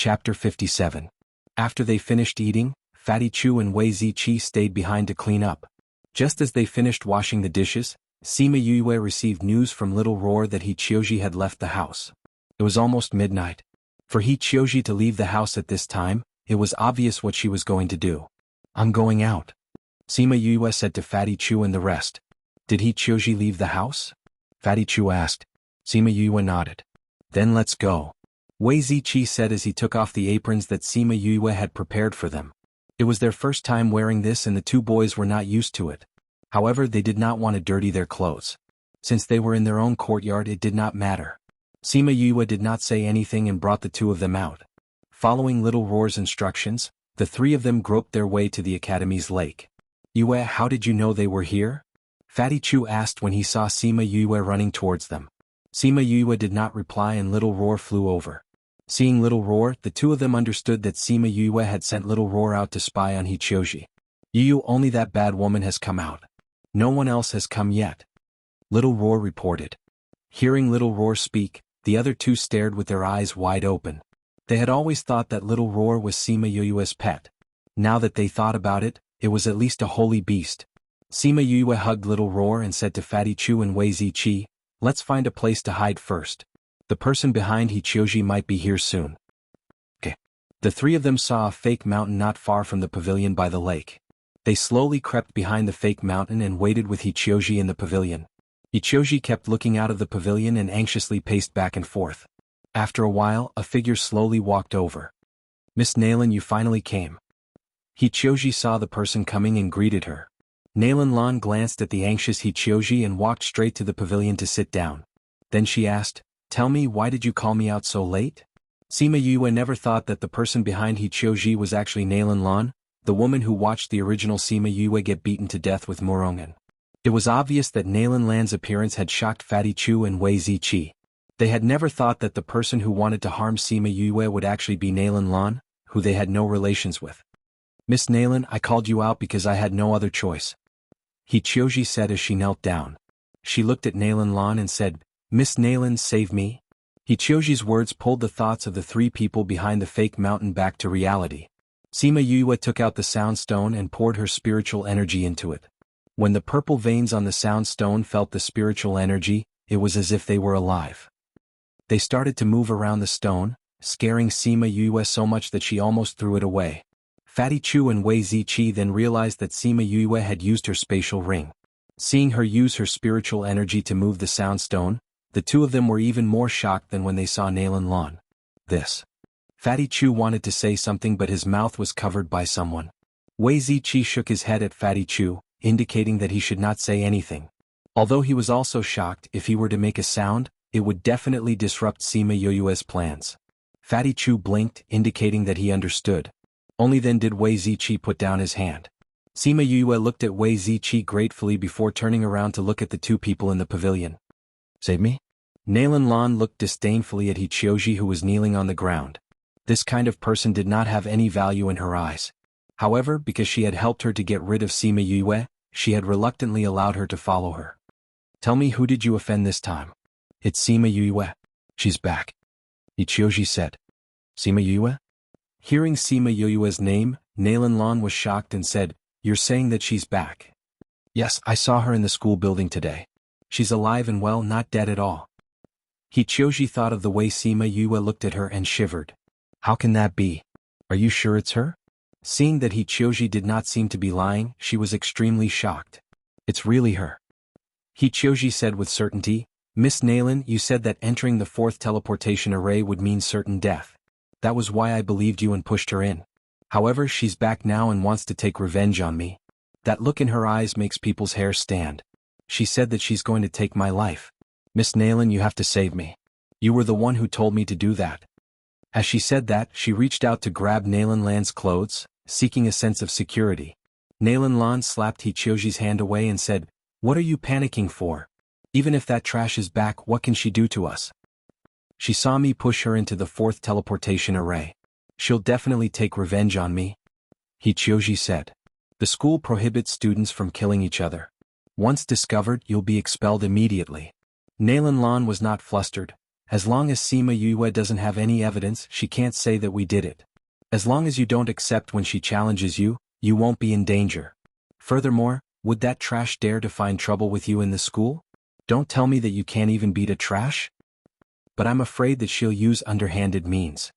Chapter 57. After they finished eating, Fatty Chu and Wei Ziqi stayed behind to clean up. Just as they finished washing the dishes, Sima Yue received news from Little Roar that He Qiuji had left the house. It was almost midnight. For He Qiuji to leave the house at this time, it was obvious what she was going to do. "I'm going out," Sima Yue said to Fatty Chu and the rest. "Did He Qiuji leave the house?" Fatty Chu asked. Sima Yue nodded. "Then let's go," Wei Ziqi said as he took off the aprons that Sima Yue had prepared for them. It was their first time wearing this and the two boys were not used to it. However, they did not want to dirty their clothes. Since they were in their own courtyard, it did not matter. Sima Yue did not say anything and brought the two of them out. Following Little Roar's instructions, the three of them groped their way to the Academy's lake. "Yue, how did you know they were here?" Fatty Chu asked when he saw Sima Yue running towards them. Sima Yue did not reply and Little Roar flew over. Seeing Little Roar, the two of them understood that Sima Yue had sent Little Roar out to spy on He Qiuji. "Yu, only that bad woman has come out. No one else has come yet," Little Roar reported. Hearing Little Roar speak, the other two stared with their eyes wide open. They had always thought that Little Roar was Sima Yue's pet. Now that they thought about it, it was at least a holy beast. Sima Yue hugged Little Roar and said to Fatty Chu and Wei Ziqi, "Let's find a place to hide first. The person behind He Qiuji might be here soon." Okay. The three of them saw a fake mountain not far from the pavilion by the lake. They slowly crept behind the fake mountain and waited with He Qiuji in the pavilion. He Qiuji kept looking out of the pavilion and anxiously paced back and forth. After a while, a figure slowly walked over. "Miss Nalan, you finally came." He Qiuji saw the person coming and greeted her. Nalan Lan glanced at the anxious He Qiuji and walked straight to the pavilion to sit down. Then she asked, "Tell me, why did you call me out so late?" Sima Yue never thought that the person behind He Qiuji was actually Nalan Lan, the woman who watched the original Sima Yue get beaten to death with Murongan. It was obvious that Nalan Lan's appearance had shocked Fatty Chu and Wei Ziqi. They had never thought that the person who wanted to harm Sima Yue would actually be Nalan Lan, who they had no relations with. "Miss Nalan, I called you out because I had no other choice," He Qiuji said as she knelt down. She looked at Nalan Lan and said, "Miss Nalan, save me." He Qiuji's words pulled the thoughts of the three people behind the fake mountain back to reality. Sima Yue took out the sound stone and poured her spiritual energy into it. When the purple veins on the sound stone felt the spiritual energy, it was as if they were alive. They started to move around the stone, scaring Sima Yue so much that she almost threw it away. Fatty Chu and Wei Ziqi then realized that Sima Yue had used her spatial ring. Seeing her use her spiritual energy to move the sound stone, the two of them were even more shocked than when they saw Nalan Lan. "This." Fatty Chu wanted to say something but his mouth was covered by someone. Wei Ziqi shook his head at Fatty Chu, indicating that he should not say anything. Although he was also shocked, if he were to make a sound, it would definitely disrupt Sima Yue's plans. Fatty Chu blinked, indicating that he understood. Only then did Wei Ziqi put down his hand. Sima Yue looked at Wei Ziqi gratefully before turning around to look at the two people in the pavilion. "Save me?" Nalan Lan looked disdainfully at He Qiuji who was kneeling on the ground. This kind of person did not have any value in her eyes. However, because she had helped her to get rid of Sima Yue, she had reluctantly allowed her to follow her. "Tell me, who did you offend this time?" "It's Sima Yue. She's back," He Qiuji said. "Sima Yue?" Hearing Sima Yue's name, Nalan Lan was shocked and said, "You're saying that she's back?" "Yes, I saw her in the school building today. She's alive and well, not dead at all." He Qiuji thought of the way Sima Yue looked at her and shivered. "How can that be? Are you sure it's her?" Seeing that He Qiuji did not seem to be lying, she was extremely shocked. "It's really her," He Qiuji said with certainty. "Miss Nalan, you said that entering the fourth teleportation array would mean certain death. That was why I believed you and pushed her in. However, she's back now and wants to take revenge on me. That look in her eyes makes people's hair stand. She said that she's going to take my life. Miss Nalan, you have to save me. You were the one who told me to do that." As she said that, she reached out to grab Nalan Lan's clothes, seeking a sense of security. Nalan Lan slapped He Qiuji's hand away and said, "What are you panicking for? Even if that trash is back, what can she do to us? She saw me push her into the fourth teleportation array. She'll definitely take revenge on me," He Qiuji said. "The school prohibits students from killing each other. Once discovered, you'll be expelled immediately." Nalan Lan was not flustered. As long as Sima Yue doesn't have any evidence, she can't say that we did it. As long as you don't accept when she challenges you, you won't be in danger. Furthermore, would that trash dare to find trouble with you in the school? Don't tell me that you can't even beat a trash? But I'm afraid that she'll use underhanded means.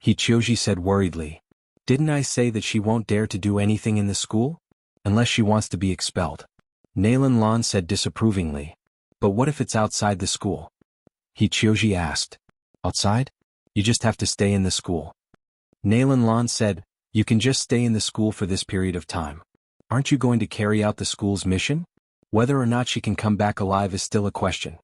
Hichioji said worriedly. Didn't I say that she won't dare to do anything in the school? Unless she wants to be expelled. Nalan Lan said disapprovingly. But what if it's outside the school? Hichioji asked. Outside? You just have to stay in the school. Nalan Lan said, you can just stay in the school for this period of time. Aren't you going to carry out the school's mission? Whether or not she can come back alive is still a question.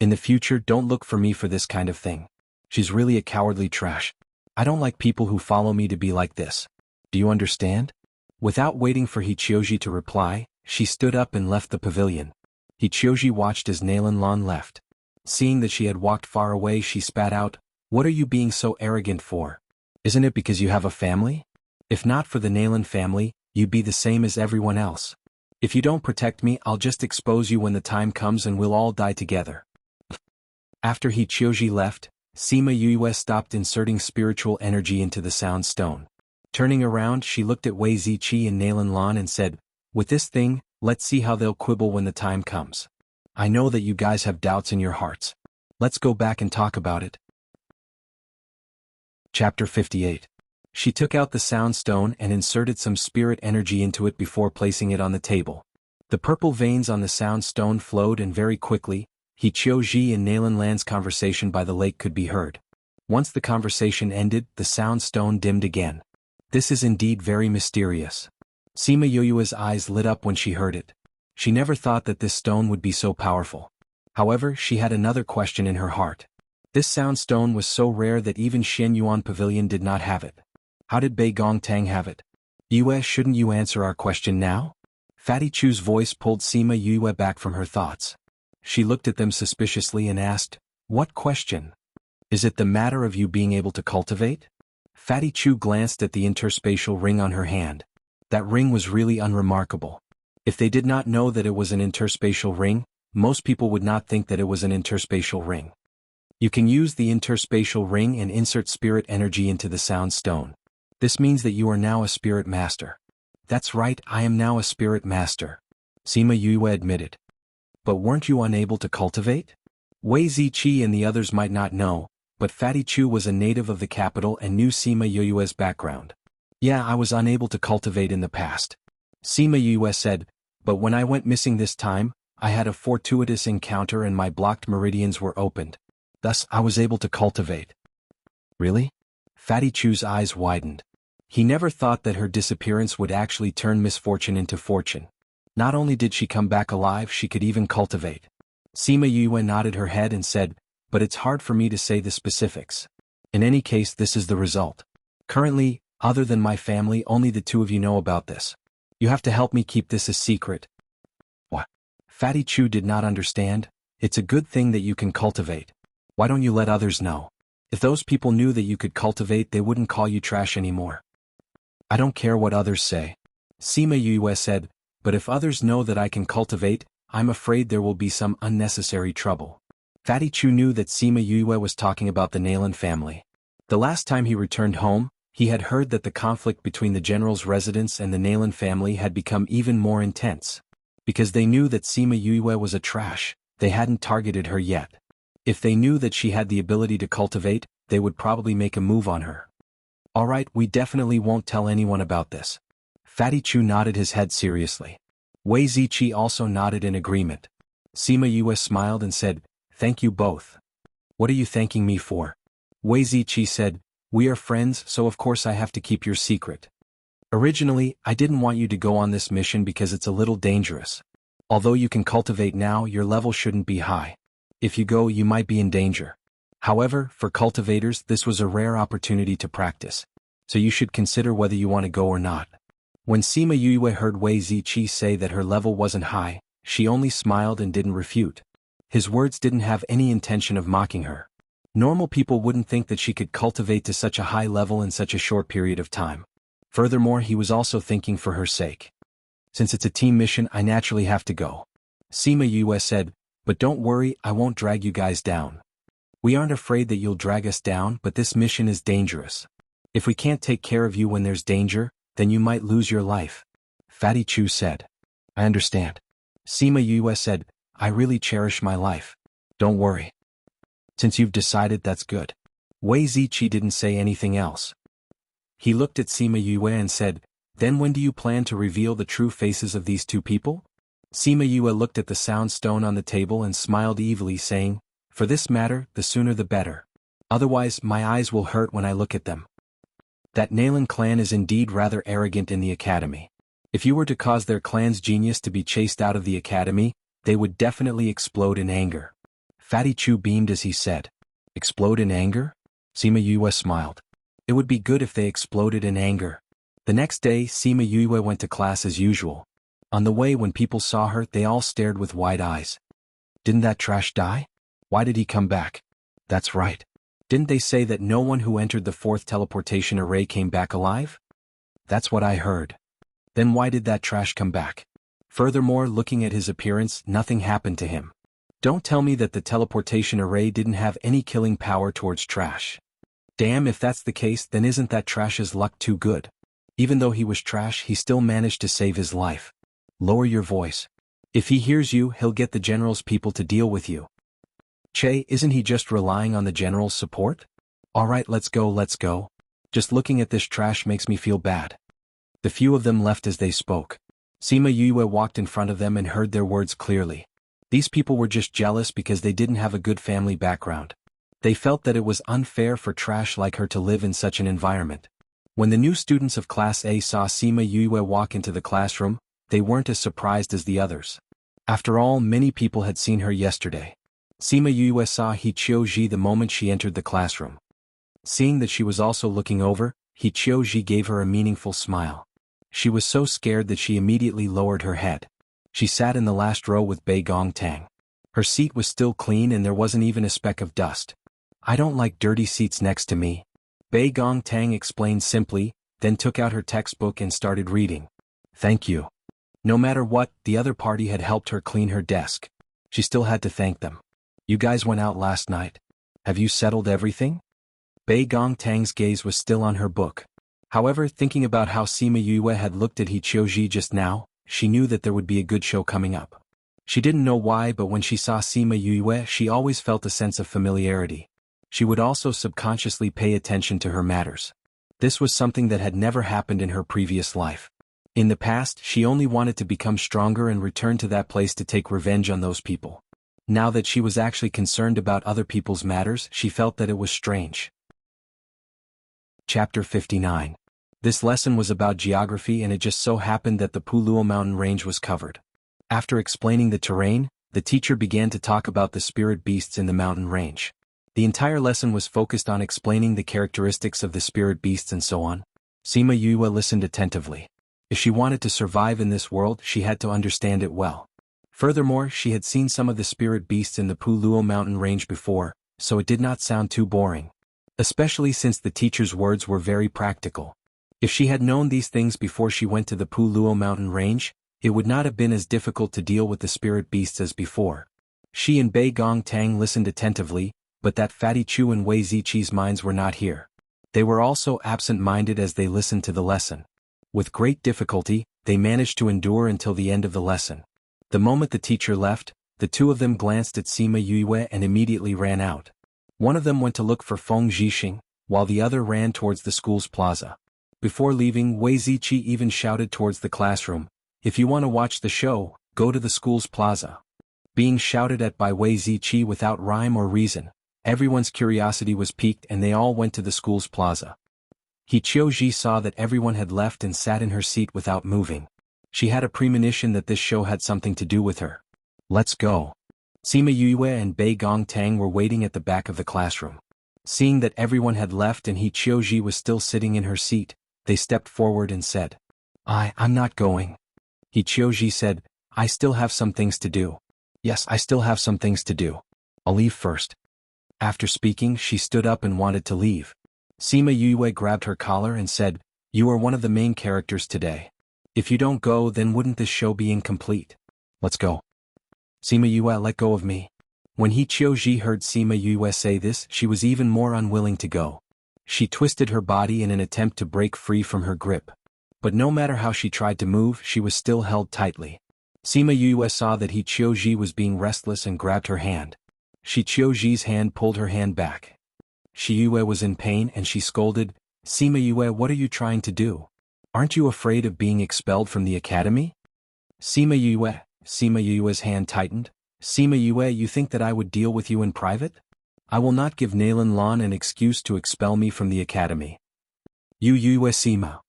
In the future, don't look for me for this kind of thing. She's really a cowardly trash. I don't like people who follow me to be like this. Do you understand? Without waiting for Hichioji to reply, she stood up and left the pavilion. Hichioji watched as Nalan Lan left. Seeing that she had walked far away, she spat out, "What are you being so arrogant for? Isn't it because you have a family? If not for the Nalan family, you'd be the same as everyone else. If you don't protect me, I'll just expose you when the time comes and we'll all die together." After Hichioji left, Sima Yue stopped inserting spiritual energy into the sound stone. Turning around, she looked at Wei Ziqi and Nalan Lan and said, "With this thing, let's see how they'll quibble when the time comes. I know that you guys have doubts in your hearts. Let's go back and talk about it." Chapter 58. She took out the sound stone and inserted some spirit energy into it before placing it on the table. The purple veins on the sound stone flowed, and very quickly, Hichioji and Nalan Lan's conversation by the lake could be heard. Once the conversation ended, the sound stone dimmed again. This is indeed very mysterious. Sima Yue's eyes lit up when she heard it. She never thought that this stone would be so powerful. However, she had another question in her heart. This sound stone was so rare that even Shen Yuan Pavilion did not have it. How did Bei Gongtang have it? Yue, shouldn't you answer our question now? Fatty Chu's voice pulled Sima Yue back from her thoughts. She looked at them suspiciously and asked, "What question? Is it the matter of you being able to cultivate?" Fatty Chu glanced at the interspatial ring on her hand. That ring was really unremarkable. If they did not know that it was an interspatial ring, most people would not think that it was an interspatial ring. You can use the interspatial ring and insert spirit energy into the sound stone. This means that you are now a spirit master. That's right, I am now a spirit master, Sima Yue admitted. But weren't you unable to cultivate? Wei Ziqi and the others might not know, but Fatty Chu was a native of the capital and knew Sima Yue's background. Yeah, I was unable to cultivate in the past. Sima Yue said, but when I went missing this time, I had a fortuitous encounter and my blocked meridians were opened. Thus, I was able to cultivate. Really? Fatty Chu's eyes widened. He never thought that her disappearance would actually turn misfortune into fortune. Not only did she come back alive, she could even cultivate. Sima Yue nodded her head and said, but it's hard for me to say the specifics. In any case, this is the result. Currently, other than my family, only the two of you know about this. You have to help me keep this a secret. What? Fatty Chu did not understand. It's a good thing that you can cultivate. Why don't you let others know? If those people knew that you could cultivate, they wouldn't call you trash anymore. I don't care what others say. Sima Yue said, but if others know that I can cultivate, I'm afraid there will be some unnecessary trouble. Fatty Chu knew that Sima Yue was talking about the Nalan family. The last time he returned home, he had heard that the conflict between the general's residence and the Nalan family had become even more intense. Because they knew that Sima Yue was a trash, they hadn't targeted her yet. If they knew that she had the ability to cultivate, they would probably make a move on her. Alright, we definitely won't tell anyone about this. Fatty Chu nodded his head seriously. Wei Ziqi also nodded in agreement. Sima Yue smiled and said, thank you both. What are you thanking me for? Wei Ziqi said, we are friends, so of course I have to keep your secret. Originally, I didn't want you to go on this mission because it's a little dangerous. Although you can cultivate now, your level shouldn't be high. If you go, you might be in danger. However, for cultivators, this was a rare opportunity to practice. So you should consider whether you want to go or not. When Sima Yue heard Wei Ziqi say that her level wasn't high, she only smiled and didn't refute. His words didn't have any intention of mocking her. Normal people wouldn't think that she could cultivate to such a high level in such a short period of time. Furthermore, he was also thinking for her sake. Since it's a team mission, I naturally have to go. Sima Yue said, but don't worry, I won't drag you guys down. We aren't afraid that you'll drag us down, but this mission is dangerous. If we can't take care of you when there's danger, then you might lose your life. Fatty Chu said. I understand. Sima Yue said, I really cherish my life. Don't worry. Since you've decided, that's good. Wei Ziqi didn't say anything else. He looked at Sima Yue and said, then when do you plan to reveal the true faces of these two people? Sima Yue looked at the sound stone on the table and smiled evilly, saying, for this matter, the sooner the better. Otherwise, my eyes will hurt when I look at them. That Nalan clan is indeed rather arrogant in the academy. If you were to cause their clan's genius to be chased out of the academy, they would definitely explode in anger. Fatty Chu beamed as he said, explode in anger? Sima Yue smiled. It would be good if they exploded in anger. The next day, Sima Yue went to class as usual. On the way, when people saw her, they all stared with wide eyes. Didn't that trash die? Why did he come back? That's right. Didn't they say that no one who entered the fourth teleportation array came back alive? That's what I heard. Then why did that trash come back? Furthermore, looking at his appearance, nothing happened to him. Don't tell me that the teleportation array didn't have any killing power towards trash. Damn, if that's the case, then isn't that trash's luck too good? Even though he was trash, he still managed to save his life. Lower your voice. If he hears you, he'll get the general's people to deal with you. Che, isn't he just relying on the general's support? Alright, let's go. Just looking at this trash makes me feel bad. The few of them left as they spoke. Sima Yue walked in front of them and heard their words clearly. These people were just jealous because they didn't have a good family background. They felt that it was unfair for trash like her to live in such an environment. When the new students of Class A saw Sima Yue walk into the classroom, they weren't as surprised as the others. After all, many people had seen her yesterday. Sima Yue saw He Qiuji the moment she entered the classroom. Seeing that she was also looking over, He Qiuji gave her a meaningful smile. She was so scared that she immediately lowered her head. She sat in the last row with Bei Gongtang. Her seat was still clean and there wasn't even a speck of dust. I don't like dirty seats next to me. Bei Gongtang explained simply, then took out her textbook and started reading. Thank you. No matter what, the other party had helped her clean her desk. She still had to thank them. You guys went out last night. Have you settled everything? Bei Gongtang's gaze was still on her book. However, thinking about how Sima Yue had looked at He Qiuji just now, she knew that there would be a good show coming up. She didn't know why, but when she saw Sima Yue, she always felt a sense of familiarity. She would also subconsciously pay attention to her matters. This was something that had never happened in her previous life. In the past, she only wanted to become stronger and return to that place to take revenge on those people. Now that she was actually concerned about other people's matters, she felt that it was strange. Chapter 59. This lesson was about geography, and it just so happened that the Puluo mountain range was covered. After explaining the terrain, the teacher began to talk about the spirit beasts in the mountain range. The entire lesson was focused on explaining the characteristics of the spirit beasts and so on. Sima Yue listened attentively. If she wanted to survive in this world, she had to understand it well. Furthermore, she had seen some of the spirit beasts in the Puluo mountain range before, so it did not sound too boring. Especially since the teacher's words were very practical. If she had known these things before she went to the Puluo mountain range, it would not have been as difficult to deal with the spirit beasts as before. She and Bei Gongtang listened attentively, but that Fatty Chu and Wei Ziqi's minds were not here. They were also absent-minded as they listened to the lesson. With great difficulty, they managed to endure until the end of the lesson. The moment the teacher left, the two of them glanced at Sima Yue and immediately ran out. One of them went to look for Feng Zhixing, while the other ran towards the school's plaza. Before leaving, Wei Ziqi even shouted towards the classroom, "If you want to watch the show, go to the school's plaza." Being shouted at by Wei Ziqi without rhyme or reason, everyone's curiosity was piqued and they all went to the school's plaza. He Qiuji saw that everyone had left and sat in her seat without moving. She had a premonition that this show had something to do with her. Let's go. Sima Yue and Bei Gongtang were waiting at the back of the classroom. Seeing that everyone had left and He Qiuji was still sitting in her seat, they stepped forward and said, I'm not going. He Qiuji said, I still have some things to do. Yes, I still have some things to do. I'll leave first. After speaking, she stood up and wanted to leave. Sima Yue grabbed her collar and said, You are one of the main characters today. If you don't go, then wouldn't this show be incomplete? Let's go. Sima Yue, let go of me. When He Qiuji heard Sima Yue say this, she was even more unwilling to go. She twisted her body in an attempt to break free from her grip. But no matter how she tried to move, she was still held tightly. Sima Yue saw that He Qiuji was being restless and grabbed her hand. Shi Qiuji's hand pulled her hand back. Shi Yue was in pain and she scolded, "Sima Yue, what are you trying to do? Aren't you afraid of being expelled from the academy?" Sima Yue's hand tightened. "Sima Yue, you think that I would deal with you in private? I will not give Nalan Lan an excuse to expel me from the academy." Yue Sima.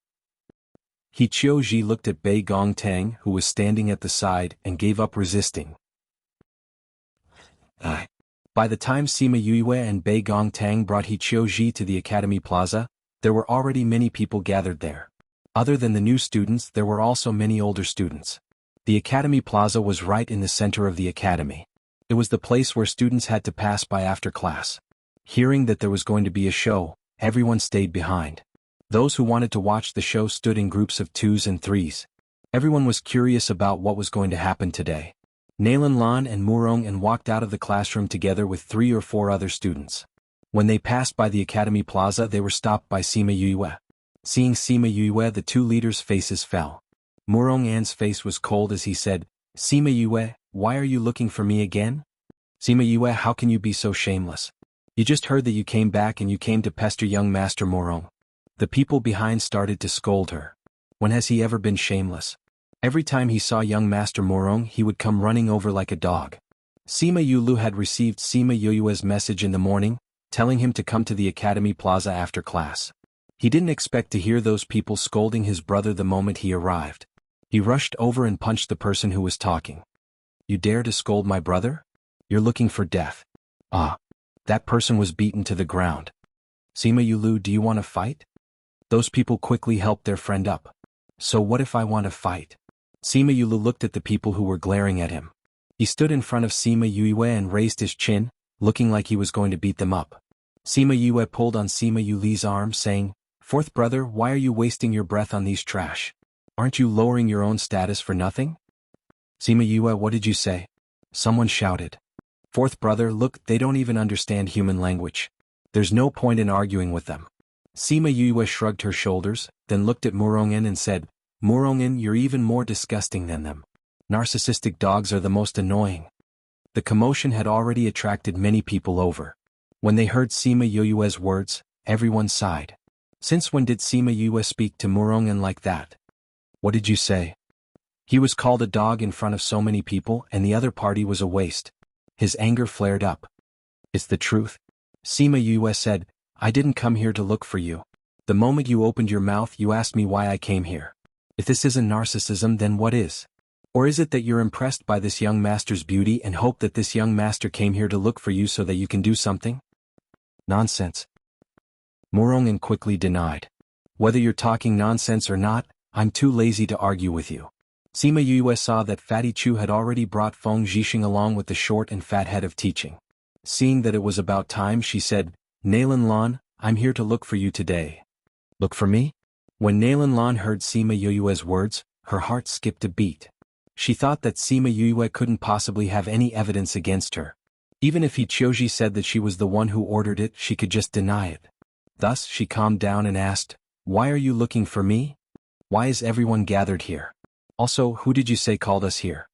He Qiuji looked at Bei Gongtang, who was standing at the side, and gave up resisting. By the time Sima Yue and Bei Gongtang brought He Qiuji to the academy plaza, there were already many people gathered there. Other than the new students, there were also many older students. The academy plaza was right in the center of the academy. It was the place where students had to pass by after class. Hearing that there was going to be a show, everyone stayed behind. Those who wanted to watch the show stood in groups of 2s and 3s. Everyone was curious about what was going to happen today. Nalan Lan and Murong walked out of the classroom together with 3 or 4 other students. When they passed by the academy plaza, they were stopped by Sima Yue. Seeing Sima Yue, the 2 leaders' faces fell. Murong An's face was cold as he said, "Sima Yue, why are you looking for me again? Sima Yue, how can you be so shameless? You just heard that you came back and you came to pester young Master Murong." The people behind started to scold her. When has he ever been shameless? Every time he saw young Master Murong, he would come running over like a dog. Sima Yulu had received Sima Yue's message in the morning, telling him to come to the academy plaza after class. He didn't expect to hear those people scolding his brother the moment he arrived. He rushed over and punched the person who was talking. "You dare to scold my brother? You're looking for death." That person was beaten to the ground. "Sima Yulu, do you want to fight?" Those people quickly helped their friend up. "So what if I want to fight?" Sima Yulu looked at the people who were glaring at him. He stood in front of Sima Yue and raised his chin, looking like he was going to beat them up. Sima Yue pulled on Sima Yuli's arm, saying, "Fourth brother, why are you wasting your breath on these trash? Aren't you lowering your own status for nothing?" "Sima Yue, what did you say?" Someone shouted. "Fourth brother, look, they don't even understand human language. There's no point in arguing with them." Sima Yue shrugged her shoulders, then looked at Murongen and said, "Murongen, you're even more disgusting than them. Narcissistic dogs are the most annoying." The commotion had already attracted many people over. When they heard Sima Yue's words, everyone sighed. Since when did Sima Yue speak to Murongen like that? "What did you say?" He was called a dog in front of so many people, and the other party was a waste. His anger flared up. "It's the truth." Sima Yue said, "I didn't come here to look for you. The moment you opened your mouth, you asked me why I came here. If this isn't narcissism, then what is? Or is it that you're impressed by this young master's beauty and hope that this young master came here to look for you so that you can do something?" "Nonsense." Murongen quickly denied. "Whether you're talking nonsense or not, I'm too lazy to argue with you." Sima Yue saw that Fatty Chu had already brought Feng Zhixing along with the short and fat head of teaching. Seeing that it was about time, she said, "Nalan Lan, I'm here to look for you today." "Look for me?" When Nalan Lan heard Sima Yue's words, her heart skipped a beat. She thought that Sima Yue couldn't possibly have any evidence against her. Even if He Qiuji said that she was the one who ordered it, she could just deny it. Thus, she calmed down and asked, "Why are you looking for me? Why is everyone gathered here? Also, who did you say called us here?"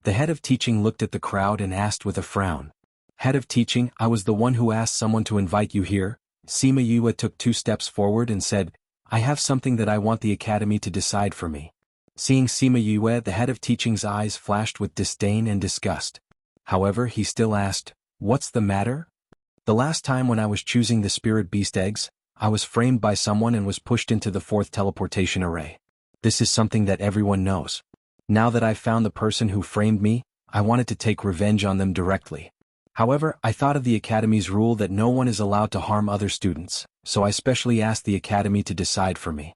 The head of teaching looked at the crowd and asked with a frown. "Head of teaching, I was the one who asked someone to invite you here." Sima Yue took 2 steps forward and said, "I have something that I want the academy to decide for me." Seeing Sima Yue, the head of teaching's eyes flashed with disdain and disgust. However, he still asked, "What's the matter?" "The last time when I was choosing the spirit beast eggs, I was framed by someone and was pushed into the 4th teleportation array. This is something that everyone knows. Now that I've found the person who framed me, I wanted to take revenge on them directly. However, I thought of the Academy's rule that no one is allowed to harm other students, so I specially asked the Academy to decide for me."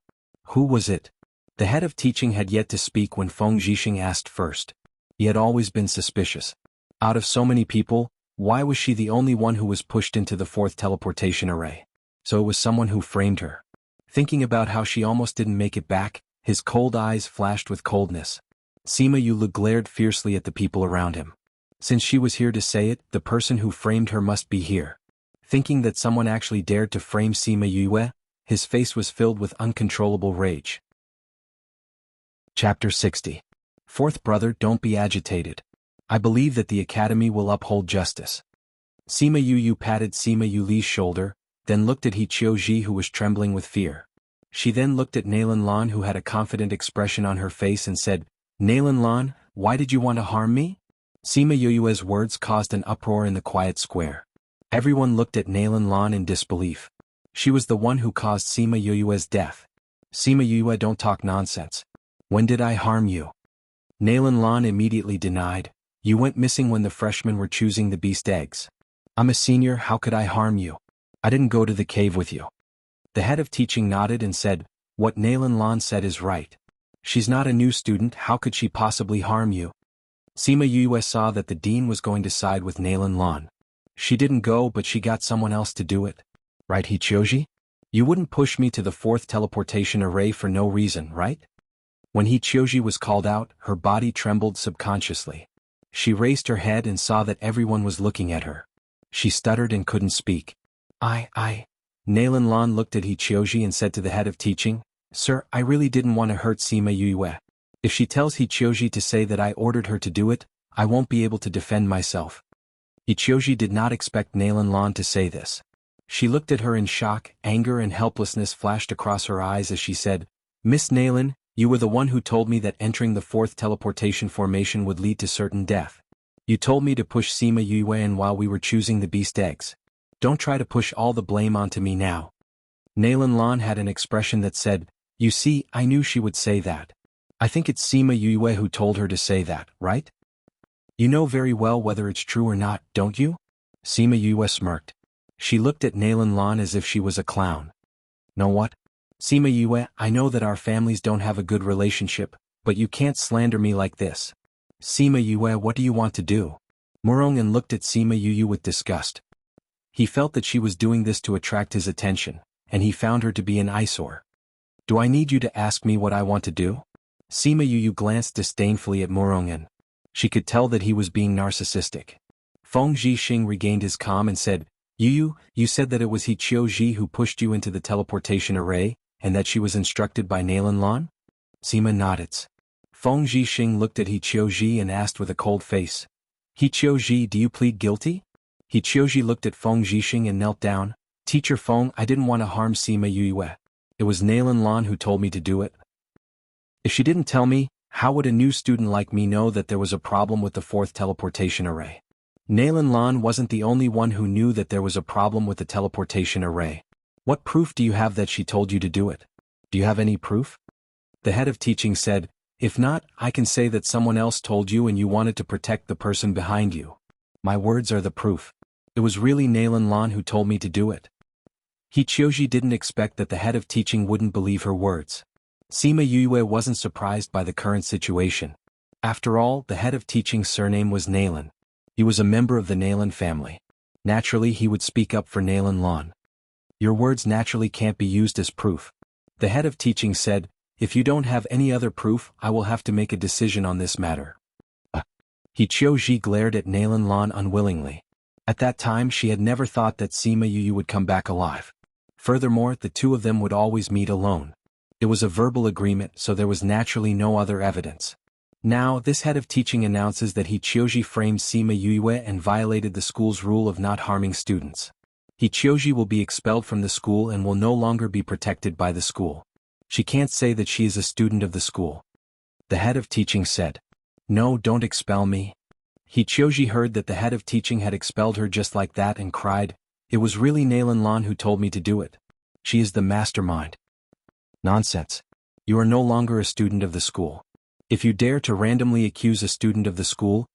"Who was it?" The head of teaching had yet to speak when Feng Zhixing asked first. He had always been suspicious. Out of so many people, why was she the only one who was pushed into the 4th teleportation array? So it was someone who framed her. Thinking about how she almost didn't make it back, his cold eyes flashed with coldness. Sima Yue glared fiercely at the people around him. Since she was here to say it, the person who framed her must be here. Thinking that someone actually dared to frame Sima Yue, his face was filled with uncontrollable rage. Chapter 60. Fourth brother, don't be agitated. I believe that the academy will uphold justice. Sima Yu patted Sima Yuli's shoulder, then looked at He Qiuji who was trembling with fear. She then looked at Nalan Lan who had a confident expression on her face and said, Nalan Lan, why did you want to harm me? Sima Yue's words caused an uproar in the quiet square. Everyone looked at Nalan Lan in disbelief. She was the one who caused Sima Yue's death. Sima Yue, don't talk nonsense. When did I harm you? Nalan Lan immediately denied. You went missing when the freshmen were choosing the beast eggs. I'm a senior, how could I harm you? I didn't go to the cave with you. The head of teaching nodded and said, what Nalan Lan said is right. She's not a new student, how could she possibly harm you? Sima Yue saw that the dean was going to side with Nalan Lan. She didn't go, but she got someone else to do it. Right, He Qiuji? You wouldn't push me to the fourth teleportation array for no reason, right? When He Qiuji was called out, her body trembled subconsciously. She raised her head and saw that everyone was looking at her. She stuttered and couldn't speak. Nalan Lan looked at He Qiuji and said to the head of teaching, Sir, I really didn't want to hurt Sima Yue. If she tells He Qiuji to say that I ordered her to do it, I won't be able to defend myself. He Qiuji did not expect Nalan Lan to say this. She looked at her in shock, anger and helplessness flashed across her eyes as she said, Miss Nalan, you were the one who told me that entering the fourth teleportation formation would lead to certain death. You told me to push Sima Yue in while we were choosing the beast eggs. Don't try to push all the blame onto me now. Nalan Lan had an expression that said, You see, I knew she would say that. I think it's Sima Yue who told her to say that, right? You know very well whether it's true or not, don't you? Sima Yue smirked. She looked at Nalan Lan as if she was a clown. Know what? Sima Yue, I know that our families don't have a good relationship, but you can't slander me like this. Sima Yue, what do you want to do? Murongan looked at Sima Yue with disgust. He felt that she was doing this to attract his attention, and he found her to be an eyesore. Do I need you to ask me what I want to do? Sima Yue glanced disdainfully at Murongan. She could tell that he was being narcissistic. Feng Zhixing regained his calm and said, You said that it was He Qiuji who pushed you into the teleportation array, and that she was instructed by Nalan Lan? Sima nodded. Feng Zhixing looked at He Qiuji and asked with a cold face, He Qiuji, do you plead guilty? He Qiuji looked at Feng Zhixing and knelt down. Teacher Feng, I didn't want to harm Sima Yue. It was Nalan Lan who told me to do it. If she didn't tell me, how would a new student like me know that there was a problem with the fourth teleportation array? Nalan Lan wasn't the only one who knew that there was a problem with the teleportation array. What proof do you have that she told you to do it? Do you have any proof? The head of teaching said, If not, I can say that someone else told you and you wanted to protect the person behind you. My words are the proof. It was really Nalan Lan who told me to do it. He Qiuji didn't expect that the head of teaching wouldn't believe her words. Sima Yue wasn't surprised by the current situation. After all, the head of teaching's surname was Nalan. He was a member of the Nalan family. Naturally, he would speak up for Nalan Lan. Your words naturally can't be used as proof. The head of teaching said, If you don't have any other proof, I will have to make a decision on this matter. He Qiuji glared at Nalan Lan unwillingly. At that time she had never thought that Sima Yue would come back alive. Furthermore, the two of them would always meet alone. It was a verbal agreement, so there was naturally no other evidence. Now, this head of teaching announces that He Qiuji framed Sima Yue and violated the school's rule of not harming students. He Qiuji will be expelled from the school and will no longer be protected by the school. She can't say that she is a student of the school. The head of teaching said, No, don't expel me. He Qiuji heard that the head of teaching had expelled her just like that and cried, It was really Nalan Lan who told me to do it. She is the mastermind. Nonsense. You are no longer a student of the school. If you dare to randomly accuse a student of the school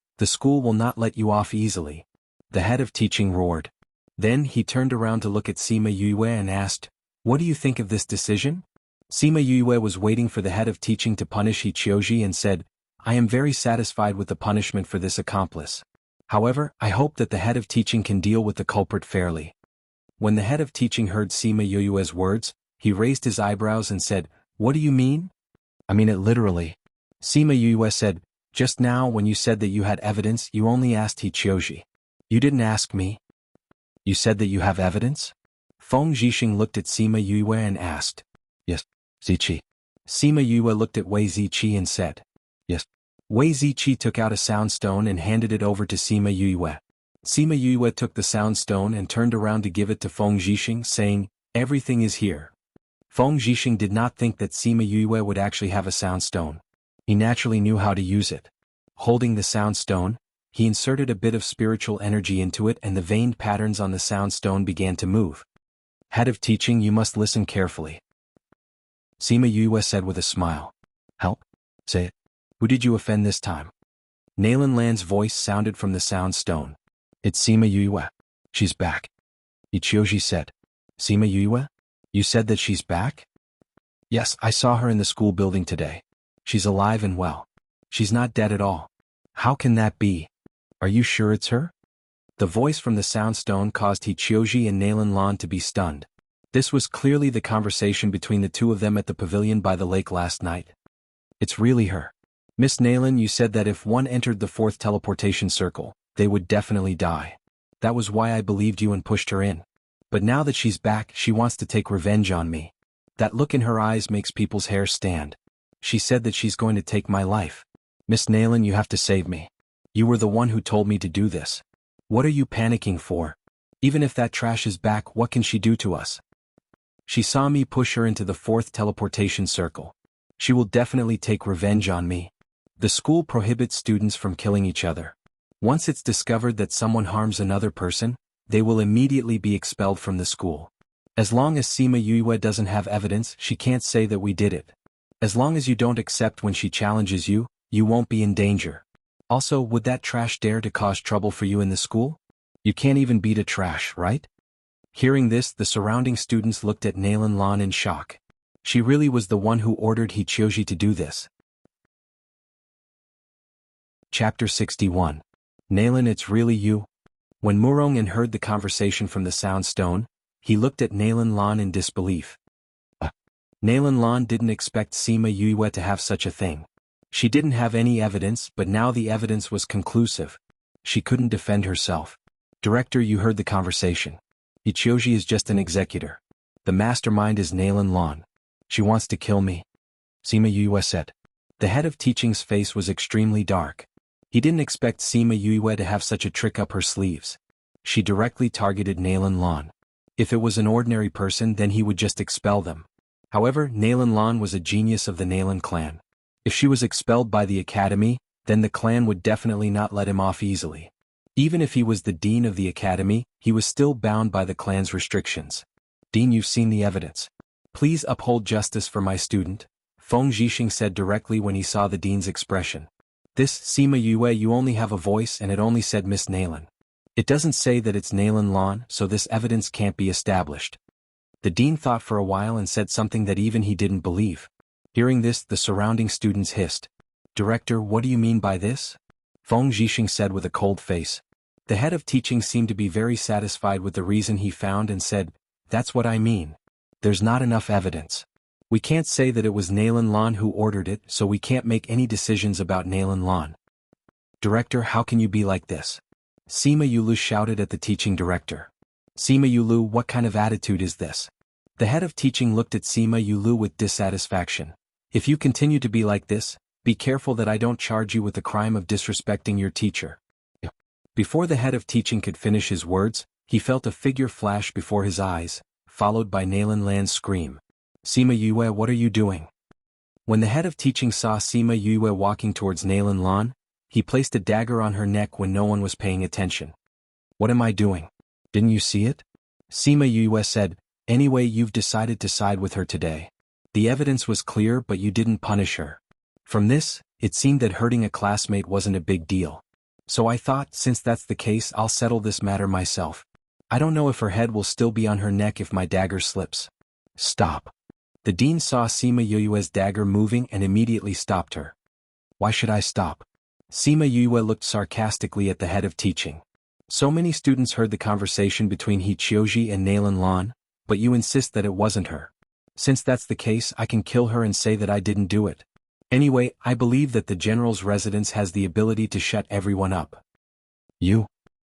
will not let you off easily. The head of teaching roared. Then he turned around to look at Sima Yue and asked, What do you think of this decision? Sima Yue was waiting for the head of teaching to punish He Qiuji and said, I am very satisfied with the punishment for this accomplice. However, I hope that the head of teaching can deal with the culprit fairly. When the head of teaching heard Sima Yue's words, he raised his eyebrows and said, What do you mean? I mean it literally. Sima Yue said, Just now when you said that you had evidence, you only asked Hichioji. You didn't ask me. You said that you have evidence? Feng Zhixing looked at Sima Yue and asked. Yes, Ziqi. Sima Yue looked at Wei Ziqi and said. Yes. Wei Ziqi took out a sound stone and handed it over to Sima Yue. Sima Yue took the sound stone and turned around to give it to Feng Zhixing, saying, "Everything is here." Feng Zhixing did not think that Sima Yue would actually have a sound stone. He naturally knew how to use it. Holding the sound stone, he inserted a bit of spiritual energy into it and the veined patterns on the sound stone began to move. Head of teaching, you must listen carefully. Sima Yue said with a smile. Help? Say it. Who did you offend this time? Nalan Lan's voice sounded from the sound stone. It's Sima Yue. She's back. Ichioji said. Sima Yue? You said that she's back? Yes, I saw her in the school building today. She's alive and well. She's not dead at all. How can that be? Are you sure it's her? The voice from the sound stone caused Hichioji and Nalan Lan to be stunned. This was clearly the conversation between the two of them at the pavilion by the lake last night. It's really her. Miss Nalan, you said that if one entered the fourth teleportation circle, they would definitely die. That was why I believed you and pushed her in. But now that she's back, she wants to take revenge on me. That look in her eyes makes people's hair stand. She said that she's going to take my life. Miss Nalan, you have to save me. You were the one who told me to do this. What are you panicking for? Even if that trash is back, what can she do to us? She saw me push her into the fourth teleportation circle. She will definitely take revenge on me. The school prohibits students from killing each other. Once it's discovered that someone harms another person, they will immediately be expelled from the school. As long as Sima Yue doesn't have evidence, she can't say that we did it. As long as you don't accept when she challenges you, you won't be in danger. Also, would that trash dare to cause trouble for you in the school? You can't even beat a trash, right? Hearing this, the surrounding students looked at Nalan Lan in shock. She really was the one who ordered Hichioji to do this. Chapter 61. Nalan, it's really you? When Murong heard the conversation from the sound stone, he looked at Nalan Lan in disbelief. Nalan Lan didn't expect Sima Yue to have such a thing. She didn't have any evidence, but now the evidence was conclusive. She couldn't defend herself. Director, you heard the conversation. Ichioji is just an executor. The mastermind is Nalan Lan. She wants to kill me. Sima Yue said. The head of teaching's face was extremely dark. He didn't expect Sima Yue to have such a trick up her sleeves. She directly targeted Nalan Lan. If it was an ordinary person, then he would just expel them. However, Nalan Lan was a genius of the Nalan clan. If she was expelled by the academy, then the clan would definitely not let him off easily. Even if he was the dean of the academy, he was still bound by the clan's restrictions. Dean, you've seen the evidence. Please uphold justice for my student, Feng Zhixing said directly when he saw the dean's expression. This, Sima Yue, you only have a voice and it only said Miss Nalan. It doesn't say that it's Nalan Lan, so this evidence can't be established. The dean thought for a while and said something that even he didn't believe. Hearing this, the surrounding students hissed. Director, what do you mean by this? Feng Zhixing said with a cold face. The head of teaching seemed to be very satisfied with the reason he found and said, that's what I mean. There's not enough evidence. We can't say that it was Nalan Lan who ordered it, so we can't make any decisions about Nalan Lan. Director, how can you be like this? Sima Yulu shouted at the teaching director. Sima Yulu, what kind of attitude is this? The head of teaching looked at Sima Yulu with dissatisfaction. If you continue to be like this, be careful that I don't charge you with the crime of disrespecting your teacher. Before the head of teaching could finish his words, he felt a figure flash before his eyes, followed by Nalan Lan's scream. Sima Yue, what are you doing? When the head of teaching saw Sima Yue walking towards Nalan Lan, he placed a dagger on her neck when no one was paying attention. What am I doing? Didn't you see it? Sima Yue said, anyway, you've decided to side with her today. The evidence was clear, but you didn't punish her. From this, it seemed that hurting a classmate wasn't a big deal. So I thought, since that's the case, I'll settle this matter myself. I don't know if her head will still be on her neck if my dagger slips. Stop. The dean saw Sima Yue's dagger moving and immediately stopped her. Why should I stop? Sima Yue looked sarcastically at the head of teaching. So many students heard the conversation between Hichioji and Nalan Lan, but you insist that it wasn't her. Since that's the case, I can kill her and say that I didn't do it. Anyway, I believe that the general's residence has the ability to shut everyone up. You?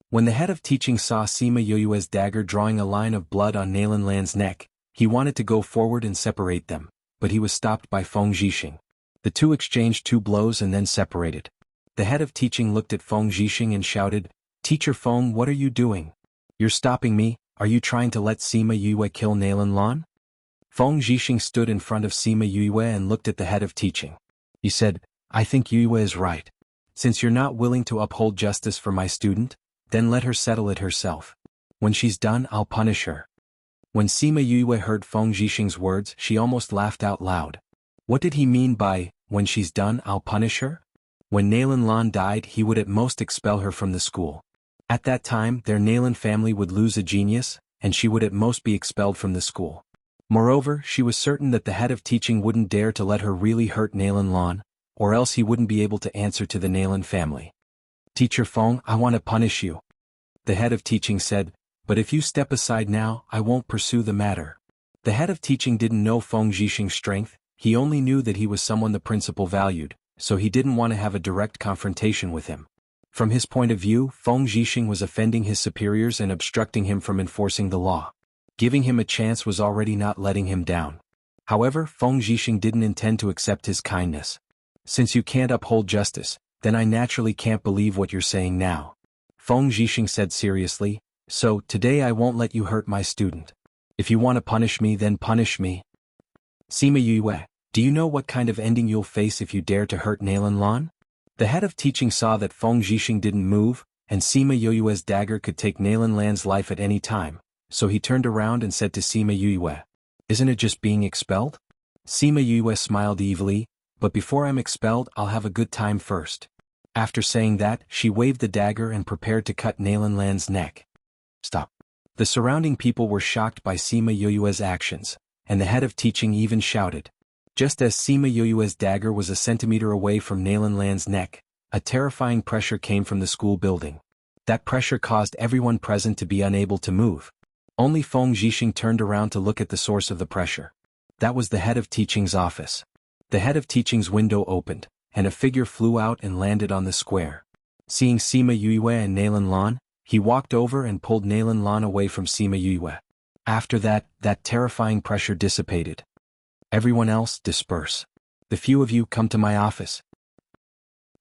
When the head of teaching saw Sima Yoyue's dagger drawing a line of blood on Nalan Lan's neck, he wanted to go forward and separate them, but he was stopped by Feng Zhixing. The two exchanged 2 blows and then separated. The head of teaching looked at Feng Zhixing and shouted, "Teacher Feng, what are you doing? You're stopping me. Are you trying to let Sima Yue kill Nalan Lan?" Feng Zhixing stood in front of Sima Yue and looked at the head of teaching. He said, "I think Yue is right. Since you're not willing to uphold justice for my student, then let her settle it herself. When she's done, I'll punish her." When Sima Yue heard Feng Zhixing's words, she almost laughed out loud. What did he mean by, "When she's done, I'll punish her"? When Nalan Lan died, he would at most expel her from the school. At that time, their Nalan family would lose a genius, and she would at most be expelled from the school. Moreover, she was certain that the head of teaching wouldn't dare to let her really hurt Nalan Lan, or else he wouldn't be able to answer to the Nalan family. "Teacher Feng, I want to punish you," the head of teaching said, "but if you step aside now, I won't pursue the matter." The head of teaching didn't know Feng Zhixing's strength, he only knew that he was someone the principal valued, so he didn't want to have a direct confrontation with him. From his point of view, Feng Zhixing was offending his superiors and obstructing him from enforcing the law. Giving him a chance was already not letting him down. However, Feng Zhixing didn't intend to accept his kindness. "Since you can't uphold justice, then I naturally can't believe what you're saying now," Feng Zhixing said seriously, "so today I won't let you hurt my student. If you want to punish me, then punish me." "Sima Yue, do you know what kind of ending you'll face if you dare to hurt Nalan Lan?" The head of teaching saw that Feng Zhixing didn't move, and Sima Yue's dagger could take Nalan Lan's life at any time, so he turned around and said to Sima Yue, "Isn't it just being expelled?" Sima Yue smiled evilly, "But before I'm expelled, I'll have a good time first." After saying that, she waved the dagger and prepared to cut Nalan Lan's neck. "Stop." The surrounding people were shocked by Sima Yue's actions, and the head of teaching even shouted. Just as Sima Yue's dagger was a centimeter away from Nalan Lan's neck, a terrifying pressure came from the school building. That pressure caused everyone present to be unable to move. Only Feng Zhixing turned around to look at the source of the pressure. That was the head of teaching's office. The head of teaching's window opened, and a figure flew out and landed on the square. Seeing Sima Yue and Nalan Lan, he walked over and pulled Nalan Lan away from Sima Yue. After that, that terrifying pressure dissipated. "Everyone else, disperse. The few of you come to my office."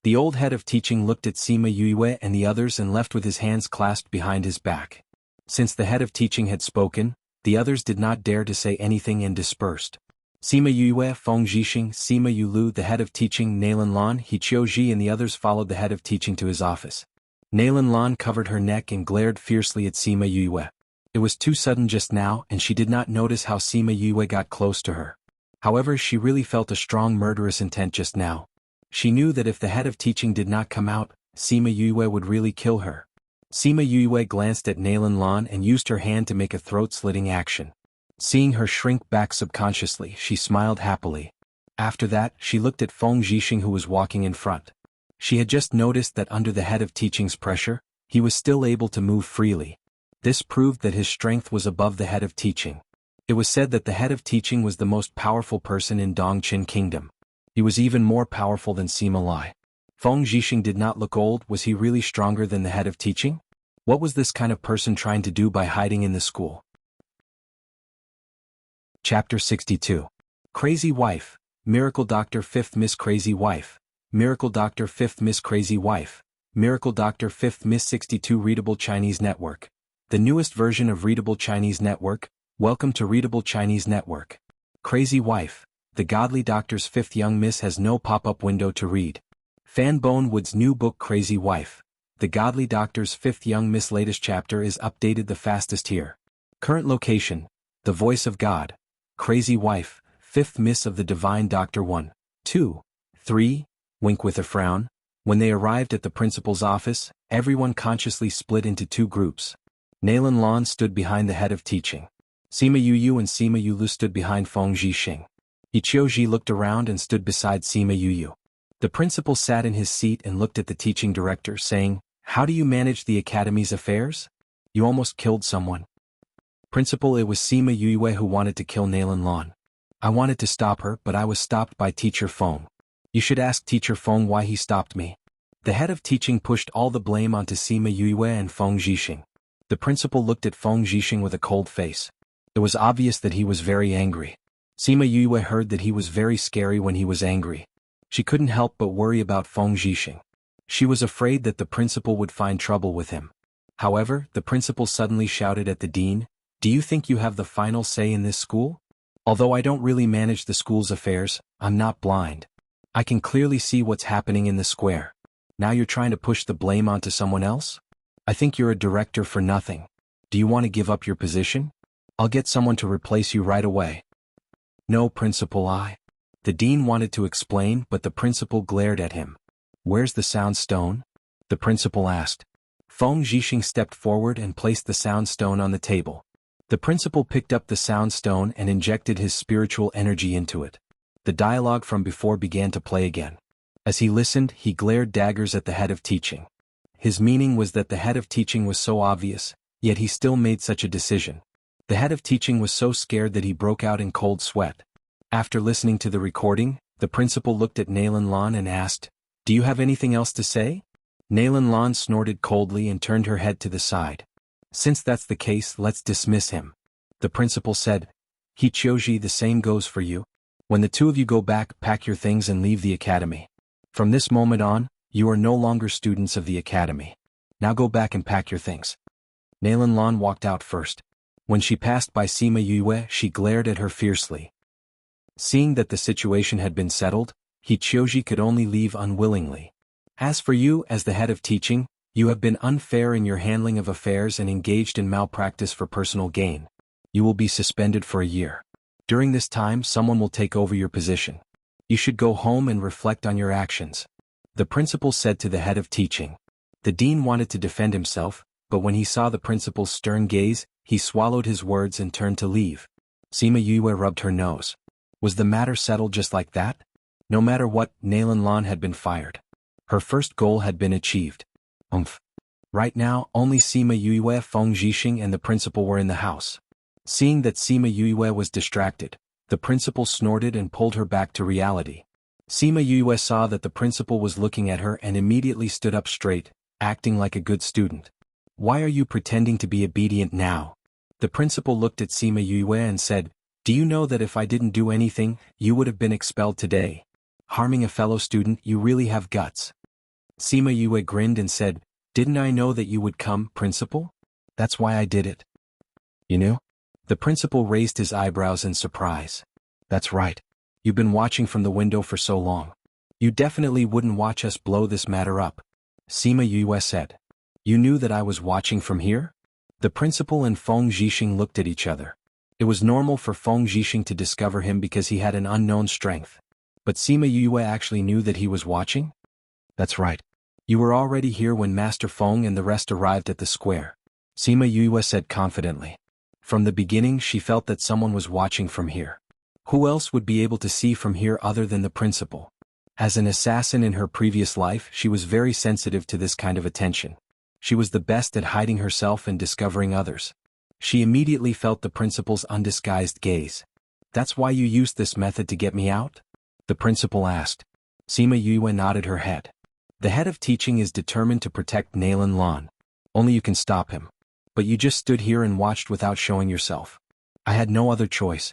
The old head of teaching looked at Sima Yue and the others and left with his hands clasped behind his back. Since the head of teaching had spoken, the others did not dare to say anything and dispersed. Sima Yue, Feng Zhixing, Sima Yulu, the head of teaching, Nalan Lan, He Qiuji and the others followed the head of teaching to his office. Nalan Lan covered her neck and glared fiercely at Sima Yue. It was too sudden just now and she did not notice how Sima Yue got close to her. However, she really felt a strong murderous intent just now. She knew that if the head of teaching did not come out, Sima Yue would really kill her. Sima Yue glanced at Nalan Lan and used her hand to make a throat-slitting action. Seeing her shrink back subconsciously, she smiled happily. After that, she looked at Feng Zhixing who was walking in front. She had just noticed that under the head of teaching's pressure, he was still able to move freely. This proved that his strength was above the head of teaching. It was said that the head of teaching was the most powerful person in Dongqin Kingdom. He was even more powerful than Sima Lai. Feng Zhixing did not look old. Was he really stronger than the head of teaching? What was this kind of person trying to do by hiding in the school? Chapter 62. Crazy Wife, Miracle Doctor 5th Miss Crazy Wife, Miracle Doctor 5th Miss Crazy Wife, Miracle Doctor 5th Miss 62 Readable Chinese Network. The newest version of Readable Chinese Network. Welcome to Readable Chinese Network. Crazy Wife, the Godly Doctor's 5th young miss has no pop-up window to read. Fan Bonewood's new book Crazy Wife, the Godly Doctor's 5th young miss latest chapter is updated the fastest here. Current location, the Voice of God, Crazy Wife, 5th miss of the Divine Doctor 1, 2, 3, wink with a frown. When they arrived at the principal's office, everyone consciously split into 2 groups. Nalan Lan stood behind the head of teaching. Sima Yu and Sima Yulu stood behind Feng Zhixing. He Qiuji looked around and stood beside Sima Yu. The principal sat in his seat and looked at the teaching director, saying, "How do you manage the academy's affairs? You almost killed someone." "Principal, it was Sima Yue who wanted to kill Nalan Lan. I wanted to stop her, but I was stopped by Teacher Feng." You should ask Teacher Feng why he stopped me. The head of teaching pushed all the blame onto Sima Yue and Feng Zhixing. The principal looked at Feng Zhixing with a cold face. It was obvious that he was very angry. Sima Yue heard that he was very scary when he was angry. She couldn't help but worry about Feng Zhixing. She was afraid that the principal would find trouble with him. However, the principal suddenly shouted at the dean, "Do you think you have the final say in this school? Although I don't really manage the school's affairs, I'm not blind. I can clearly see what's happening in the square. Now you're trying to push the blame onto someone else? I think you're a director for nothing. Do you want to give up your position? I'll get someone to replace you right away." "No, Principal, The dean wanted to explain, but the principal glared at him. "Where's the sound stone?" the principal asked. Feng Zhixing stepped forward and placed the sound stone on the table. The principal picked up the sound stone and injected his spiritual energy into it. The dialogue from before began to play again. As he listened, he glared daggers at the head of teaching. His meaning was that the head of teaching was so obvious, yet he still made such a decision. The head of teaching was so scared that he broke out in cold sweat. After listening to the recording, the principal looked at Nalan Lan and asked, "Do you have anything else to say?" Nalan Lan snorted coldly and turned her head to the side. "Since that's the case, let's dismiss him." The principal said, "He Chioji, the same goes for you. When the two of you go back, pack your things and leave the academy. From this moment on, you are no longer students of the academy. Now go back and pack your things." Nalan Lan walked out first. When she passed by Sima Yue, she glared at her fiercely. Seeing that the situation had been settled, Hichioji could only leave unwillingly. "As for you, as the head of teaching, you have been unfair in your handling of affairs and engaged in malpractice for personal gain. You will be suspended for a year. During this time, someone will take over your position. You should go home and reflect on your actions," the principal said to the head of teaching. The dean wanted to defend himself, but when he saw the principal's stern gaze, he swallowed his words and turned to leave. Sima Yue rubbed her nose. Was the matter settled just like that? No matter what, Nalan Lan had been fired. Her first goal had been achieved. Right now, only Sima Yue, Feng Zhixing and the principal were in the house. Seeing that Sima Yue was distracted, the principal snorted and pulled her back to reality. Sima Yue saw that the principal was looking at her and immediately stood up straight, acting like a good student. "Why are you pretending to be obedient now?" The principal looked at Sima Yue and said, "Do you know that if I didn't do anything, you would have been expelled today? Harming a fellow student, you really have guts." Sima Yue grinned and said, "Didn't I know that you would come, principal? That's why I did it." "You knew?" The principal raised his eyebrows in surprise. "That's right. You've been watching from the window for so long. You definitely wouldn't watch us blow this matter up," Sima Yue said. "You knew that I was watching from here?" The principal and Feng Zhixing looked at each other. It was normal for Feng Zhixing to discover him because he had an unknown strength. But Sima Yue actually knew that he was watching? "That's right. You were already here when Master Feng and the rest arrived at the square," Sima Yue said confidently. From the beginning she felt that someone was watching from here. Who else would be able to see from here other than the principal? As an assassin in her previous life, she was very sensitive to this kind of attention. She was the best at hiding herself and discovering others. She immediately felt the principal's undisguised gaze. "That's why you used this method to get me out?" the principal asked. Sima Yue nodded her head. "The head of teaching is determined to protect Nalan Lan. Only you can stop him. But you just stood here and watched without showing yourself. I had no other choice,"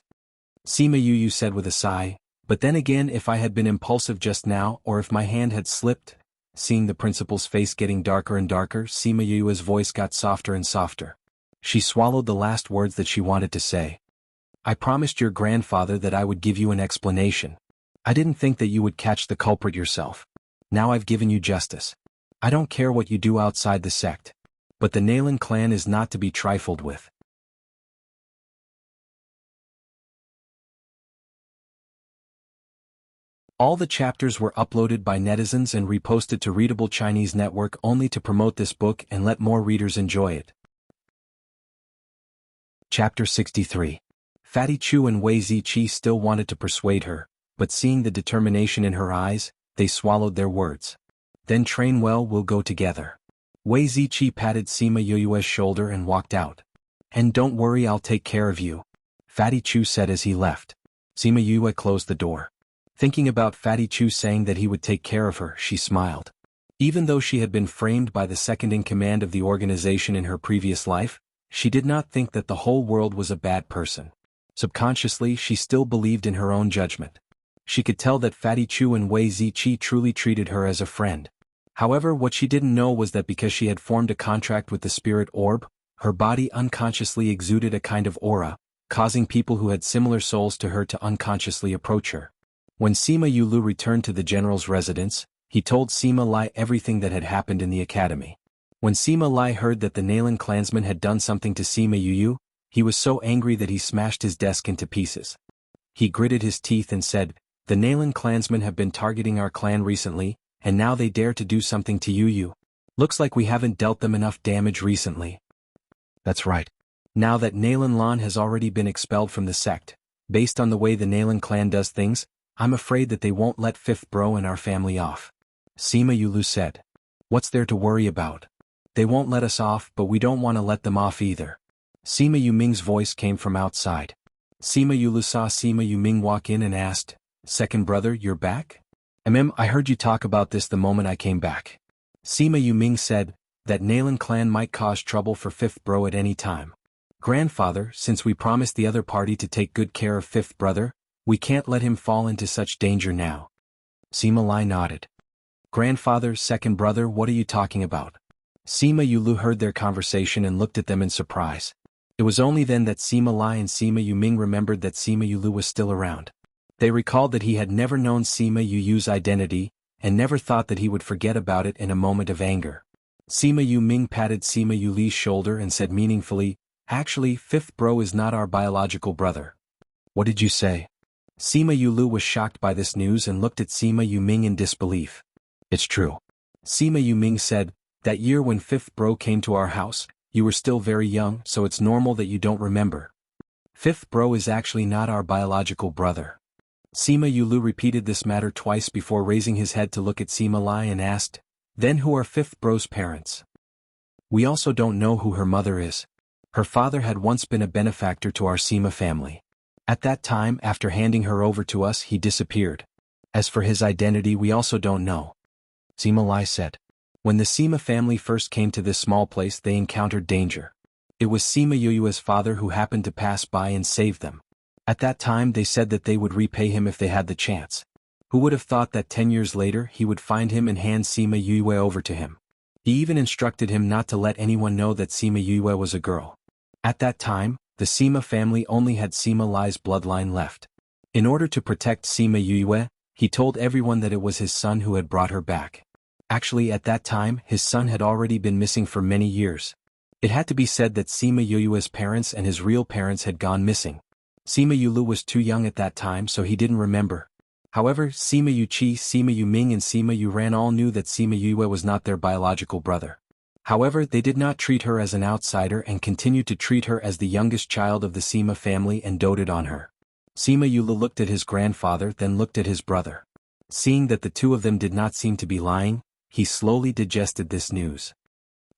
Sima Yue said with a sigh. "But then again, if I had been impulsive just now, or if my hand had slipped..." Seeing the principal's face getting darker and darker, Sima Yue's voice got softer and softer. She swallowed the last words that she wanted to say. "I promised your grandfather that I would give you an explanation. I didn't think that you would catch the culprit yourself. Now I've given you justice. I don't care what you do outside the sect. But the Nalan clan is not to be trifled with." All the chapters were uploaded by netizens and reposted to Readable Chinese Network only to promote this book and let more readers enjoy it. Chapter 63. Fatty Chu and Wei Ziqi still wanted to persuade her, but seeing the determination in her eyes, they swallowed their words. "Then train well, we'll go together." Wei Ziqi patted Sima Yue's shoulder and walked out. "And don't worry, I'll take care of you," Fatty Chu said as he left. Sima Yue closed the door. Thinking about Fatty Chu saying that he would take care of her, she smiled. Even though she had been framed by the second-in-command of the organization in her previous life, she did not think that the whole world was a bad person. Subconsciously, she still believed in her own judgment. She could tell that Fatty Chu and Wei Ziqi truly treated her as a friend. However, what she didn't know was that because she had formed a contract with the spirit orb, her body unconsciously exuded a kind of aura, causing people who had similar souls to her to unconsciously approach her. When Sima Yulu returned to the general's residence, he told Sima Lai everything that had happened in the academy. When Sima Lai heard that the Nalan clansman had done something to Sima Yuyu, he was so angry that he smashed his desk into pieces. He gritted his teeth and said, "The Nalan clansmen have been targeting our clan recently, and now they dare to do something to Yuyu. Looks like we haven't dealt them enough damage recently." That's right. Now that Nalan Lan has already been expelled from the sect, based on the way the Nalan clan does things, I'm afraid that they won't let Fifth Bro and our family off. Sima Yulu said. What's there to worry about? They won't let us off, but we don't want to let them off either. Sima Yuming's voice came from outside. Sima Yulu saw Sima Yuming walk in and asked, "Second brother, you're back?" I heard you talk about this the moment I came back. Sima Yuming said, that Nalan clan might cause trouble for Fifth Bro at any time. Grandfather, since we promised the other party to take good care of Fifth Brother, we can't let him fall into such danger now. Sima Lai nodded. Grandfather, second brother, what are you talking about? Sima Yulu heard their conversation and looked at them in surprise. It was only then that Sima Lai and Sima Yuming remembered that Sima Yulu was still around. They recalled that he had never known Sima Yuyu's identity, and never thought that he would forget about it in a moment of anger. Sima Yuming patted Sima Yuli's shoulder and said meaningfully, "Actually, Fifth Bro is not our biological brother." What did you say? Sima Yulu was shocked by this news and looked at Sima Yuming in disbelief. It's true. Sima Yuming said, that year when Fifth Bro came to our house, you were still very young, so it's normal that you don't remember. Fifth Bro is actually not our biological brother. Sima Yulu repeated this matter twice before raising his head to look at Sima Lai and asked, "Then who are Fifth Bro's parents?" We also don't know who her mother is. Her father had once been a benefactor to our Sima family. At that time, after handing her over to us, he disappeared. As for his identity, we also don't know. Sima Lai said. When the Sima family first came to this small place, they encountered danger. It was Sima Yuyua's father who happened to pass by and saved them. At that time, they said that they would repay him if they had the chance. Who would have thought that 10 years later he would find him and hand Sima Yuyue over to him? He even instructed him not to let anyone know that Sima Yuyue was a girl. At that time, the Sima family only had Sima Lai's bloodline left. In order to protect Sima Yuyue, he told everyone that it was his son who had brought her back. Actually, at that time, his son had already been missing for many years. It had to be said that Sima Yuyue's parents and his real parents had gone missing. Sima Yulu was too young at that time, so he didn't remember. However, Sima Yuqi, Sima Yuming and Sima Yuran all knew that Sima Yue was not their biological brother. However, they did not treat her as an outsider and continued to treat her as the youngest child of the Sima family and doted on her. Sima Yulu looked at his grandfather, then looked at his brother. Seeing that the two of them did not seem to be lying, he slowly digested this news.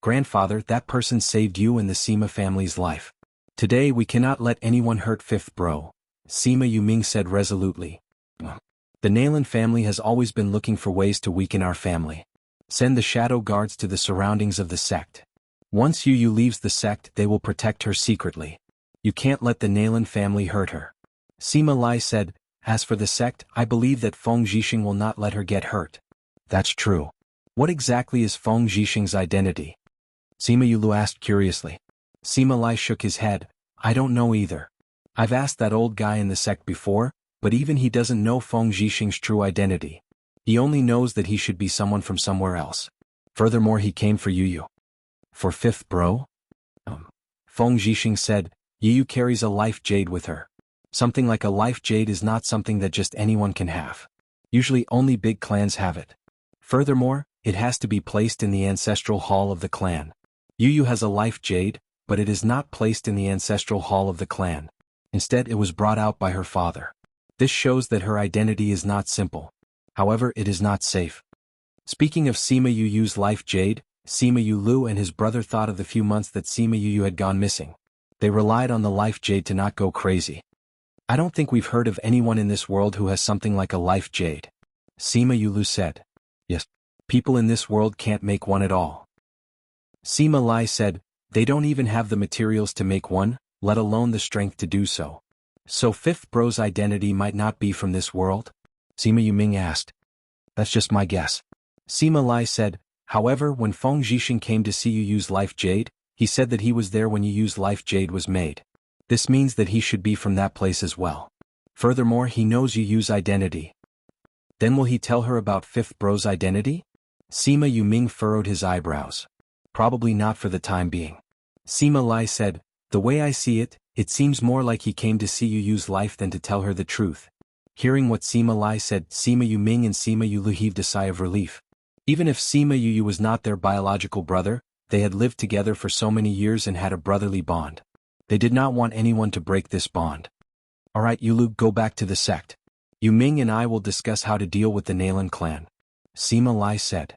Grandfather, that person saved you and the Sima family's life. Today we cannot let anyone hurt Fifth Bro, Sima Yuming said resolutely. The Nalan family has always been looking for ways to weaken our family. Send the shadow guards to the surroundings of the sect. Once Yuyu leaves the sect, they will protect her secretly. You can't let the Nalan family hurt her. Sima Lai said, as for the sect, I believe that Feng Zhixing will not let her get hurt. That's true. What exactly is Feng Zhixing's identity? Sima Yulu asked curiously. Sima Lai shook his head, I don't know either. I've asked that old guy in the sect before, but even he doesn't know Feng Zhixing's true identity. He only knows that he should be someone from somewhere else. Furthermore, he came for Yuyu. For Fifth Bro? Feng Zhixing said, Yuyu carries a life jade with her. Something like a life jade is not something that just anyone can have. Usually only big clans have it. Furthermore, it has to be placed in the ancestral hall of the clan. Yuyu has a life jade, but it is not placed in the ancestral hall of the clan. Instead, it was brought out by her father. This shows that her identity is not simple. However, it is not safe. Speaking of Sima Yuyu's life jade, Sima Yulu and his brother thought of the few months that Sima Yuyu had gone missing. They relied on the life jade to not go crazy. I don't think we've heard of anyone in this world who has something like a life jade. Sima Yulu said. Yes. People in this world can't make one at all. Sima Lai said, they don't even have the materials to make one, let alone the strength to do so. So Fifth Bro's identity might not be from this world? Sima Yuming asked. That's just my guess. Sima Lai said, however, when Feng Zhixin came to see you use Life Jade, he said that he was there when you used Life Jade was made. This means that he should be from that place as well. Furthermore, he knows you use identity. Then will he tell her about Fifth Bro's identity? Sima Yuming furrowed his eyebrows. Probably not for the time being. Sima Lai said, the way I see it, it seems more like he came to see you use life than to tell her the truth. Hearing what Sima Lai said, Sima Yuming and Sima Yulu heaved a sigh of relief. Even if Sima Yu was not their biological brother, they had lived together for so many years and had a brotherly bond. They did not want anyone to break this bond. Alright Yulu, go back to the sect. Yuming and I will discuss how to deal with the Nalan clan. Sima Lai said.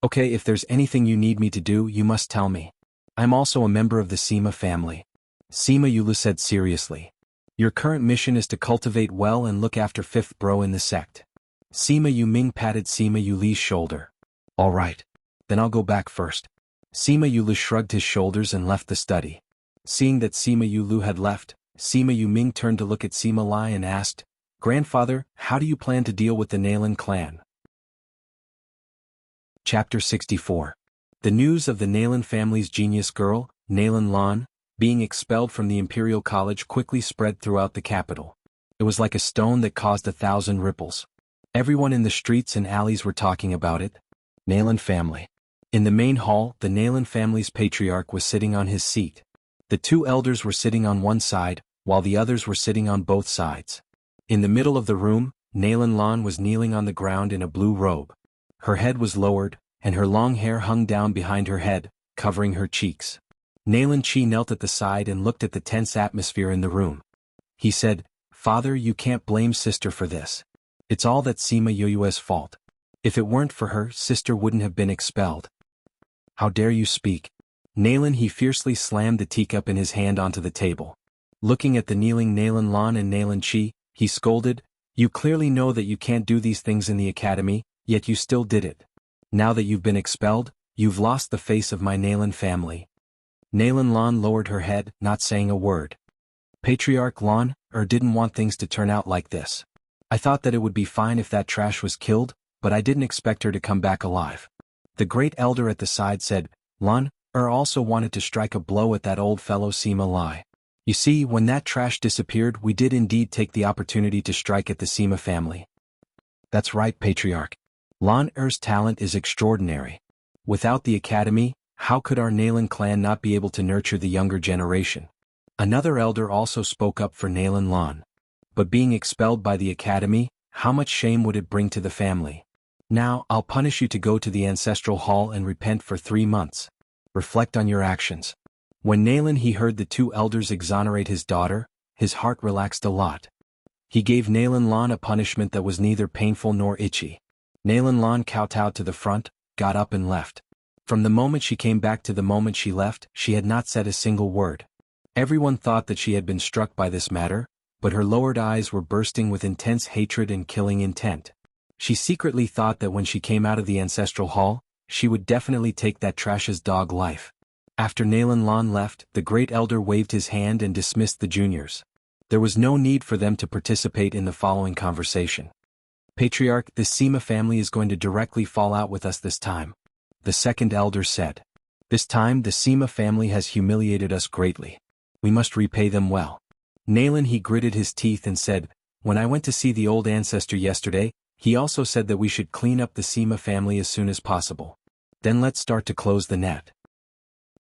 Okay, if there's anything you need me to do, you must tell me. I'm also a member of the Sima family. Sima Yulu said seriously. Your current mission is to cultivate well and look after Fifth Bro in the sect. Sima Yuming patted Sima Yuli's shoulder. Alright. Then I'll go back first. Sima Yulu shrugged his shoulders and left the study. Seeing that Sima Yulu had left, Sima Yuming turned to look at Sima Lai and asked, Grandfather, how do you plan to deal with the Nalan clan? Chapter 64. The news of the Nalan family's genius girl, Nalan Lan, being expelled from the Imperial College quickly spread throughout the capital. It was like a stone that caused 1,000 ripples. Everyone in the streets and alleys were talking about it. Nalan family. In the main hall, the Nalan family's patriarch was sitting on his seat. The two elders were sitting on one side, while the others were sitting on both sides. In the middle of the room, Nalan Lan was kneeling on the ground in a blue robe. Her head was lowered, and her long hair hung down behind her head, covering her cheeks. Nalan Chi knelt at the side and looked at the tense atmosphere in the room. He said, Father, you can't blame sister for this. It's all that Sima Yoyue's fault. If it weren't for her, sister wouldn't have been expelled. How dare you speak? Nalan he fiercely slammed the teacup in his hand onto the table. Looking at the kneeling Nalan Lan and Nalan Chi, he scolded, You clearly know that you can't do these things in the academy, yet you still did it. Now that you've been expelled, you've lost the face of my Nalan family. Nalan Lan lowered her head, not saying a word. Patriarch Lan, didn't want things to turn out like this. I thought that it would be fine if that trash was killed, but I didn't expect her to come back alive. The great elder at the side said, Lan, also wanted to strike a blow at that old fellow Sima Lai. You see, when that trash disappeared, we did indeed take the opportunity to strike at the Sima family. That's right, Patriarch. Lan-er's talent is extraordinary. Without the academy, how could our Nalan clan not be able to nurture the younger generation? Another elder also spoke up for Nalan Lan. But being expelled by the academy, how much shame would it bring to the family? Now, I'll punish you to go to the ancestral hall and repent for 3 months. Reflect on your actions. When Nalan he heard the two elders exonerate his daughter, his heart relaxed a lot. He gave Nalan Lan a punishment that was neither painful nor itchy. Nalan Lan kowtowed to the front, got up and left. From the moment she came back to the moment she left, she had not said a single word. Everyone thought that she had been struck by this matter, but her lowered eyes were bursting with intense hatred and killing intent. She secretly thought that when she came out of the ancestral hall, she would definitely take that trash's dog life. After Nalan Lan left, the great elder waved his hand and dismissed the juniors. There was no need for them to participate in the following conversation. Patriarch, the Sima family is going to directly fall out with us this time. The second elder said. This time the Sima family has humiliated us greatly. We must repay them well. Nalan he gritted his teeth and said, When I went to see the old ancestor yesterday, he also said that we should clean up the Sima family as soon as possible. Then let's start to close the net.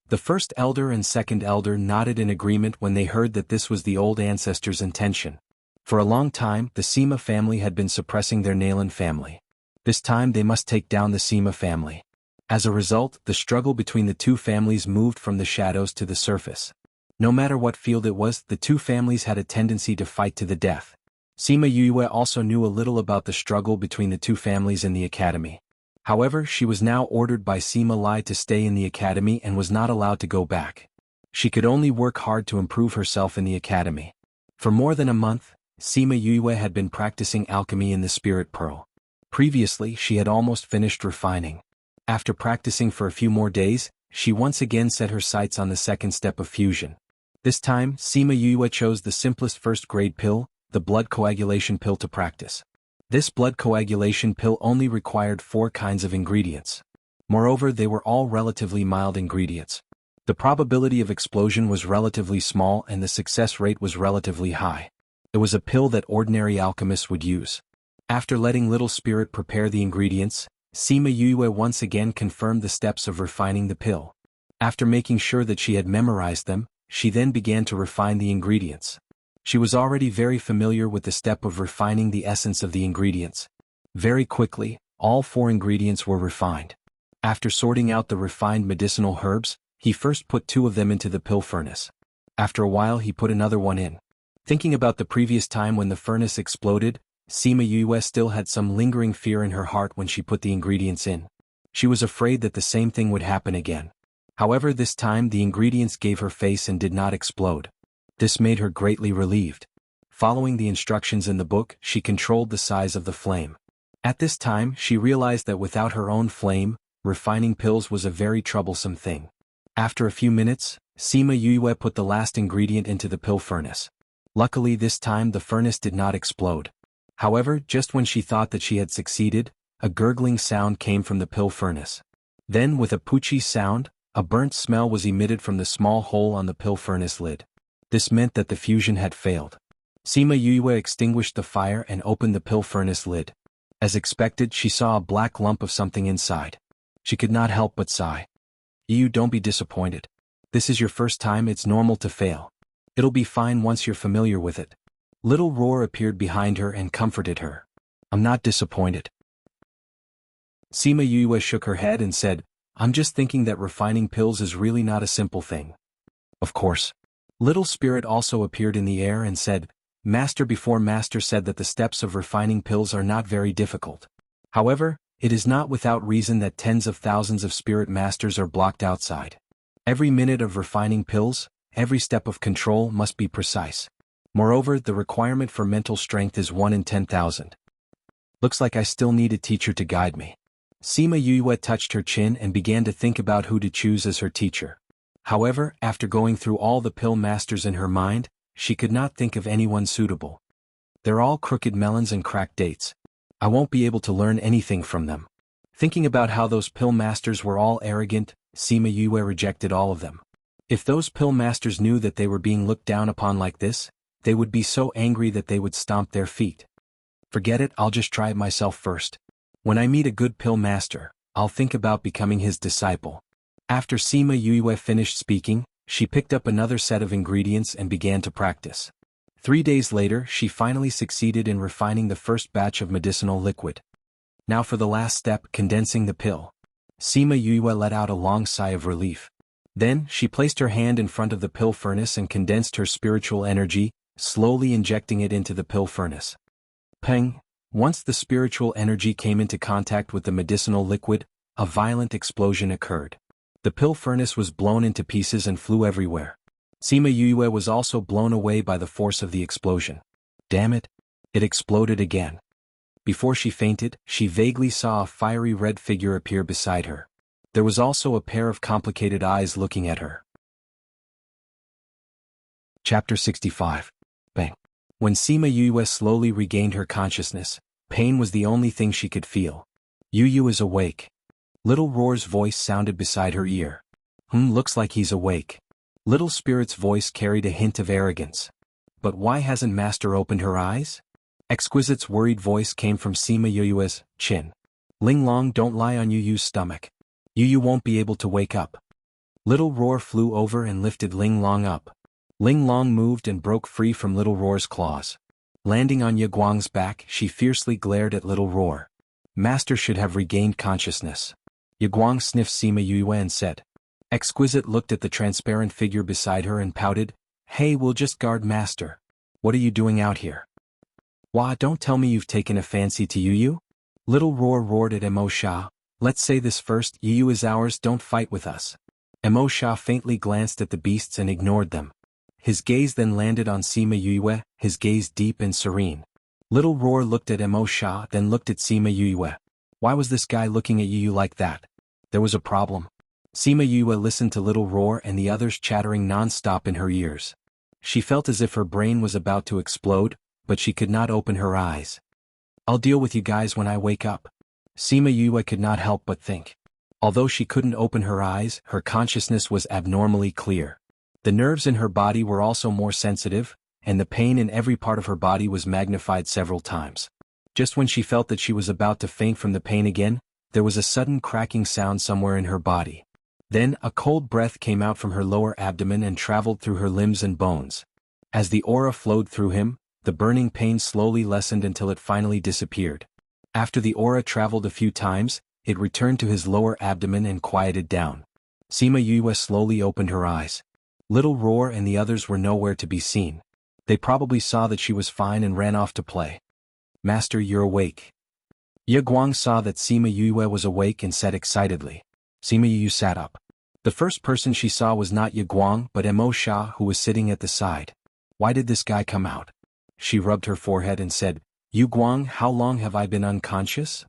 The first elder and second elder nodded in agreement when they heard that this was the old ancestor's intention. For a long time, the Sima family had been suppressing their Nalan family. This time they must take down the Sima family. As a result, the struggle between the two families moved from the shadows to the surface. No matter what field it was, the two families had a tendency to fight to the death. Sima Yue also knew a little about the struggle between the two families in the academy. However, she was now ordered by Sima Lai to stay in the academy and was not allowed to go back. She could only work hard to improve herself in the academy. For more than a month, Sima Yue had been practicing alchemy in the spirit pearl. Previously, she had almost finished refining. After practicing for a few more days, she once again set her sights on the second step of fusion. This time, Sima Yue chose the simplest first-grade pill, the blood coagulation pill, to practice. This blood coagulation pill only required 4 kinds of ingredients. Moreover, they were all relatively mild ingredients. The probability of explosion was relatively small and the success rate was relatively high. It was a pill that ordinary alchemists would use. After letting Little Spirit prepare the ingredients, Sima Yue once again confirmed the steps of refining the pill. After making sure that she had memorized them, she then began to refine the ingredients. She was already very familiar with the step of refining the essence of the ingredients. Very quickly, all 4 ingredients were refined. After sorting out the refined medicinal herbs, he first put 2 of them into the pill furnace. After a while he put another one in. Thinking about the previous time when the furnace exploded, Sima Yue still had some lingering fear in her heart when she put the ingredients in. She was afraid that the same thing would happen again. However, this time the ingredients gave her face and did not explode. This made her greatly relieved. Following the instructions in the book, she controlled the size of the flame. At this time, she realized that without her own flame, refining pills was a very troublesome thing. After a few minutes, Sima Yue put the last ingredient into the pill furnace. Luckily this time the furnace did not explode. However, just when she thought that she had succeeded, a gurgling sound came from the pill furnace. Then with a poochie sound, a burnt smell was emitted from the small hole on the pill furnace lid. This meant that the fusion had failed. Sima Yue extinguished the fire and opened the pill furnace lid. As expected, she saw a black lump of something inside. She could not help but sigh. You don't be disappointed. This is your first time, it's normal to fail. It'll be fine once you're familiar with it. Little Roar appeared behind her and comforted her. I'm not disappointed. Sima Yue shook her head and said, I'm just thinking that refining pills is really not a simple thing. Of course. Little Spirit also appeared in the air and said, Master before Master said that the steps of refining pills are not very difficult. However, it is not without reason that tens of thousands of spirit masters are blocked outside. Every minute of refining pills, every step of control must be precise. Moreover, the requirement for mental strength is 1 in 10,000. Looks like I still need a teacher to guide me. Sima Yue touched her chin and began to think about who to choose as her teacher. However, after going through all the pill masters in her mind, she could not think of anyone suitable. They're all crooked melons and cracked dates. I won't be able to learn anything from them. Thinking about how those pill masters were all arrogant, Sima Yue rejected all of them. If those pill masters knew that they were being looked down upon like this, they would be so angry that they would stomp their feet. Forget it, I'll just try it myself first. When I meet a good pill master, I'll think about becoming his disciple. After Sima Yue finished speaking, she picked up another set of ingredients and began to practice. 3 days later, she finally succeeded in refining the first batch of medicinal liquid. Now for the last step, condensing the pill. Sima Yue let out a long sigh of relief. Then, she placed her hand in front of the pill furnace and condensed her spiritual energy, slowly injecting it into the pill furnace. Peng! Once the spiritual energy came into contact with the medicinal liquid, a violent explosion occurred. The pill furnace was blown into pieces and flew everywhere. Sima Yue was also blown away by the force of the explosion. Damn it! It exploded again. Before she fainted, she vaguely saw a fiery red figure appear beside her. There was also a pair of complicated eyes looking at her. Chapter 65. Bang. When Sima Yue slowly regained her consciousness, pain was the only thing she could feel. Yu is awake. Little Roar's voice sounded beside her ear. Looks like he's awake. Little Spirit's voice carried a hint of arrogance. But why hasn't Master opened her eyes? Exquisite's worried voice came from Sima Yue's chin. Ling Long, don't lie on Yu's stomach. Yu won't be able to wake up. Little Roar flew over and lifted Ling Long up. Ling Long moved and broke free from Little Roar's claws. Landing on Guang's back, she fiercely glared at Little Roar. Master should have regained consciousness. Guang sniffed Sima Yue and said. Exquisite looked at the transparent figure beside her and pouted. Hey, we'll just guard Master. What are you doing out here? Wah, don't tell me you've taken a fancy to Yu? Little Roar roared at Emo Sha. Let's say this first, Yu is ours, don't fight with us. Emo Sha faintly glanced at the beasts and ignored them. His gaze then landed on Sima Yue, his gaze deep and serene. Little Roar looked at Emo Sha, then looked at Sima Yue. Why was this guy looking at Yu like that? There was a problem. Sima Yue listened to Little Roar and the others chattering non-stop in her ears. She felt as if her brain was about to explode, but she could not open her eyes. I'll deal with you guys when I wake up. Sima Yue could not help but think. Although she couldn't open her eyes, her consciousness was abnormally clear. The nerves in her body were also more sensitive, and the pain in every part of her body was magnified several times. Just when she felt that she was about to faint from the pain again, there was a sudden cracking sound somewhere in her body. Then, a cold breath came out from her lower abdomen and traveled through her limbs and bones. As the aura flowed through him, the burning pain slowly lessened until it finally disappeared. After the aura traveled a few times, it returned to his lower abdomen and quieted down. Sima Yue slowly opened her eyes. Little Roar and the others were nowhere to be seen. They probably saw that she was fine and ran off to play. Master, you're awake. Ye Guang saw that Sima Yue was awake and said excitedly. Sima Yue sat up. The first person she saw was not Ye Guang but Emo Sha, who was sitting at the side. Why did this guy come out? She rubbed her forehead and said, Yu Guang, how long have I been unconscious?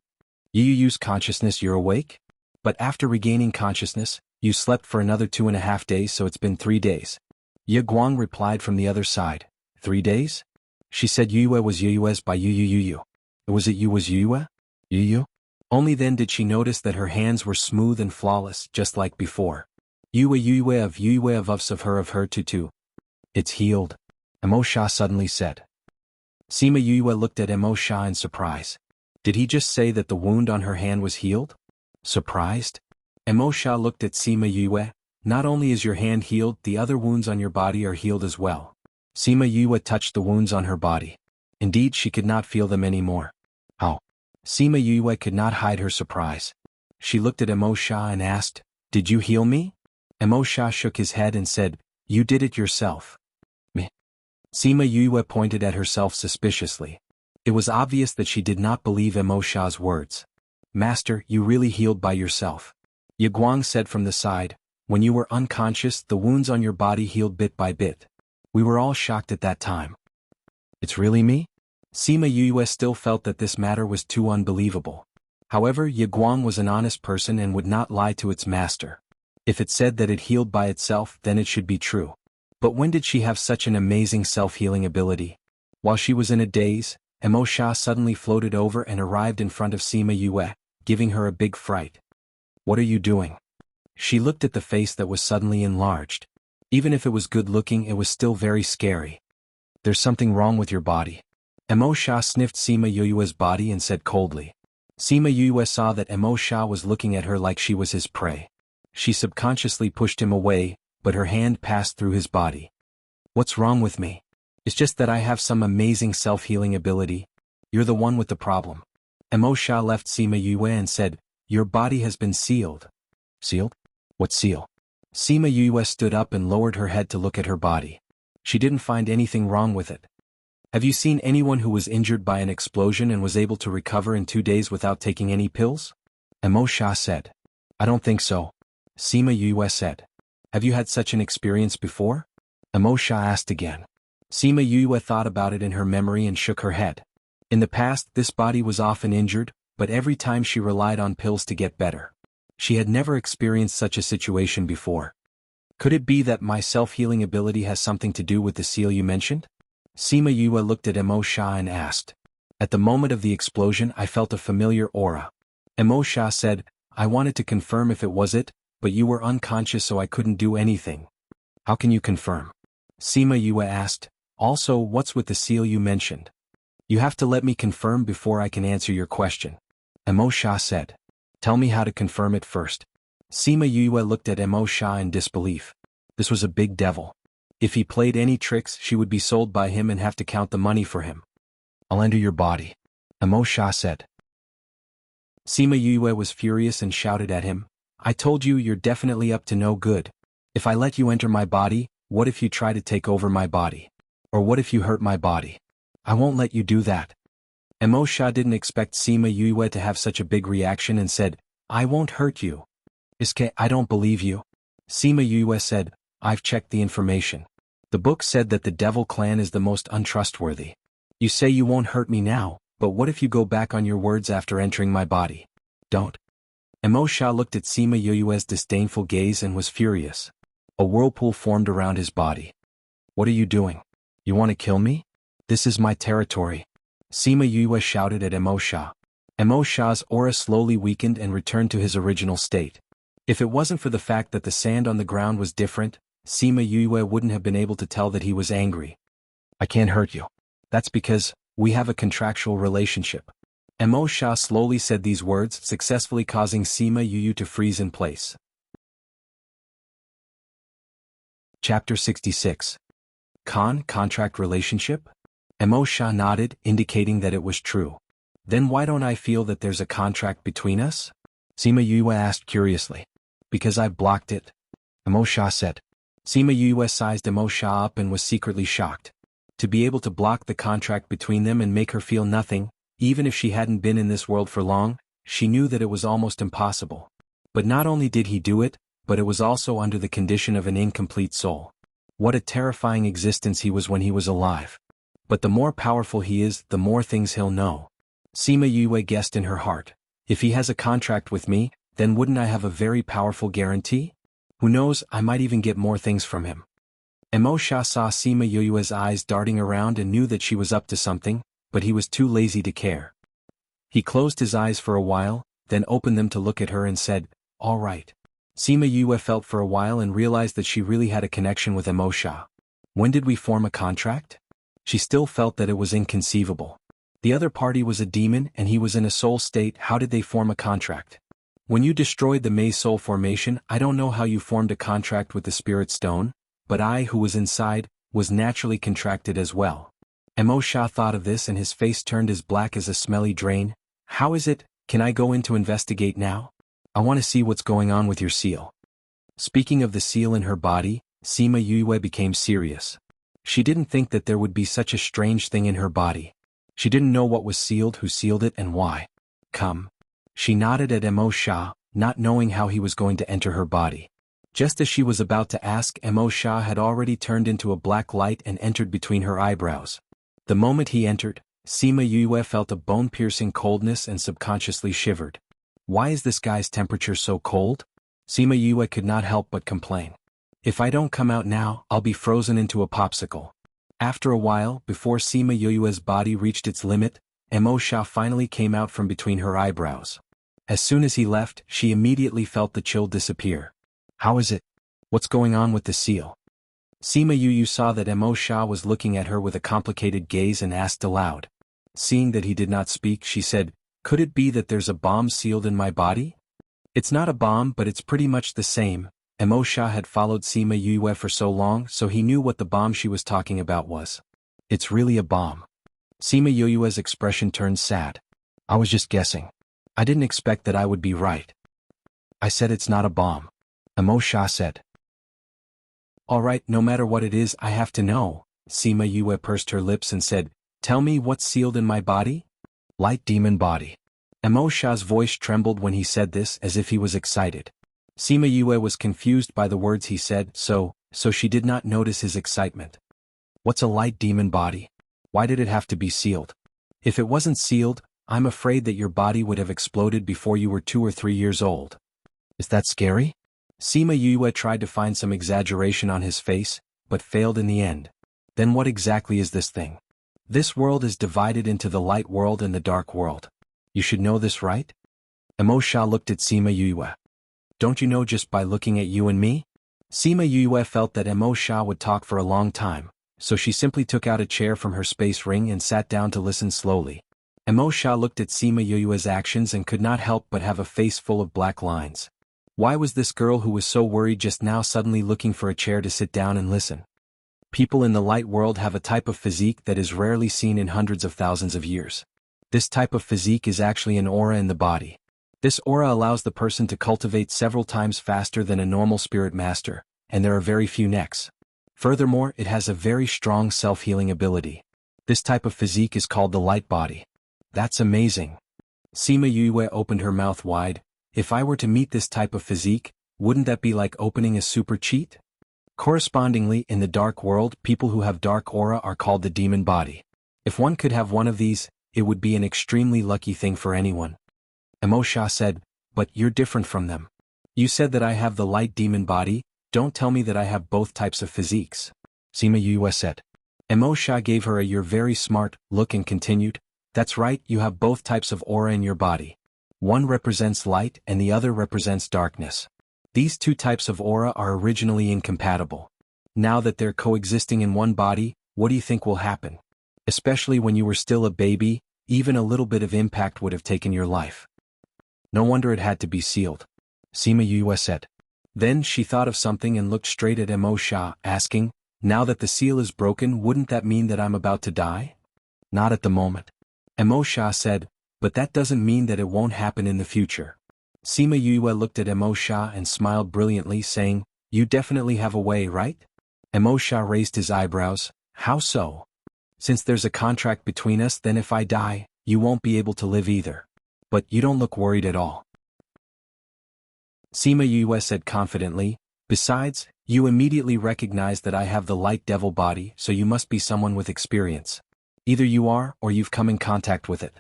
You use consciousness, you're awake? But after regaining consciousness, you slept for another 2.5 days, so it's been 3 days. Ye Guang replied from the other side. 3 days? She said Yue was Yue's by Yu. Was it you was Yue? Yu? Only then did she notice that her hands were smooth and flawless, just like before. Yue of her to. It's healed. Emo Sha suddenly said. Sima Yue looked at Emo Sha in surprise. Did he just say that the wound on her hand was healed? Surprised? Emo Sha looked at Sima Yue. Not only is your hand healed, the other wounds on your body are healed as well. Sima Yue touched the wounds on her body. Indeed, she could not feel them anymore. How? Sima Yue could not hide her surprise. She looked at Emo Sha and asked, Did you heal me? Emo Sha shook his head and said, You did it yourself. Me. Sima Yue pointed at herself suspiciously. It was obvious that she did not believe Emo Sha's words. Master, you really healed by yourself. Ye Guang said from the side, When you were unconscious, the wounds on your body healed bit by bit. We were all shocked at that time. It's really me? Sima Yue still felt that this matter was too unbelievable. However, Ye Guang was an honest person and would not lie to its master. If it said that it healed by itself, then it should be true. But when did she have such an amazing self-healing ability? While she was in a daze, Emo Sha suddenly floated over and arrived in front of Sima Yue, giving her a big fright. What are you doing? She looked at the face that was suddenly enlarged. Even if it was good-looking, it was still very scary. There's something wrong with your body. Emo Sha sniffed Sima Yue's body and said coldly. Sima Yue saw that Emo Sha was looking at her like she was his prey. She subconsciously pushed him away, but her hand passed through his body. What's wrong with me? It's just that I have some amazing self-healing ability. You're the one with the problem. Emo Sha left Sima Yue and said, Your body has been sealed. Sealed? What seal? Sima Yue stood up and lowered her head to look at her body. She didn't find anything wrong with it. Have you seen anyone who was injured by an explosion and was able to recover in 2 days without taking any pills? Emo Sha said. I don't think so. Sima Yue said. Have you had such an experience before? Emo Sha asked again. Sima Yue thought about it in her memory and shook her head. In the past, this body was often injured, but every time she relied on pills to get better. She had never experienced such a situation before. Could it be that my self-healing ability has something to do with the seal you mentioned? Sima Yue looked at Emo Sha and asked. At the moment of the explosion, I felt a familiar aura. Emo Sha said, I wanted to confirm if it was it, but you were unconscious so I couldn't do anything. How can you confirm? Sima Yue asked. Also, what's with the seal you mentioned? You have to let me confirm before I can answer your question. Emo Sha said. Tell me how to confirm it first. Sima Yue looked at Emo Sha in disbelief. This was a big devil. If he played any tricks, she would be sold by him and have to count the money for him. I'll enter your body. Emo Sha said. Sima Yue was furious and shouted at him. I told you you're definitely up to no good. If I let you enter my body, what if you try to take over my body? Or what if you hurt my body? I won't let you do that. Emo Sha didn't expect Sima Yue to have such a big reaction and said, I won't hurt you. Iske, I don't believe you. Sima Yue said, I've checked the information. The book said that the Devil Clan is the most untrustworthy. You say you won't hurt me now, but what if you go back on your words after entering my body? Don't. Emo Sha looked at Sima Yoyue's disdainful gaze and was furious. A whirlpool formed around his body. What are you doing? You want to kill me? This is my territory. Sima Yoyue shouted at Emo Sha. Emo Sha's aura slowly weakened and returned to his original state. If it wasn't for the fact that the sand on the ground was different, Sima Yoyue wouldn't have been able to tell that he was angry. I can't hurt you. That's because we have a contractual relationship. Emo Sha slowly said these words, successfully causing Sima Yoyue to freeze in place. Chapter 66. Contract relationship? Emo Sha nodded, indicating that it was true. Then why don't I feel that there's a contract between us? Sima Yoyue asked curiously. Because I've blocked it. Emo Sha said. Sima Yoyue sized Emo Sha up and was secretly shocked. To be able to block the contract between them and make her feel nothing, even if she hadn't been in this world for long, she knew that it was almost impossible. But not only did he do it, but it was also under the condition of an incomplete soul. What a terrifying existence he was when he was alive. But the more powerful he is, the more things he'll know. Sima Yoyue guessed in her heart. If he has a contract with me, then wouldn't I have a very powerful guarantee? Who knows, I might even get more things from him. Emo Sha saw Sima Yoyue's eyes darting around and knew that she was up to something, but he was too lazy to care. He closed his eyes for a while, then opened them to look at her and said, all right. Sima Yoyue felt for a while and realized that she really had a connection with Emo Sha. When did we form a contract? She still felt that it was inconceivable. The other party was a demon and he was in a soul state. How did they form a contract? When you destroyed the Mei Soul formation, I don't know how you formed a contract with the Spirit Stone, but I, who was inside, was naturally contracted as well. Emo Sha thought of this and his face turned as black as a smelly drain. How is it? Can I go in to investigate now? I want to see what's going on with your seal. Speaking of the seal in her body, Sima Yoyue became serious. She didn't think that there would be such a strange thing in her body. She didn't know what was sealed, who sealed it, and why. Come. She nodded at Emo Sha, not knowing how he was going to enter her body. Just as she was about to ask, Emo Sha had already turned into a black light and entered between her eyebrows. The moment he entered, Sima Yoyue felt a bone-piercing coldness and subconsciously shivered. Why is this guy's temperature so cold? Sima Yoyue could not help but complain. If I don't come out now, I'll be frozen into a popsicle. After a while, before Sima Yoyue's body reached its limit, Emo Sha finally came out from between her eyebrows. As soon as he left, she immediately felt the chill disappear. How is it? What's going on with the seal? Sima Yoyue saw that Emo Sha was looking at her with a complicated gaze and asked aloud. Seeing that he did not speak, she said, could it be that there's a bomb sealed in my body? It's not a bomb, but it's pretty much the same. Emo Sha had followed Sima Yoyue for so long, so he knew what the bomb she was talking about was. It's really a bomb. Sima Yoyue's expression turned sad. I was just guessing. I didn't expect that I would be right. I said it's not a bomb. Emo Sha said. All right, no matter what it is, I have to know. Sima Yoyue pursed her lips and said, tell me what's sealed in my body? Light demon body. Emo Sha's voice trembled when he said this, as if he was excited. Sima Yoyue was confused by the words he said, so she did not notice his excitement. What's a light demon body? Why did it have to be sealed? If it wasn't sealed, I'm afraid that your body would have exploded before you were 2 or 3 years old. Is that scary? Sima Yoyue tried to find some exaggeration on his face, but failed in the end. Then what exactly is this thing? This world is divided into the light world and the dark world. You should know this, right? Emo Sha looked at Sima Yoyue. Don't you know just by looking at you and me? Sima Yoyue felt that Emo Sha would talk for a long time, so she simply took out a chair from her space ring and sat down to listen slowly. Emo Sha looked at Sima Yoyue's actions and could not help but have a face full of black lines. Why was this girl who was so worried just now suddenly looking for a chair to sit down and listen? People in the light world have a type of physique that is rarely seen in hundreds of thousands of years. This type of physique is actually an aura in the body. This aura allows the person to cultivate several times faster than a normal spirit master, and there are very few necks. Furthermore, it has a very strong self-healing ability. This type of physique is called the light body. That's amazing. Sima Yoyue opened her mouth wide. If I were to meet this type of physique, wouldn't that be like opening a super cheat? Correspondingly, in the dark world, people who have dark aura are called the demon body. If one could have one of these, it would be an extremely lucky thing for anyone. Emosha said, but you're different from them. You said that I have the light demon body, don't tell me that I have both types of physiques. Sima Yue said. Emosha gave her a "you're very smart" look and continued, that's right, you have both types of aura in your body. One represents light and the other represents darkness. These two types of aura are originally incompatible. Now that they're coexisting in one body, what do you think will happen? Especially when you were still a baby, even a little bit of impact would have taken your life. No wonder it had to be sealed. Sima Yue said. Then she thought of something and looked straight at Emosha, asking, now that the seal is broken, wouldn't that mean that I'm about to die? Not at the moment. Emosha said, but that doesn't mean that it won't happen in the future. Sima Yue looked at Emosha and smiled brilliantly, saying, you definitely have a way, right? Emosha raised his eyebrows, how so? Since there's a contract between us, then if I die, you won't be able to live either. But you don't look worried at all. Sima Yue said confidently, besides, you immediately recognize that I have the light devil body, so you must be someone with experience. Either you are, or you've come in contact with it.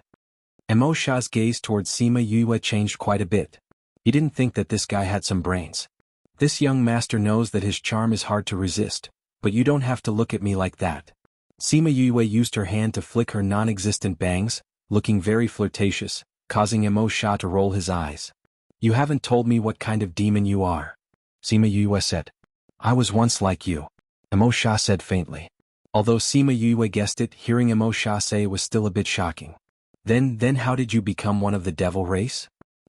Emosha's gaze towards Sima Yue changed quite a bit. He didn't think that this guy had some brains. This young master knows that his charm is hard to resist, but you don't have to look at me like that. Sima Yue used her hand to flick her non-existent bangs, looking very flirtatious, causing Emosha to roll his eyes. You haven't told me what kind of demon you are. Sima Yue said. I was once like you. Emosha said faintly. Although Sima Yue guessed it, hearing Emosha say was still a bit shocking. Then how did you become one of the devil race?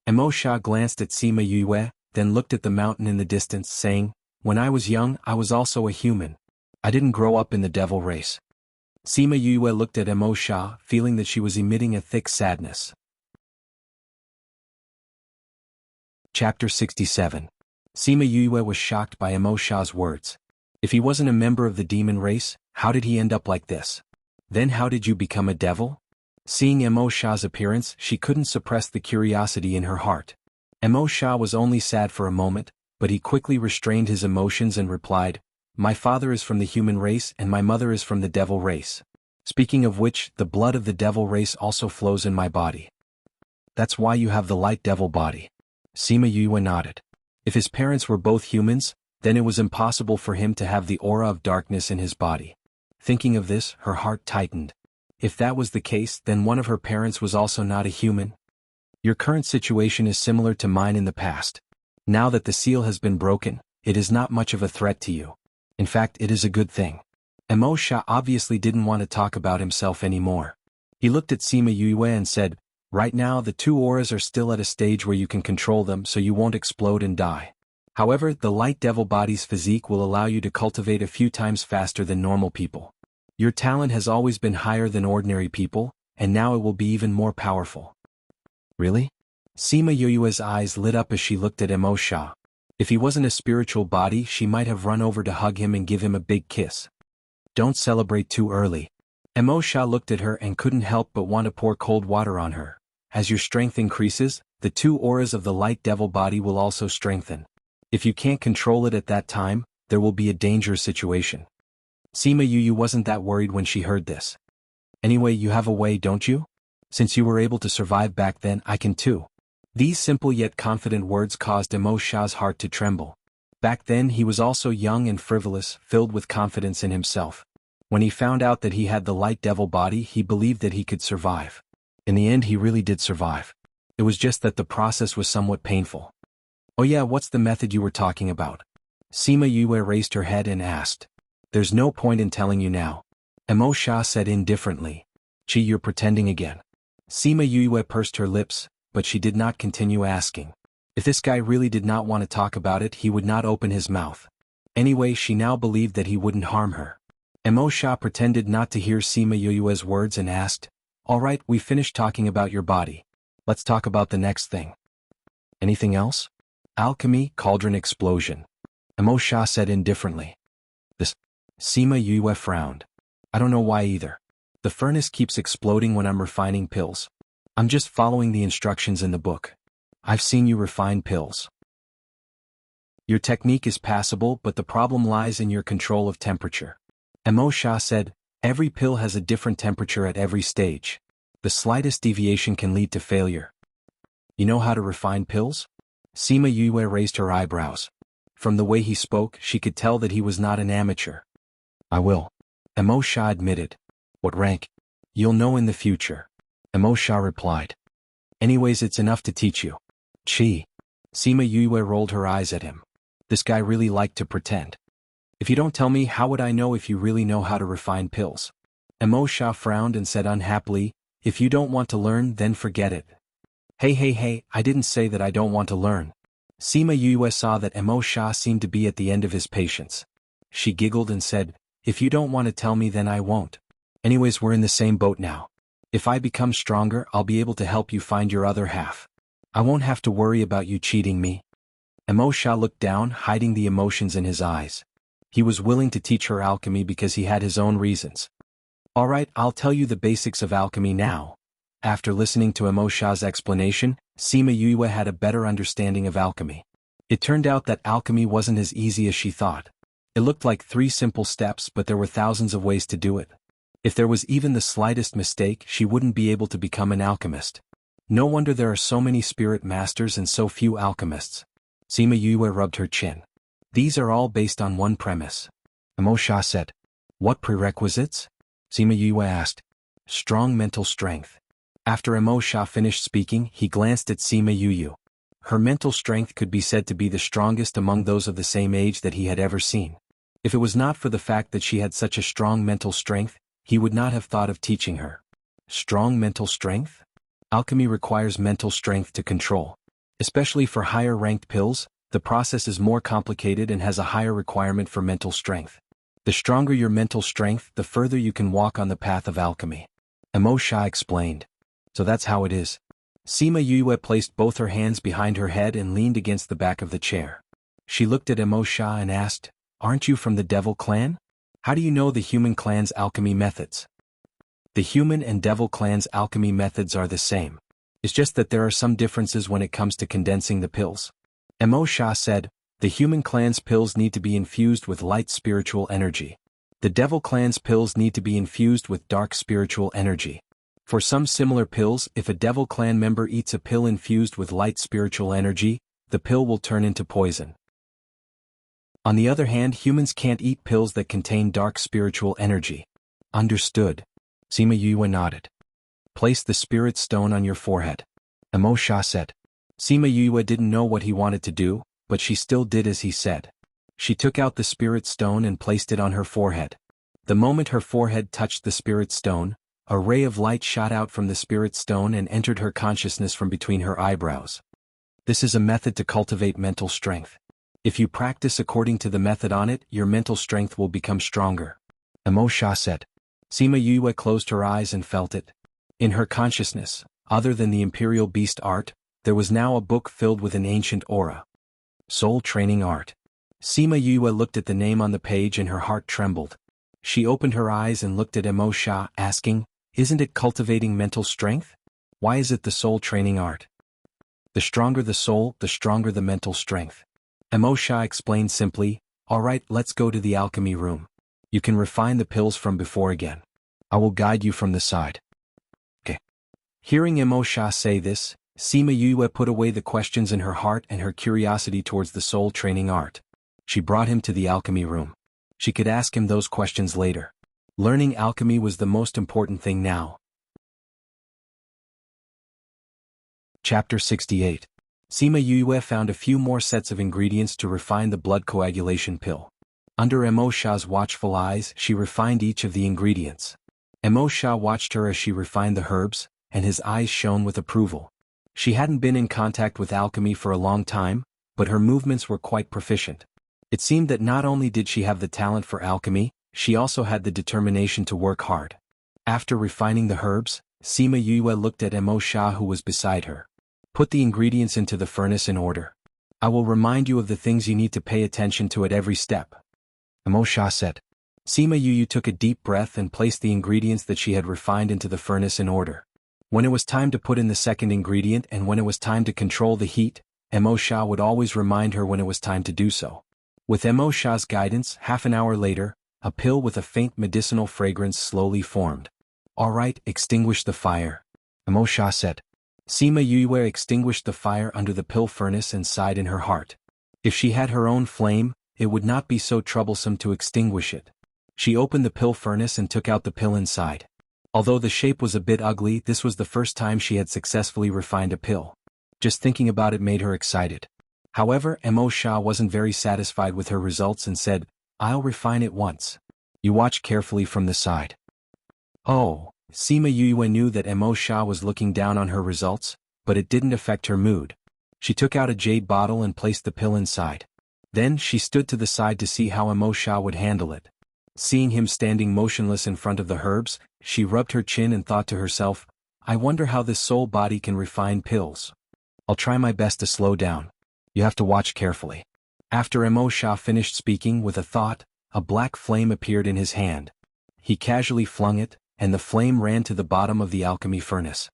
Emosha glanced at Sima Yue, then looked at the mountain in the distance, saying, when I was young, I was also a human. I didn't grow up in the devil race. Sima Yue looked at Emosha, feeling that she was emitting a thick sadness. Chapter 67. Sima Yue was shocked by Emosha's words. If he wasn't a member of the demon race, how did he end up like this? Then how did you become a devil? Seeing Emosha's appearance, she couldn't suppress the curiosity in her heart. Emosha was only sad for a moment, but he quickly restrained his emotions and replied, my father is from the human race and my mother is from the devil race. Speaking of which, the blood of the devil race also flows in my body. That's why you have the light devil body. Sima Yue nodded. If his parents were both humans, then it was impossible for him to have the aura of darkness in his body. Thinking of this, her heart tightened. If that was the case, then one of her parents was also not a human. Your current situation is similar to mine in the past. Now that the seal has been broken, it is not much of a threat to you. In fact, it is a good thing. Emosha obviously didn't want to talk about himself anymore. He looked at Sima Yue and said, right now the two auras are still at a stage where you can control them so you won't explode and die. However, the light devil body's physique will allow you to cultivate a few times faster than normal people. Your talent has always been higher than ordinary people, and now it will be even more powerful. Really? Sima Yue's eyes lit up as she looked at Emosha. If he wasn't a spiritual body, she might have run over to hug him and give him a big kiss. Don't celebrate too early. Emosha looked at her and couldn't help but want to pour cold water on her. As your strength increases, the two auras of the light devil body will also strengthen. If you can't control it at that time, there will be a dangerous situation. Sima Yue wasn't that worried when she heard this. Anyway, you have a way, don't you? Since you were able to survive back then, I can too. These simple yet confident words caused Emosha's heart to tremble. Back then he was also young and frivolous, filled with confidence in himself. When he found out that he had the light devil body, he believed that he could survive. In the end, he really did survive. It was just that the process was somewhat painful. Oh yeah, what's the method you were talking about? Sima Yue raised her head and asked. There's no point in telling you now. Emosha said indifferently. Gee, you're pretending again. Sima Yue pursed her lips, but she did not continue asking. If this guy really did not want to talk about it, he would not open his mouth. Anyway, she now believed that he wouldn't harm her. Emosha pretended not to hear Sima Yue's words and asked, all right, we finished talking about your body. Let's talk about the next thing. Anything else? Alchemy, cauldron explosion. Emosha said indifferently. This. Sima Yue frowned. I don't know why either. The furnace keeps exploding when I'm refining pills. I'm just following the instructions in the book. I've seen you refine pills. Your technique is passable, but the problem lies in your control of temperature. Emo Sha said, every pill has a different temperature at every stage. The slightest deviation can lead to failure. You know how to refine pills? Sima Yue raised her eyebrows. From the way he spoke, she could tell that he was not an amateur. I will. Emo Sha admitted. What rank? You'll know in the future. Emo Sha replied. Anyways, it's enough to teach you. Chi. Sima Yue rolled her eyes at him. This guy really liked to pretend. If you don't tell me, how would I know if you really know how to refine pills? Emo Sha frowned and said unhappily, if you don't want to learn, then forget it. Hey, I didn't say that I don't want to learn. Sima Yue saw that Emo Sha seemed to be at the end of his patience. She giggled and said, if you don't want to tell me, then I won't. Anyways, we're in the same boat now. If I become stronger, I'll be able to help you find your other half. I won't have to worry about you cheating me. Emo Sha looked down, hiding the emotions in his eyes. He was willing to teach her alchemy because he had his own reasons. Alright, I'll tell you the basics of alchemy now. After listening to Emo Sha's explanation, Sima Yue had a better understanding of alchemy. It turned out that alchemy wasn't as easy as she thought. It looked like 3 simple steps, but there were thousands of ways to do it. If there was even the slightest mistake, she wouldn't be able to become an alchemist. No wonder there are so many spirit masters and so few alchemists. Sima Yue rubbed her chin. These are all based on one premise. Emo Sha said. What prerequisites? Sima Yue asked. Strong mental strength. After Emo Sha finished speaking, he glanced at Sima Yue. Her mental strength could be said to be the strongest among those of the same age that he had ever seen. If it was not for the fact that she had such a strong mental strength, he would not have thought of teaching her. Strong mental strength? Alchemy requires mental strength to control. Especially for higher-ranked pills, the process is more complicated and has a higher requirement for mental strength. The stronger your mental strength, the further you can walk on the path of alchemy. Emo Sha explained. So that's how it is. Sima Yue placed both her hands behind her head and leaned against the back of the chair. She looked at Emo Sha and asked, aren't you from the Devil Clan? How do you know the human clan's alchemy methods? The human and Devil Clan's alchemy methods are the same. It's just that there are some differences when it comes to condensing the pills. Emo Sha said, the human clan's pills need to be infused with light spiritual energy. The Devil Clan's pills need to be infused with dark spiritual energy. For some similar pills, if a Devil Clan member eats a pill infused with light spiritual energy, the pill will turn into poison. On the other hand, humans can't eat pills that contain dark spiritual energy. Understood. Sima Yue nodded. Place the spirit stone on your forehead. Emo Sha said. Sima Yue didn't know what he wanted to do, but she still did as he said. She took out the spirit stone and placed it on her forehead. The moment her forehead touched the spirit stone, a ray of light shot out from the spirit stone and entered her consciousness from between her eyebrows. This is a method to cultivate mental strength. If you practice according to the method on it, your mental strength will become stronger. Emo Sha said. Sima Yue closed her eyes and felt it. In her consciousness, other than the Imperial Beast art, there was now a book filled with an ancient aura. Soul Training Art. Sima Yue looked at the name on the page and her heart trembled. She opened her eyes and looked at Emo Sha, asking, isn't it cultivating mental strength? Why is it the soul training art? The stronger the soul, the stronger the mental strength. Emo Sha explained simply, alright, let's go to the alchemy room. You can refine the pills from before again. I will guide you from the side. Okay. Hearing Emo Sha say this, Sima Yue put away the questions in her heart and her curiosity towards the soul training art. She brought him to the alchemy room. She could ask him those questions later. Learning alchemy was the most important thing now. Chapter 68. Sima Yue found a few more sets of ingredients to refine the blood coagulation pill. Under Emo Sha's watchful eyes, she refined each of the ingredients. Emo Sha watched her as she refined the herbs, and his eyes shone with approval. She hadn't been in contact with alchemy for a long time, but her movements were quite proficient. It seemed that not only did she have the talent for alchemy, she also had the determination to work hard. After refining the herbs, Sima Yue looked at Emo Sha who was beside her. Put the ingredients into the furnace in order. I will remind you of the things you need to pay attention to at every step. Emo Sha said. Sima Yue took a deep breath and placed the ingredients that she had refined into the furnace in order. When it was time to put in the second ingredient and when it was time to control the heat, Mo Sha would always remind her when it was time to do so. With Mo Sha's guidance, half an hour later, a pill with a faint medicinal fragrance slowly formed. "All right, extinguish the fire," Mo Sha said. Sima Yue extinguished the fire under the pill furnace and sighed in her heart. If she had her own flame, it would not be so troublesome to extinguish it. She opened the pill furnace and took out the pill inside. Although the shape was a bit ugly, this was the first time she had successfully refined a pill. Just thinking about it made her excited. However, Mo Sha wasn't very satisfied with her results and said, "I'll refine it once. You watch carefully from the side." Oh, Sima Yue knew that Mo Sha was looking down on her results, but it didn't affect her mood. She took out a jade bottle and placed the pill inside. Then she stood to the side to see how Mo Sha would handle it. Seeing him standing motionless in front of the herbs, she rubbed her chin and thought to herself, "I wonder how this soul body can refine pills. I'll try my best to slow down. You have to watch carefully." After Mo Sha finished speaking with a thought, a black flame appeared in his hand. He casually flung it, and the flame ran to the bottom of the alchemy furnace.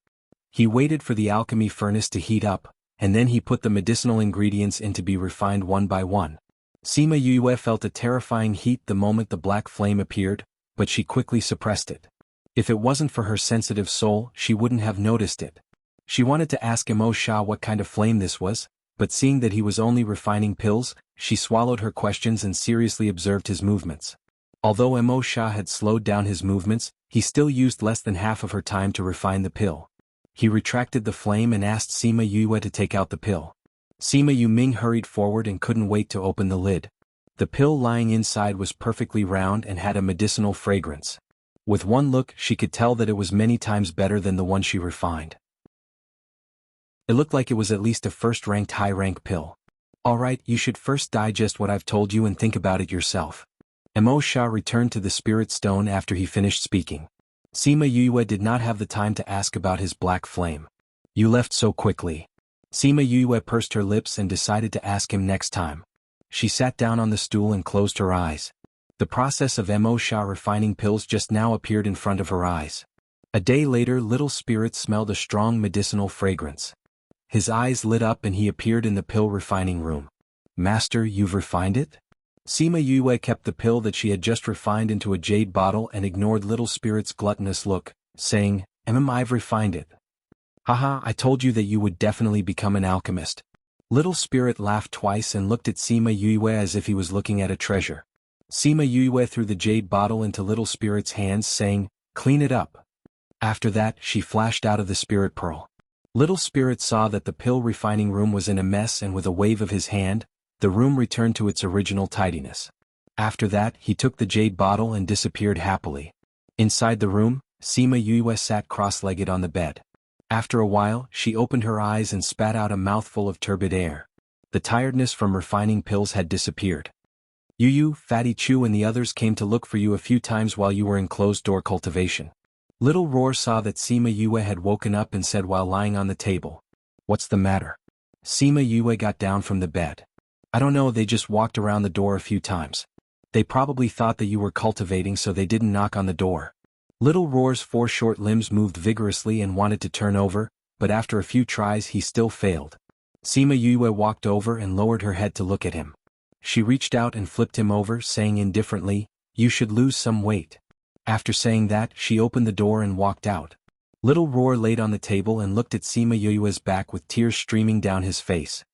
He waited for the alchemy furnace to heat up, and then he put the medicinal ingredients in to be refined one by one. Sima Yue felt a terrifying heat the moment the black flame appeared, but she quickly suppressed it. If it wasn't for her sensitive soul, she wouldn't have noticed it. She wanted to ask Mo Sha what kind of flame this was, but seeing that he was only refining pills, she swallowed her questions and seriously observed his movements. Although Mo Sha had slowed down his movements, he still used less than half of her time to refine the pill. He retracted the flame and asked Sima Yue to take out the pill. Sima Yuming hurried forward and couldn't wait to open the lid. The pill lying inside was perfectly round and had a medicinal fragrance. With one look, she could tell that it was many times better than the one she refined. It looked like it was at least a first-ranked high-rank pill. "Alright, you should first digest what I've told you and think about it yourself." Mo Sha returned to the spirit stone after he finished speaking. Sima Yue did not have the time to ask about his black flame. "You left so quickly." Sima Yue pursed her lips and decided to ask him next time. She sat down on the stool and closed her eyes. The process of Mo Sha refining pills just now appeared in front of her eyes. A day later, Little Spirit smelled a strong medicinal fragrance. His eyes lit up and he appeared in the pill refining room. "Master, you've refined it?" Sima Yue kept the pill that she had just refined into a jade bottle and ignored Little Spirit's gluttonous look, saying, I've refined it." "Haha, I told you that you would definitely become an alchemist." Little Spirit laughed twice and looked at Sima Yue as if he was looking at a treasure. Sima Yue threw the jade bottle into Little Spirit's hands, saying, "Clean it up." After that, she flashed out of the spirit pearl. Little Spirit saw that the pill refining room was in a mess, and with a wave of his hand, the room returned to its original tidiness. After that, he took the jade bottle and disappeared happily. Inside the room, Sima Yue sat cross-legged on the bed. After a while, she opened her eyes and spat out a mouthful of turbid air. The tiredness from refining pills had disappeared. "Yu, Fatty Chu and the others came to look for you a few times while you were in closed-door cultivation." Little Roar saw that Sima Yue had woken up and said while lying on the table, "What's the matter?" Sima Yue got down from the bed. "I don't know, they just walked around the door a few times. They probably thought that you were cultivating, so they didn't knock on the door." Little Roar's 4 short limbs moved vigorously and wanted to turn over, but after a few tries he still failed. Sima Yue walked over and lowered her head to look at him. She reached out and flipped him over, saying indifferently, "You should lose some weight." After saying that, she opened the door and walked out. Little Roar laid on the table and looked at Sima Yue's back with tears streaming down his face.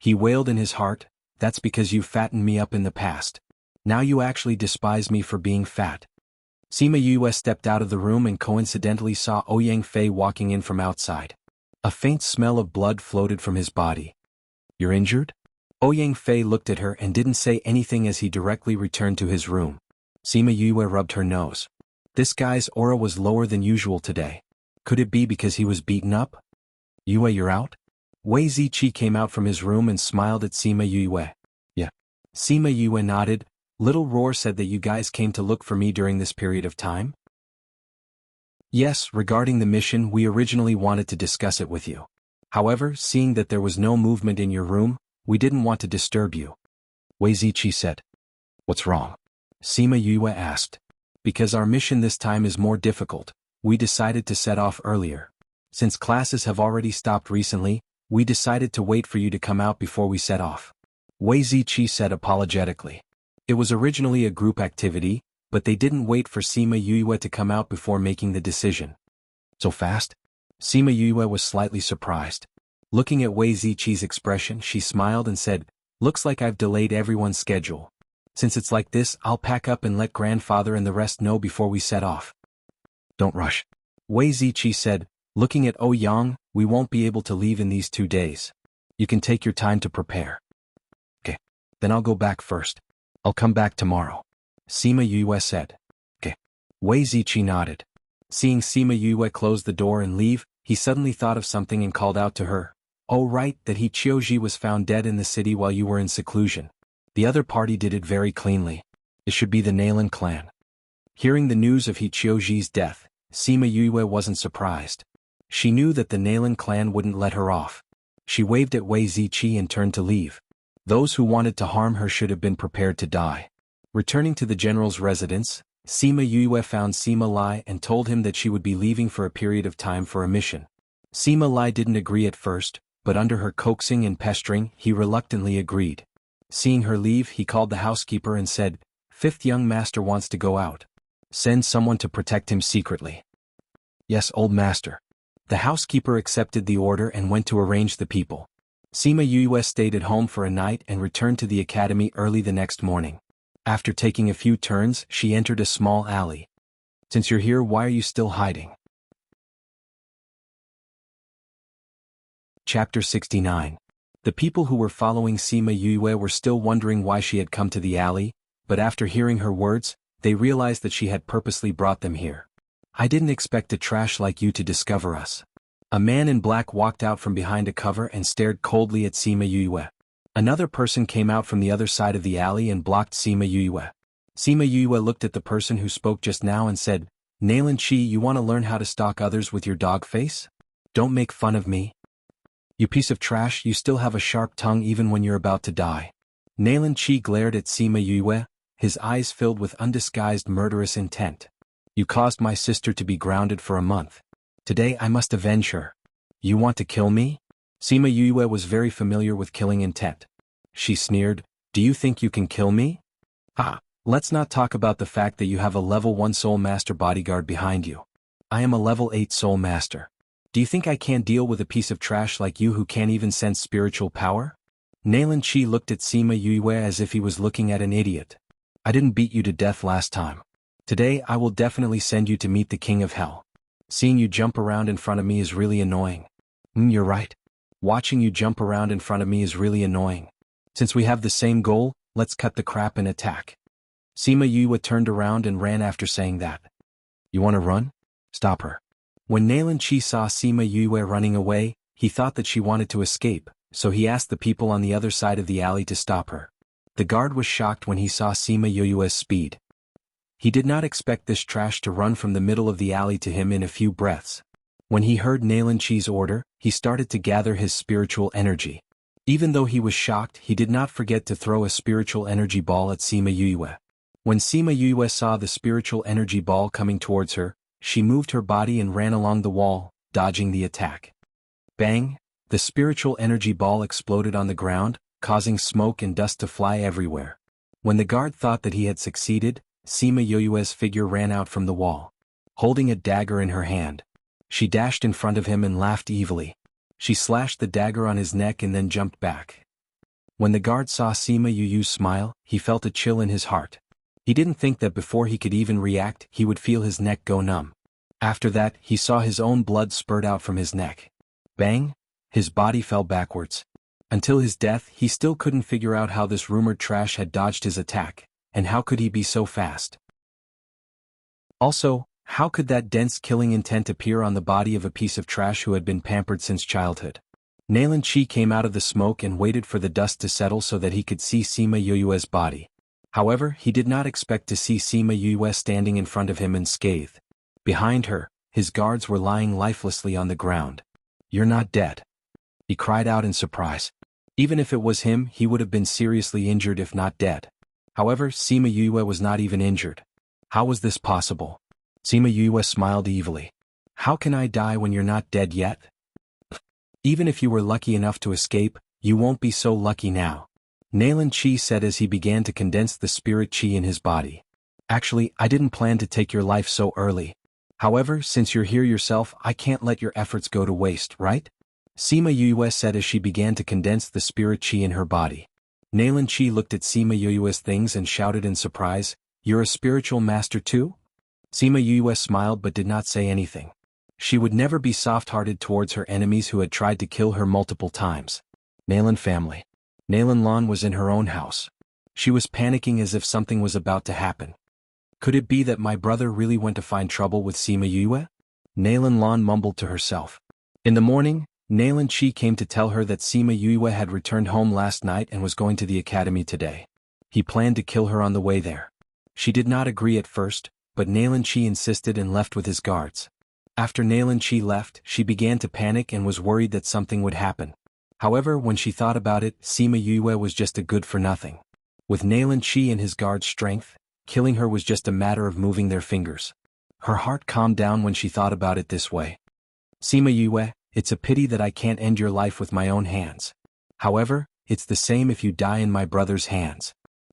He wailed in his heart, "That's because you fattened me up in the past. Now you actually despise me for being fat." Sima Yue stepped out of the room and coincidentally saw Ouyang Fei walking in from outside. A faint smell of blood floated from his body. "You're injured?" Ouyang Fei looked at her and didn't say anything as he directly returned to his room. Sima Yue rubbed her nose. This guy's aura was lower than usual today. Could it be because he was beaten up? "Yue, you're out?" Wei Ziqi came out from his room and smiled at Sima Yue. "Yeah." Sima Yue nodded. "Little Roar said that you guys came to look for me during this period of time?" "Yes, regarding the mission, we originally wanted to discuss it with you. However, seeing that there was no movement in your room, we didn't want to disturb you." Wei Ziqi said. "What's wrong?" Sima Yue asked. "Because our mission this time is more difficult, we decided to set off earlier. Since classes have already stopped recently, We decided to wait for you to come out before we set off. Wei Ziqi said apologetically. It was originally a group activity, but they didn't wait for Sima Yue to come out before making the decision. So fast? Sima Yue was slightly surprised. Looking at Wei Ziqi's expression, she smiled and said, "Looks like I've delayed everyone's schedule. Since it's like this, I'll pack up and let grandfather and the rest know before we set off." "Don't rush," Wei Ziqi said, looking at Yang. "We won't be able to leave in these 2 days. You can take your time to prepare." "Okay. Then I'll go back first. I'll come back tomorrow," Sima Yue said. "Okay." Wei Ziqi nodded. Seeing Sima Yue close the door and leave, he suddenly thought of something and called out to her. "Oh right, that He Qiuji was found dead in the city while you were in seclusion. The other party did it very cleanly. It should be the Nalan clan." Hearing the news of He Qiuji's death, Sima Yue wasn't surprised. She knew that the Nalan clan wouldn't let her off. She waved at Wei Ziqi and turned to leave. Those who wanted to harm her should have been prepared to die. Returning to the general's residence, Sima Yue found Sima Lai and told him that she would be leaving for a period of time for a mission. Sima Lai didn't agree at first, but under her coaxing and pestering, he reluctantly agreed. Seeing her leave, he called the housekeeper and said, "Fifth young master wants to go out. Send someone to protect him secretly." "Yes, old master." The housekeeper accepted the order and went to arrange the people. Sima Yue stayed at home for a night and returned to the academy early the next morning. After taking a few turns, she entered a small alley. "Since you're here, why are you still hiding?" Chapter 69. The people who were following Sima Yue were still wondering why she had come to the alley, but after hearing her words, they realized that she had purposely brought them here. "I didn't expect a trash like you to discover us." A man in black walked out from behind a cover and stared coldly at Sima Yue. Another person came out from the other side of the alley and blocked Sima Yue. Sima Yue looked at the person who spoke just now and said, "Nalan Chi, you want to learn how to stalk others with your dog face? Don't make fun of me. You piece of trash, you still have a sharp tongue even when you're about to die." Nalan Chi glared at Sima Yue, his eyes filled with undisguised murderous intent. "You caused my sister to be grounded for a month. Today I must avenge her. You want to kill me?" Sima Yue was very familiar with killing intent. She sneered, "Do you think you can kill me? Ah, let's not talk about the fact that you have a level 1 soul master bodyguard behind you. I am a level 8 soul master. Do you think I can't deal with a piece of trash like you who can't even sense spiritual power?" Nalan Chi looked at Sima Yue as if he was looking at an idiot. "I didn't beat you to death last time. Today I will definitely send you to meet the King of Hell. Seeing you jump around in front of me is really annoying." You're right. Watching you jump around in front of me is really annoying. Since we have the same goal, let's cut the crap and attack." Sima Yue turned around and ran after saying that. "You want to run? Stop her." When Nalan Chi saw Sima Yue running away, he thought that she wanted to escape, so he asked the people on the other side of the alley to stop her. The guard was shocked when he saw Sima Yue's speed. He did not expect this trash to run from the middle of the alley to him in a few breaths. When he heard Nalan Chi's order, he started to gather his spiritual energy. Even though he was shocked, he did not forget to throw a spiritual energy ball at Sima Yue. When Sima Yue saw the spiritual energy ball coming towards her, she moved her body and ran along the wall, dodging the attack. Bang! The spiritual energy ball exploded on the ground, causing smoke and dust to fly everywhere. When the guard thought that he had succeeded, Sima Yue's figure ran out from the wall. Holding a dagger in her hand, she dashed in front of him and laughed evilly. She slashed the dagger on his neck and then jumped back. When the guard saw Sima Yue's smile, he felt a chill in his heart. He didn't think that before he could even react, he would feel his neck go numb. After that, he saw his own blood spurt out from his neck. Bang! His body fell backwards. Until his death, he still couldn't figure out how this rumored trash had dodged his attack, and how could he be so fast? Also, how could that dense killing intent appear on the body of a piece of trash who had been pampered since childhood? Nalan Chi came out of the smoke and waited for the dust to settle so that he could see Sima Yue's body. However, he did not expect to see Sima Yue standing in front of him unscathed. Behind her, his guards were lying lifelessly on the ground. "You're not dead," he cried out in surprise. Even if it was him, he would have been seriously injured if not dead. However, Sima Yue was not even injured. How was this possible? Sima Yue smiled evilly. "How can I die when you're not dead yet?" Even if you were lucky enough to escape, you won't be so lucky now. Nalan Chi said as he began to condense the spirit chi in his body. Actually, I didn't plan to take your life so early. However, since you're here yourself, I can't let your efforts go to waste, right? Sima Yue said as she began to condense the spirit chi in her body. Nalan Chi looked at Sima Yue's things and shouted in surprise, "You're a spiritual master too?" Sima Yue smiled but did not say anything. She would never be soft-hearted towards her enemies who had tried to kill her multiple times. Nalan family. Nalan Lan was in her own house. She was panicking as if something was about to happen. Could it be that my brother really went to find trouble with Sima Yue? Nalan Lan mumbled to herself. In the morning, Nalan Chi came to tell her that Sima Yue had returned home last night and was going to the academy today. He planned to kill her on the way there. She did not agree at first, but Nalan Chi insisted and left with his guards. After Nalan Chi left, she began to panic and was worried that something would happen. However, when she thought about it, Sima Yue was just a good-for-nothing. With Nalan Chi and his guard's strength, killing her was just a matter of moving their fingers. Her heart calmed down when she thought about it this way. Sima Yue, it's a pity that I can't end your life with my own hands. However, it's the same if you die in my brother's hands.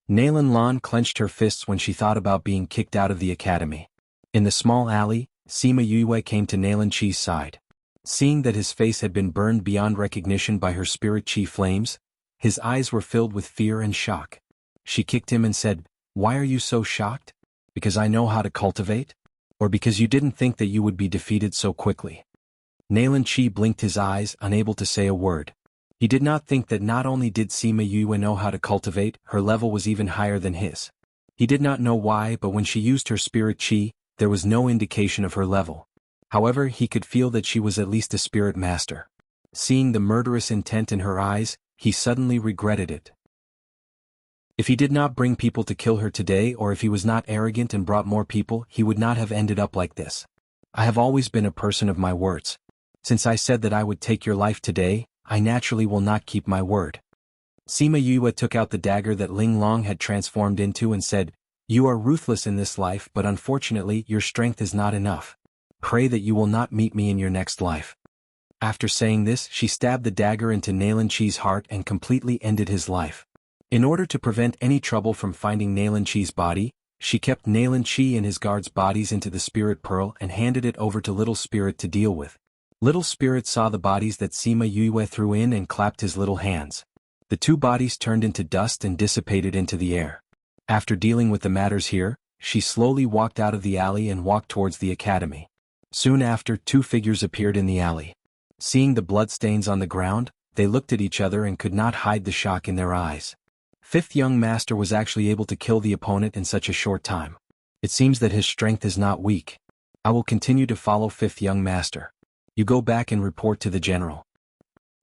Nalan Lan clenched her fists when she thought about being kicked out of the academy. In the small alley, Sima Yue came to Nalan Chi's side. Seeing that his face had been burned beyond recognition by her spirit chi flames, his eyes were filled with fear and shock. She kicked him and said, "Why are you so shocked? Because I know how to cultivate? Or because you didn't think that you would be defeated so quickly?" Nalan Chi blinked his eyes, unable to say a word. He did not think that not only did Sima Yue know how to cultivate, her level was even higher than his. He did not know why, but when she used her spirit chi, there was no indication of her level. However, he could feel that she was at least a spirit master. Seeing the murderous intent in her eyes, he suddenly regretted it. If he did not bring people to kill her today, or if he was not arrogant and brought more people, he would not have ended up like this. I have always been a person of my words. Since I said that I would take your life today, I naturally will not keep my word. Sima Yue took out the dagger that Ling Long had transformed into and said, "You are ruthless in this life, but unfortunately your strength is not enough. Pray that you will not meet me in your next life." After saying this, she stabbed the dagger into Nalan Chi's heart and completely ended his life. In order to prevent any trouble from finding Nalan Chi's body, she kept Nalan Chi and his guards' bodies into the spirit pearl and handed it over to Little Spirit to deal with. Little Spirit saw the bodies that Sima Yue threw in and clapped his little hands. The two bodies turned into dust and dissipated into the air. After dealing with the matters here, she slowly walked out of the alley and walked towards the academy. Soon after, two figures appeared in the alley. Seeing the bloodstains on the ground, they looked at each other and could not hide the shock in their eyes. Fifth young master was actually able to kill the opponent in such a short time. It seems that his strength is not weak. I will continue to follow fifth young master. You go back and report to the general.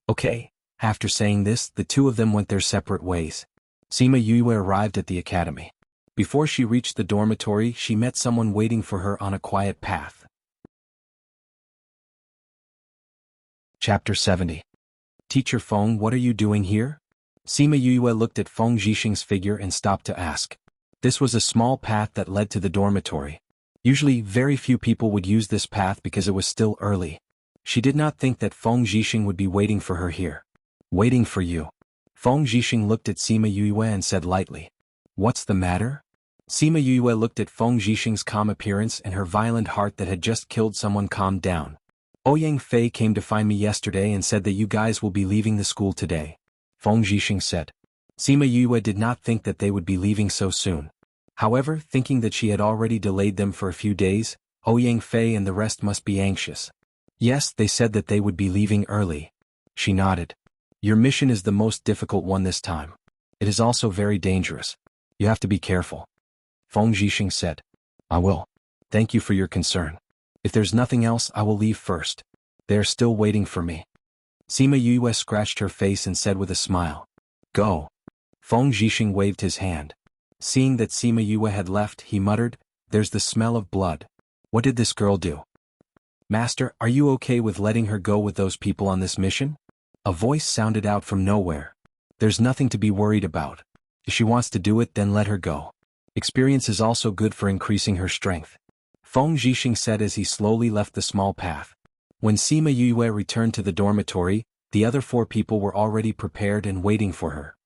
Okay. After saying this, the two of them went their separate ways. Sima Yue arrived at the academy. Before she reached the dormitory, she met someone waiting for her on a quiet path. Chapter 70. Teacher Feng, what are you doing here? Sima Yue looked at Feng Zhixing's figure and stopped to ask. This was a small path that led to the dormitory. Usually, very few people would use this path because it was still early. She did not think that Feng Zhixing would be waiting for her here. Waiting for you. Feng Zhixing looked at Sima Yue and said lightly. What's the matter? Sima Yue looked at Feng Zhixing's calm appearance and her violent heart that had just killed someone calmed down. Ouyang Fei came to find me yesterday and said that you guys will be leaving the school today. Feng Zhixing said. Sima Yue did not think that they would be leaving so soon. However, thinking that she had already delayed them for a few days, Ouyang Fei and the rest must be anxious. Yes, they said that they would be leaving early. She nodded. Your mission is the most difficult one this time. It is also very dangerous. You have to be careful. Feng Zhixing said. I will. Thank you for your concern. If there's nothing else, I will leave first. They are still waiting for me. Sima Yue scratched her face and said with a smile. Go. Feng Zhixing waved his hand. Seeing that Sima Yue had left, he muttered, There's the smell of blood. What did this girl do? Master, are you okay with letting her go with those people on this mission? A voice sounded out from nowhere. There's nothing to be worried about. If she wants to do it, then let her go. Experience is also good for increasing her strength. Feng Zhixing said as he slowly left the small path. When Sima Yue returned to the dormitory, the other 4 people were already prepared and waiting for her.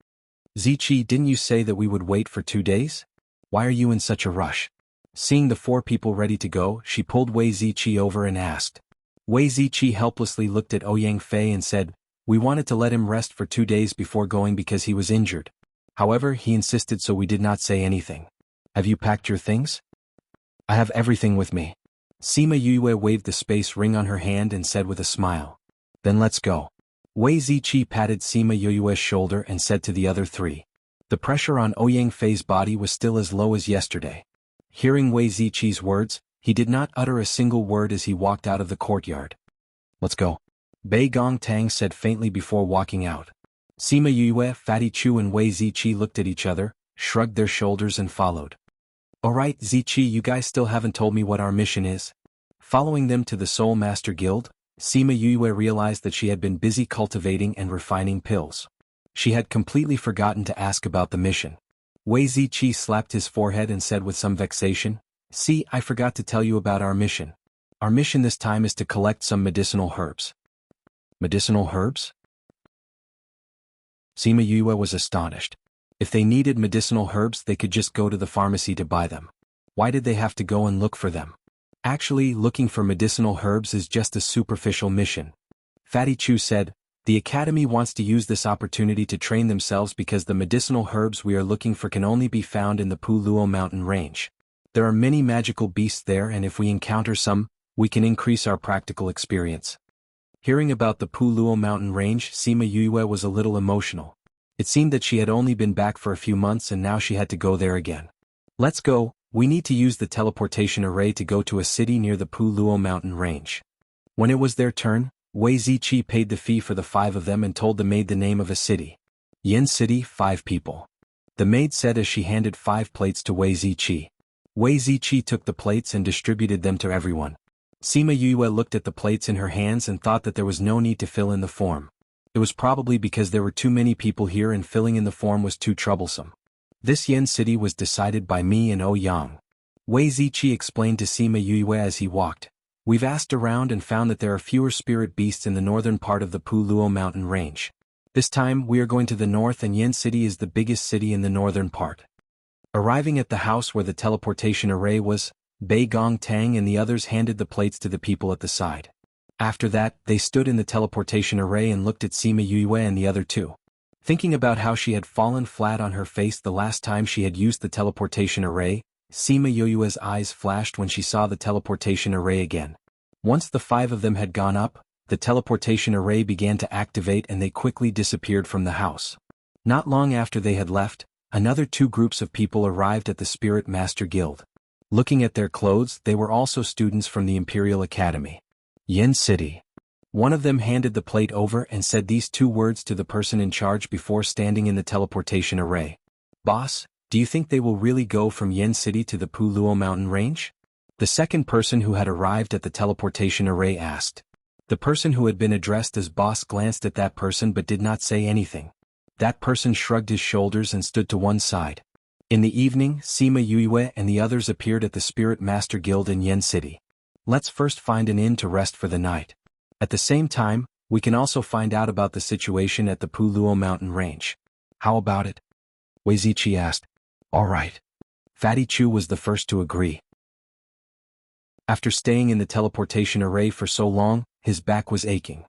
Zichi, didn't you say that we would wait for 2 days? Why are you in such a rush? Seeing the 4 people ready to go, she pulled Wei Zichi over and asked. Wei Zichi helplessly looked at Ouyang Fei and said, we wanted to let him rest for 2 days before going because he was injured. However, he insisted, so we did not say anything. Have you packed your things? I have everything with me. Sima Yue waved the space ring on her hand and said with a smile. Then let's go. Wei Zichi patted Sima Yue's shoulder and said to the other 3. The pressure on Ouyang Fei's body was still as low as yesterday. Hearing Wei Zichi's words, he did not utter a single word as he walked out of the courtyard. Let's go. Bei Gongtang said faintly before walking out. Sima Yue, Fatty Chu and Wei Zichi looked at each other, shrugged their shoulders and followed. Alright Zichi, you guys still haven't told me what our mission is. Following them to the Soul Master Guild, Sima Yue realized that she had been busy cultivating and refining pills. She had completely forgotten to ask about the mission. Wei Zichi slapped his forehead and said with some vexation, See, I forgot to tell you about our mission. Our mission this time is to collect some medicinal herbs. Medicinal herbs? Sima Yue was astonished. If they needed medicinal herbs, they could just go to the pharmacy to buy them. Why did they have to go and look for them? Actually, looking for medicinal herbs is just a superficial mission. Fatty Chu said, the Academy wants to use this opportunity to train themselves because the medicinal herbs we are looking for can only be found in the Puluo mountain range. There are many magical beasts there, and if we encounter some, we can increase our practical experience. Hearing about the Puluo mountain range, Sima Yue was a little emotional. It seemed that she had only been back for a few months and now she had to go there again. Let's go, we need to use the teleportation array to go to a city near the Puluo mountain range. When it was their turn, Wei Zichi paid the fee for the 5 of them and told the maid the name of a city. Yin City, 5 people. The maid said as she handed 5 plates to Wei Zichi. Wei Zichi took the plates and distributed them to everyone. Sima Yue looked at the plates in her hands and thought that there was no need to fill in the form. It was probably because there were too many people here and filling in the form was too troublesome. This Yin City was decided by me and Ouyang. Wei Zichi explained to Sima Yue as he walked. We've asked around and found that there are fewer spirit beasts in the northern part of the Puluo mountain range. This time we are going to the north and Yin City is the biggest city in the northern part. Arriving at the house where the teleportation array was, Bei Gongtang and the others handed the plates to the people at the side. After that, they stood in the teleportation array and looked at Sima Yue and the other 2. Thinking about how she had fallen flat on her face the last time she had used the teleportation array, Sima Yue's eyes flashed when she saw the teleportation array again. Once the 5 of them had gone up, the teleportation array began to activate and they quickly disappeared from the house. Not long after they had left, another 2 groups of people arrived at the Spirit Master Guild. Looking at their clothes, they were also students from the Imperial Academy. Yin City. One of them handed the plate over and said these 2 words to the person in charge before standing in the teleportation array. Boss, do you think they will really go from Yin City to the Puluo mountain range? The second person who had arrived at the teleportation array asked. The person who had been addressed as boss glanced at that person but did not say anything. That person shrugged his shoulders and stood to one side. In the evening, Sima Yue and the others appeared at the Spirit Master Guild in Yin City. Let's first find an inn to rest for the night. At the same time, we can also find out about the situation at the Puluo mountain range. How about it? Wei Zichi asked. All right. Fatty Chu was the first to agree. After staying in the teleportation array for so long, his back was aching.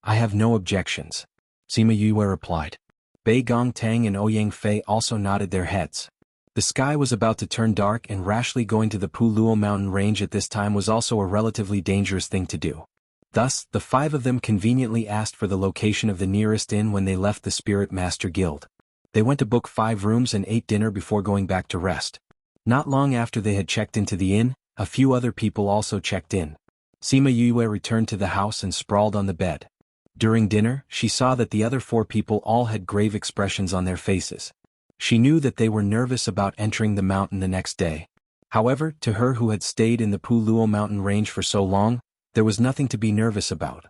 I have no objections. Sima Yue replied. Bei Gongtang and Ouyang Fei also nodded their heads. The sky was about to turn dark and rashly going to the Puluo mountain range at this time was also a relatively dangerous thing to do. Thus, the 5 of them conveniently asked for the location of the nearest inn when they left the Spirit Master Guild. They went to book 5 rooms and ate dinner before going back to rest. Not long after they had checked into the inn, a few other people also checked in. Sima Yue returned to the house and sprawled on the bed. During dinner, she saw that the other 4 people all had grave expressions on their faces. She knew that they were nervous about entering the mountain the next day. However, to her who had stayed in the Puluo mountain range for so long, there was nothing to be nervous about.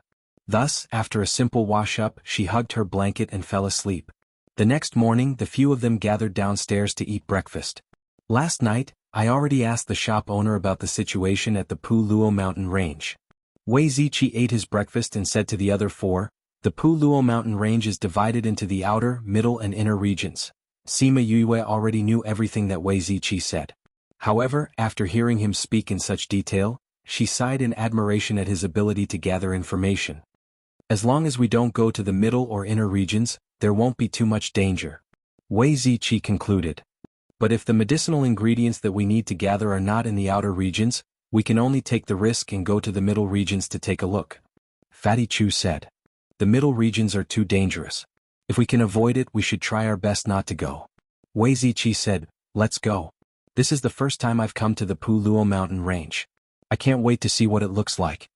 Thus, after a simple wash-up, she hugged her blanket and fell asleep. The next morning, the few of them gathered downstairs to eat breakfast. Last night, I already asked the shop owner about the situation at the Puluo mountain range. Wei Zichi ate his breakfast and said to the other 4, The Luo mountain range is divided into the outer, middle and inner regions. Sima Yue already knew everything that Wei Ziqi said. However, after hearing him speak in such detail, she sighed in admiration at his ability to gather information. As long as we don't go to the middle or inner regions, there won't be too much danger, Wei Ziqi concluded. But if the medicinal ingredients that we need to gather are not in the outer regions, we can only take the risk and go to the middle regions to take a look, Fatty Chu said. The middle regions are too dangerous. If we can avoid it, we should try our best not to go. Wei Ziqi said, let's go. This is the first time I've come to the Luo mountain range. I can't wait to see what it looks like.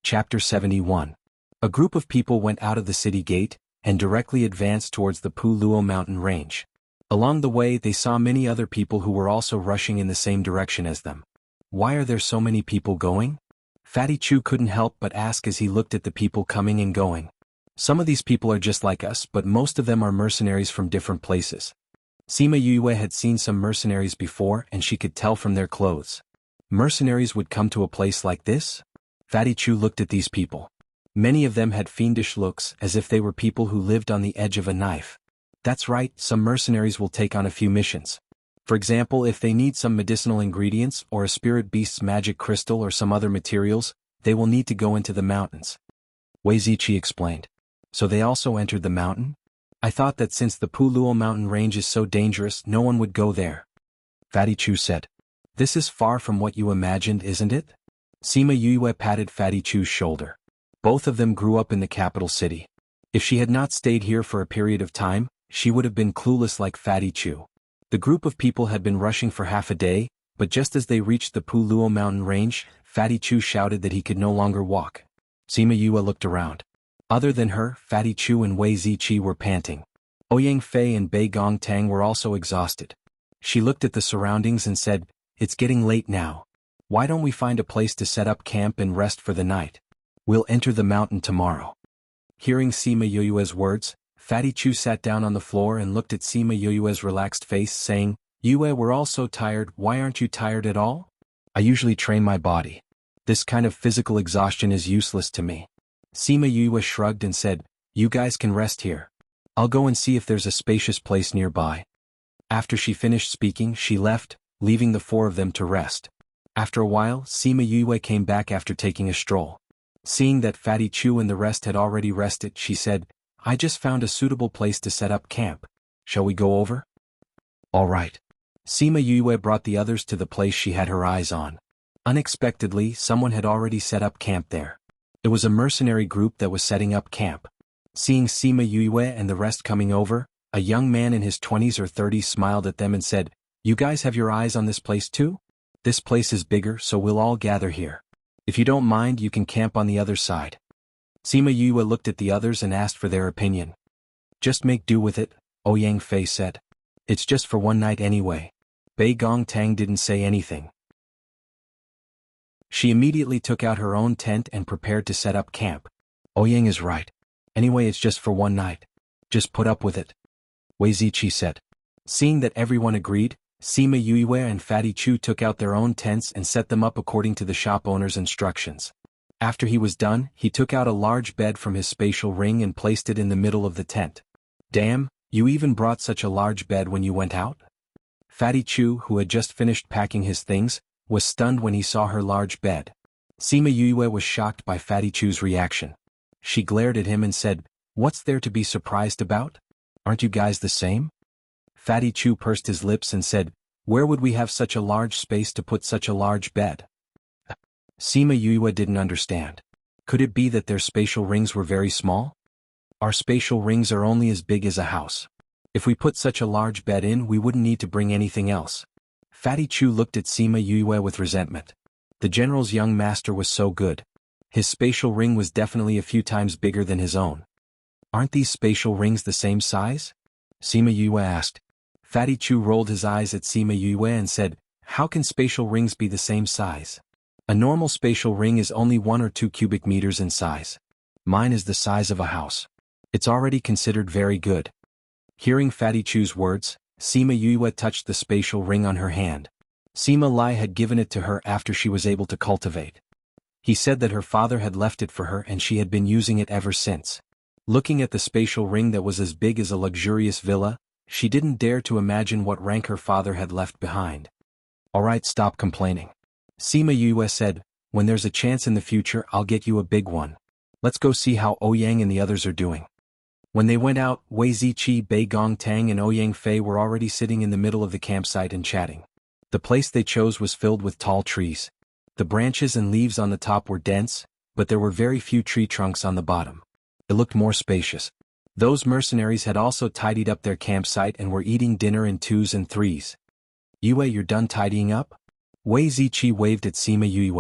Chapter 71. A group of people went out of the city gate and directly advanced towards the Luo mountain range. Along the way they saw many other people who were also rushing in the same direction as them. Why are there so many people going? Fatty Chu couldn't help but ask as he looked at the people coming and going. Some of these people are just like us, but most of them are mercenaries from different places. Sima Yue had seen some mercenaries before and she could tell from their clothes. Mercenaries would come to a place like this? Fatty Chu looked at these people. Many of them had fiendish looks, as if they were people who lived on the edge of a knife. That's right, some mercenaries will take on a few missions. For example, if they need some medicinal ingredients or a spirit beast's magic crystal or some other materials, they will need to go into the mountains. Wei Ziqi explained. So they also entered the mountain? I thought that since the Luo mountain range is so dangerous, no one would go there. Fatty Chu said. This is far from what you imagined, isn't it? Sima Yue patted Fatty Chu's shoulder. Both of them grew up in the capital city. If she had not stayed here for a period of time, she would have been clueless like Fatty Chu. The group of people had been rushing for half a day, but just as they reached the Luo mountain range, Fatty Chu shouted that he could no longer walk. Sima Yue looked around. Other than her, Fatty Chu and Wei Ziqi were panting. Ouyang Fei and Bei Gong Tang were also exhausted. She looked at the surroundings and said, it's getting late now. Why don't we find a place to set up camp and rest for the night? We'll enter the mountain tomorrow. Hearing Sima Yue's words, Fatty Chu sat down on the floor and looked at Sima Yue's relaxed face, saying, Yue, we're all so tired, why aren't you tired at all? I usually train my body. This kind of physical exhaustion is useless to me. Sima Yue shrugged and said, you guys can rest here. I'll go and see if there's a spacious place nearby. After she finished speaking, she left, leaving the four of them to rest. After a while, Sima Yue came back after taking a stroll. Seeing that Fatty Chu and the rest had already rested, she said, I just found a suitable place to set up camp. Shall we go over? All right. Sima Yue brought the others to the place she had her eyes on. Unexpectedly, someone had already set up camp there. It was a mercenary group that was setting up camp. Seeing Sima Yue and the rest coming over, a young man in his 20s or 30s smiled at them and said, you guys have your eyes on this place too? This place is bigger, so we'll all gather here. If you don't mind, you can camp on the other side. Sima Yue looked at the others and asked for their opinion. Just make do with it, Ouyang Fei said. It's just for one night anyway. Bei Gong Tang didn't say anything. She immediately took out her own tent and prepared to set up camp. Ouyang is right. Anyway, it's just for one night. Just put up with it, Wei Ziqi said. Seeing that everyone agreed, Sima Yue and Fatty Chu took out their own tents and set them up according to the shop owner's instructions. After he was done, he took out a large bed from his spatial ring and placed it in the middle of the tent. Damn, you even brought such a large bed when you went out? Fatty Chu, who had just finished packing his things, was stunned when he saw her large bed. Sima Yue was shocked by Fatty Chu's reaction. She glared at him and said, what's there to be surprised about? Aren't you guys the same? Fatty Chu pursed his lips and said, where would we have such a large space to put such a large bed? Sima Yue didn't understand. Could it be that their spatial rings were very small? Our spatial rings are only as big as a house. If we put such a large bed in, we wouldn't need to bring anything else. Fatty Chu looked at Sima Yue with resentment. The general's young master was so good. His spatial ring was definitely a few times bigger than his own. Aren't these spatial rings the same size? Sima Yue asked. Fatty Chu rolled his eyes at Sima Yue and said, how can spatial rings be the same size? A normal spatial ring is only 1 or 2 cubic meters in size. Mine is the size of a house. It's already considered very good. Hearing Fatty Chu's words, Sima Yue touched the spatial ring on her hand. Sima Lai had given it to her after she was able to cultivate. He said that her father had left it for her and she had been using it ever since. Looking at the spatial ring that was as big as a luxurious villa, she didn't dare to imagine what rank her father had left behind. Alright, stop complaining. Sima Yue said, when there's a chance in the future I'll get you a big one. Let's go see how Ouyang and the others are doing. When they went out, Wei Ziqi, Bei Gong Tang and Ouyang Fei were already sitting in the middle of the campsite and chatting. The place they chose was filled with tall trees. The branches and leaves on the top were dense, but there were very few tree trunks on the bottom. It looked more spacious. Those mercenaries had also tidied up their campsite and were eating dinner in 2s and 3s. Yue, you're done tidying up? Wei Ziqi waved at Sima Yue.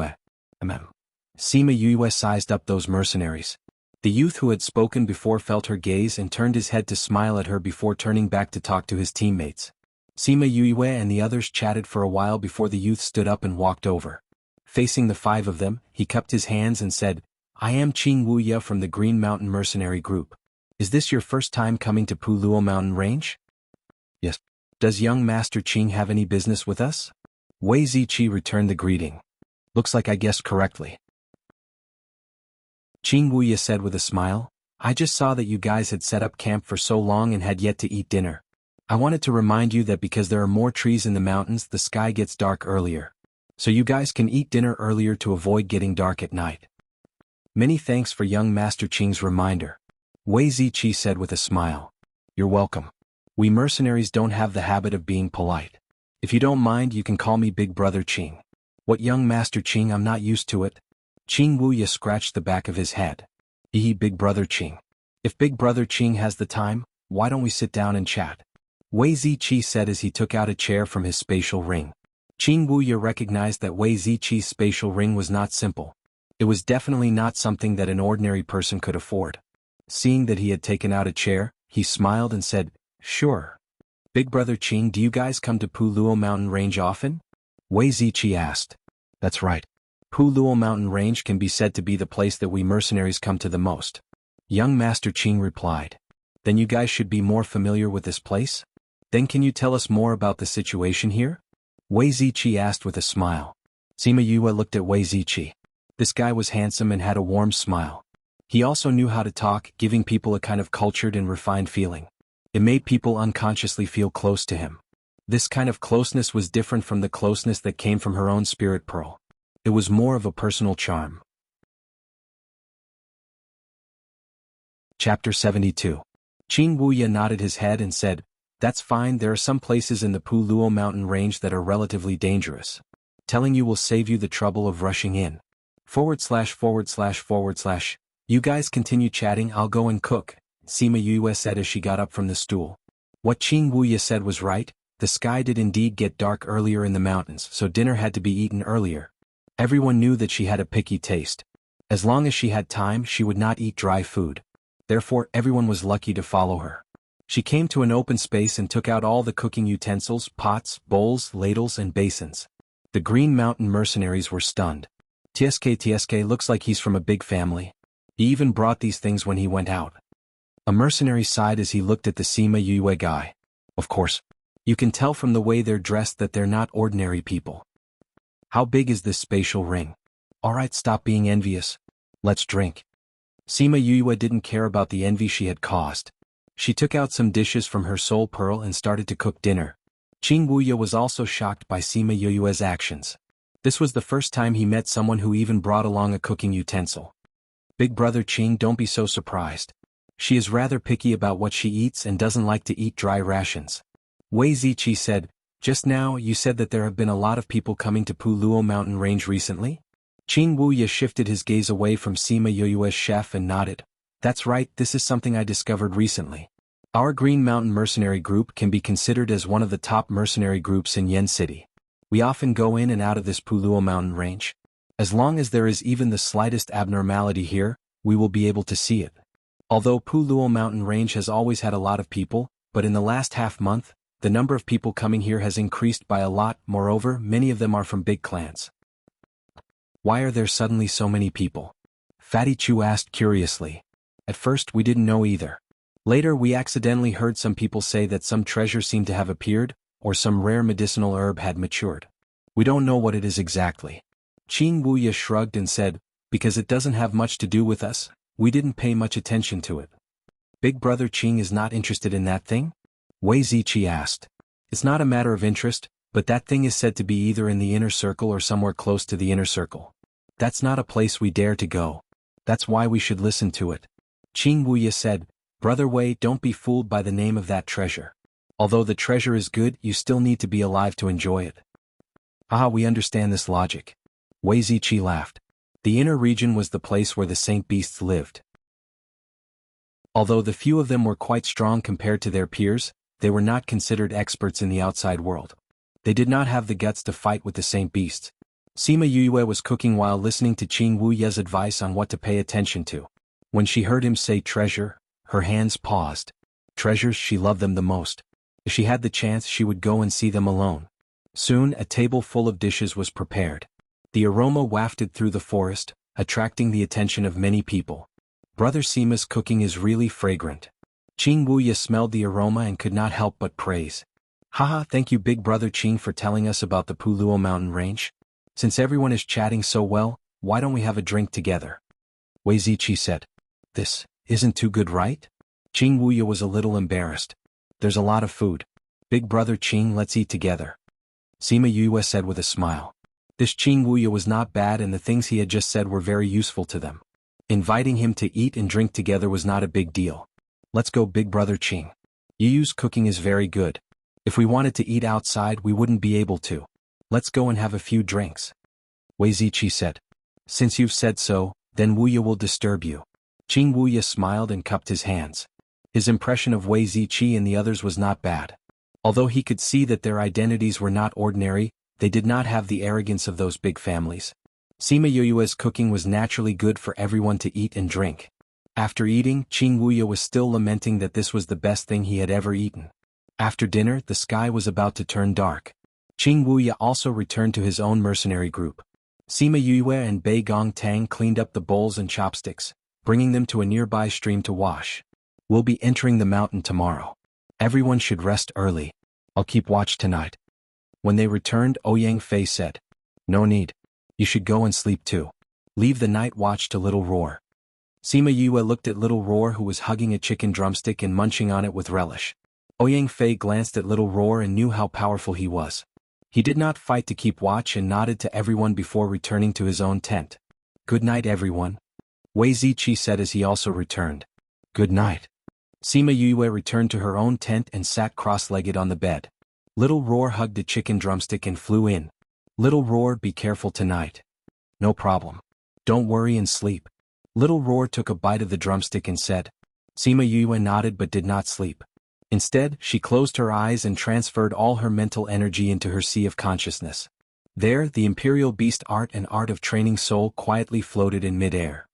Sima Yue sized up those mercenaries. The youth who had spoken before felt her gaze and turned his head to smile at her before turning back to talk to his teammates. Sima Yue and the others chatted for a while before the youth stood up and walked over. Facing the 5 of them, he cupped his hands and said, I am Qing Wuya from the Green Mountain Mercenary Group. Is this your first time coming to Puluo Mountain Range? Yes. Does young Master Qing have any business with us? Wei Ziqi returned the greeting. Looks like I guessed correctly. Qing Wuya said with a smile, I just saw that you guys had set up camp for so long and had yet to eat dinner. I wanted to remind you that because there are more trees in the mountains, the sky gets dark earlier. So you guys can eat dinner earlier to avoid getting dark at night. Many thanks for young Master Qing's reminder. Wei Ziqi said with a smile. You're welcome. We mercenaries don't have the habit of being polite. If you don't mind, you can call me Big Brother Qing. What, young Master Qing? I'm not used to it. Qing Wuya scratched the back of his head. Big Brother Qing. If Big Brother Qing has the time, why don't we sit down and chat? Wei Ziqi said as he took out a chair from his spatial ring. Qing Wuya recognized that Wei Ziqi's spatial ring was not simple. It was definitely not something that an ordinary person could afford. Seeing that he had taken out a chair, he smiled and said, Sure. Big Brother Qing, do you guys come to Puluo Mountain Range often? Wei Ziqi asked. That's right. Puluo Mountain Range can be said to be the place that we mercenaries come to the most. Young Master Qing replied. Then you guys should be more familiar with this place? Then can you tell us more about the situation here? Wei Ziqi asked with a smile. Sima Yue looked at Wei Ziqi. This guy was handsome and had a warm smile. He also knew how to talk, giving people a kind of cultured and refined feeling. It made people unconsciously feel close to him. This kind of closeness was different from the closeness that came from her own spirit pearl. It was more of a personal charm. Chapter 72. Qing Wuya nodded his head and said, That's fine, there are some places in the Puluo Mountain Range that are relatively dangerous. Telling you will save you the trouble of rushing in. // You guys continue chatting, I'll go and cook, Sima Yue said as she got up from the stool. What Qing Wuya said was right, the sky did indeed get dark earlier in the mountains, so dinner had to be eaten earlier. Everyone knew that she had a picky taste. As long as she had time, she would not eat dry food. Therefore, everyone was lucky to follow her. She came to an open space and took out all the cooking utensils, pots, bowls, ladles, and basins. The Green Mountain mercenaries were stunned. TSK looks like he's from a big family. He even brought these things when he went out. A mercenary sighed as he looked at the Sima Yue guy. Of course. You can tell from the way they're dressed that they're not ordinary people. How big is this spatial ring? Alright, stop being envious. Let's drink. Sima Yue didn't care about the envy she had caused. She took out some dishes from her soul pearl and started to cook dinner. Qing Wuya was also shocked by Sima Yue's actions. This was the first time he met someone who even brought along a cooking utensil. Big Brother Qing, don't be so surprised. She is rather picky about what she eats and doesn't like to eat dry rations. Wei Ziqi said, Just now you said that there have been a lot of people coming to Puluo Mountain Range recently? Qing Wuya shifted his gaze away from Sima Yue's chef and nodded. That's right, this is something I discovered recently. Our Green Mountain Mercenary Group can be considered as one of the top mercenary groups in Yen City. We often go in and out of this Puluo Mountain Range. As long as there is even the slightest abnormality here, we will be able to see it. Although Puluo Mountain Range has always had a lot of people, but in the last half-month, the number of people coming here has increased by a lot. Moreover, many of them are from big clans. Why are there suddenly so many people? Fatty Chu asked curiously. At first we didn't know either. Later we accidentally heard some people say that some treasure seemed to have appeared, or some rare medicinal herb had matured. We don't know what it is exactly. Qing Wuya shrugged and said, Because it doesn't have much to do with us, we didn't pay much attention to it. Big brother Qing is not interested in that thing? Wei Ziqi asked. It's not a matter of interest, but that thing is said to be either in the inner circle or somewhere close to the inner circle. That's not a place we dare to go. That's why we should listen to it. Qing Wuya said, Brother Wei, don't be fooled by the name of that treasure. Although the treasure is good, you still need to be alive to enjoy it. Ah, we understand this logic. Wei Ziqi laughed. The inner region was the place where the saint beasts lived. Although the few of them were quite strong compared to their peers, they were not considered experts in the outside world. They did not have the guts to fight with the saint beasts. Sima Yue was cooking while listening to Qing Wuya's advice on what to pay attention to. When she heard him say treasure, her hands paused. Treasures, she loved them the most. If she had the chance, she would go and see them alone. Soon, a table full of dishes was prepared. The aroma wafted through the forest, attracting the attention of many people. Brother Sima's cooking is really fragrant. Qing Wuya smelled the aroma and could not help but praise. Haha, thank you big brother Qing for telling us about the Puluo mountain range. Since everyone is chatting so well, why don't we have a drink together? Wei Ziqi said. This isn't too good, right? Qing Wuya was a little embarrassed. There's a lot of food. Big brother Qing, let's eat together. Sima Yue said with a smile. This Qing Wuya was not bad and the things he had just said were very useful to them. Inviting him to eat and drink together was not a big deal. Let's go big brother Qing. Yu's cooking is very good. If we wanted to eat outside we wouldn't be able to. Let's go and have a few drinks. Wei Ziqi said. Since you've said so, then Wuya will disturb you. Qing Wuya smiled and cupped his hands. His impression of Wei Ziqi and the others was not bad. Although he could see that their identities were not ordinary, they did not have the arrogance of those big families. Sima Yue's cooking was naturally good for everyone to eat and drink. After eating, Qing Wuya was still lamenting that this was the best thing he had ever eaten. After dinner, the sky was about to turn dark. Qing Wuya also returned to his own mercenary group. Sima Yue and Bei Gong Tang cleaned up the bowls and chopsticks, bringing them to a nearby stream to wash. We'll be entering the mountain tomorrow. Everyone should rest early. I'll keep watch tonight. When they returned, Ouyang Fei said. No need. You should go and sleep too. Leave the night watch to Little Roar. Sima Yue looked at Little Roar who was hugging a chicken drumstick and munching on it with relish. Ouyang Fei glanced at Little Roar and knew how powerful he was. He did not fight to keep watch and nodded to everyone before returning to his own tent. Good night everyone. Wei Ziqi said as he also returned. Good night. Sima Yue returned to her own tent and sat cross-legged on the bed. Little Roar hugged a chicken drumstick and flew in. Little Roar, be careful tonight. No problem. Don't worry and sleep. Little Roar took a bite of the drumstick and said. Sima Yue nodded but did not sleep. Instead, she closed her eyes and transferred all her mental energy into her sea of consciousness. There, the Imperial Beast art and art of training soul quietly floated in mid-air.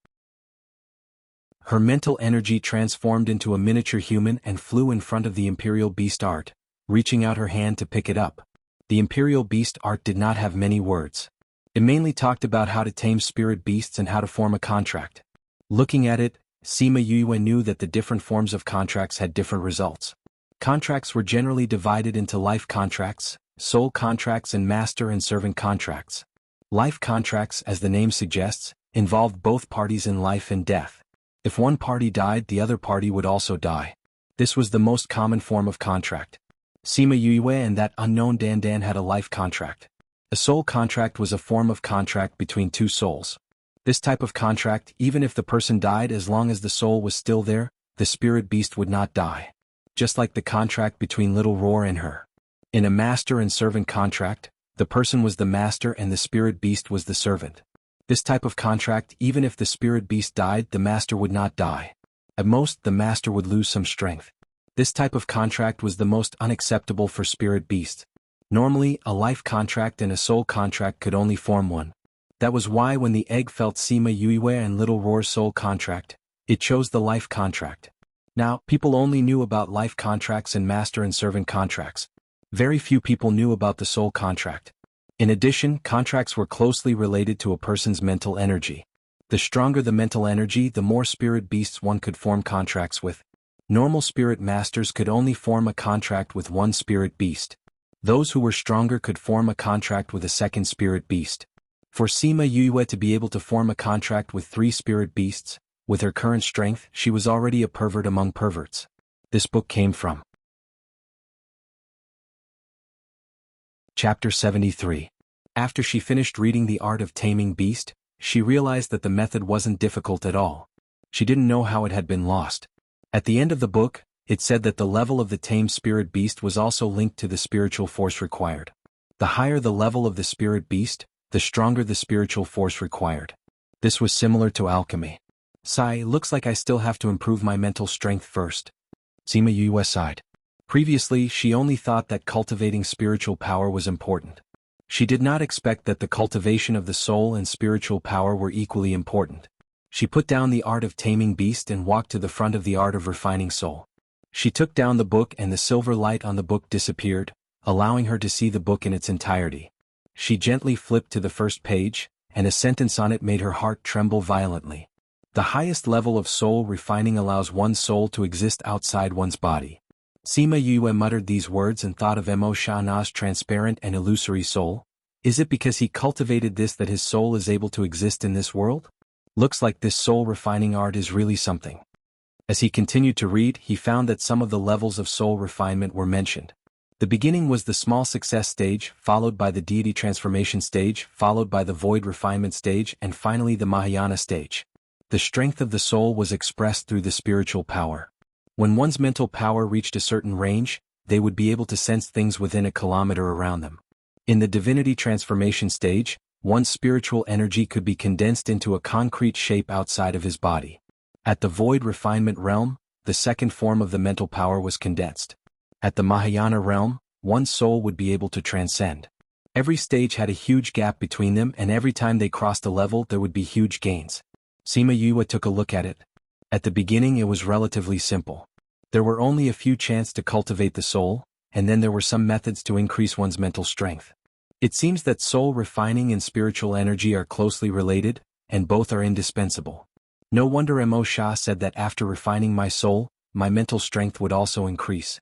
Her mental energy transformed into a miniature human and flew in front of the Imperial Beast art, reaching out her hand to pick it up. The Imperial Beast art did not have many words. It mainly talked about how to tame spirit beasts and how to form a contract. Looking at it, Sima Yue knew that the different forms of contracts had different results. Contracts were generally divided into life contracts, soul contracts and master and servant contracts. Life contracts, as the name suggests, involved both parties in life and death. If one party died, the other party would also die. This was the most common form of contract. Sima Yue and that unknown Dan Dan had a life contract. A soul contract was a form of contract between two souls. This type of contract, even if the person died, as long as the soul was still there, the spirit beast would not die. Just like the contract between Little Roar and her. In a master and servant contract, the person was the master and the spirit beast was the servant. This type of contract, even if the spirit beast died, the master would not die. At most, the master would lose some strength. This type of contract was the most unacceptable for spirit beasts. Normally, a life contract and a soul contract could only form one. That was why when the egg felt Sima Yue and Little Roar's soul contract, it chose the life contract. Now, people only knew about life contracts and master and servant contracts. Very few people knew about the soul contract. In addition, contracts were closely related to a person's mental energy. The stronger the mental energy, the more spirit beasts one could form contracts with. Normal spirit masters could only form a contract with one spirit beast. Those who were stronger could form a contract with a second spirit beast. For Sima Yue to be able to form a contract with 3 spirit beasts, with her current strength, she was already a pervert among perverts. This book came from Chapter 73. After she finished reading The Art of Taming Beast, she realized that the method wasn't difficult at all. She didn't know how it had been lost. At the end of the book, it said that the level of the tamed spirit beast was also linked to the spiritual force required. The higher the level of the spirit beast, the stronger the spiritual force required. This was similar to alchemy. Sigh, looks like I still have to improve my mental strength first. Sima Yue sighed. Previously, she only thought that cultivating spiritual power was important. She did not expect that the cultivation of the soul and spiritual power were equally important. She put down The Art of Taming Beast and walked to the front of The Art of Refining Soul. She took down the book and the silver light on the book disappeared, allowing her to see the book in its entirety. She gently flipped to the first page, and a sentence on it made her heart tremble violently. The highest level of soul refining allows one's soul to exist outside one's body. Sima Yue muttered these words and thought of Mo Shana's transparent and illusory soul. Is it because he cultivated this that his soul is able to exist in this world? Looks like this soul refining art is really something. As he continued to read, he found that some of the levels of soul refinement were mentioned. The beginning was the small success stage, followed by the deity transformation stage, followed by the void refinement stage, and finally the Mahayana stage. The strength of the soul was expressed through the spiritual power. When one's mental power reached a certain range, they would be able to sense things within a kilometer around them. In the divinity transformation stage, one's spiritual energy could be condensed into a concrete shape outside of his body. At the void refinement realm, the second form of the mental power was condensed. At the Mahayana realm, one's soul would be able to transcend. Every stage had a huge gap between them, and every time they crossed a level there would be huge gains. Sima Yue took a look at it. At the beginning it was relatively simple. There were only a few chances to cultivate the soul, and then there were some methods to increase one's mental strength. It seems that soul refining and spiritual energy are closely related, and both are indispensable. No wonder Mo Sha said that after refining my soul, my mental strength would also increase.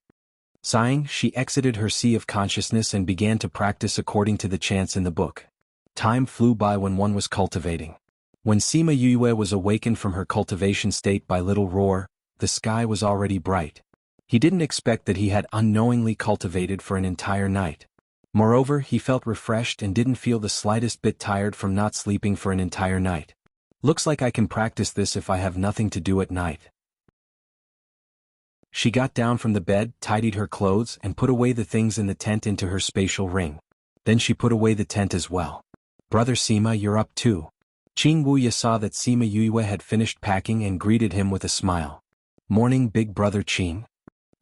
Sighing, she exited her sea of consciousness and began to practice according to the chants in the book. Time flew by when one was cultivating. When Sima Yue was awakened from her cultivation state by Little Roar, the sky was already bright. He didn't expect that he had unknowingly cultivated for an entire night. Moreover, he felt refreshed and didn't feel the slightest bit tired from not sleeping for an entire night. Looks like I can practice this if I have nothing to do at night. She got down from the bed, tidied her clothes, and put away the things in the tent into her spatial ring. Then she put away the tent as well. Brother Sima, you're up too. Qing Wuya saw that Sima Yue had finished packing and greeted him with a smile. Morning, big brother Qing.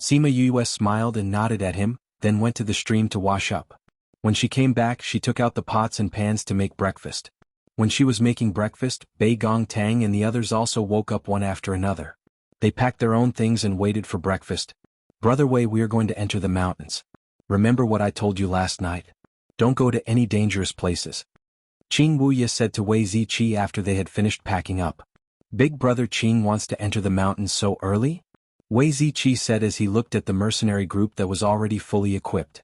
Sima Yue smiled and nodded at him, then went to the stream to wash up. When she came back, she took out the pots and pans to make breakfast. When she was making breakfast, Bei Gong Tang and the others also woke up one after another. They packed their own things and waited for breakfast. Brother Wei, we are going to enter the mountains. Remember what I told you last night? Don't go to any dangerous places. Qing Wuya said to Wei Ziqi after they had finished packing up. Big brother Qing wants to enter the mountains so early? Wei Ziqi said as he looked at the mercenary group that was already fully equipped.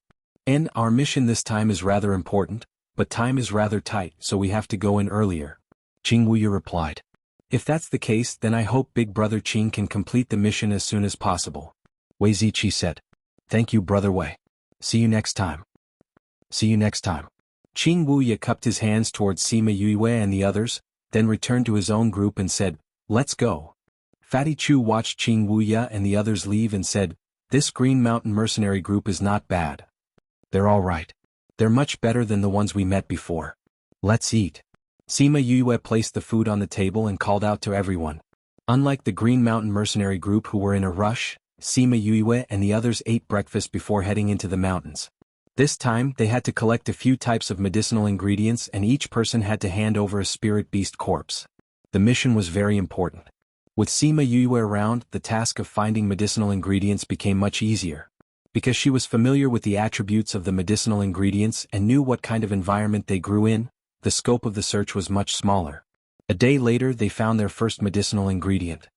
Our mission this time is rather important, but time is rather tight, so we have to go in earlier. Qing Wuya replied. If that's the case, then I hope big brother Qing can complete the mission as soon as possible. Wei Ziqi said. Thank you, brother Wei. See you next time. See you next time. Qing Wuya cupped his hands towards Sima Yue and the others, then returned to his own group and said, Let's go. Fatty Chu watched Qing Wuya and the others leave and said, This Green Mountain mercenary group is not bad. They're all right. They're much better than the ones we met before. Let's eat. Sima Yue placed the food on the table and called out to everyone. Unlike the Green Mountain mercenary group who were in a rush, Sima Yue and the others ate breakfast before heading into the mountains. This time, they had to collect a few types of medicinal ingredients and each person had to hand over a spirit beast corpse. The mission was very important. With Sima Yue around, the task of finding medicinal ingredients became much easier. Because she was familiar with the attributes of the medicinal ingredients and knew what kind of environment they grew in, the scope of the search was much smaller. A day later they found their first medicinal ingredient.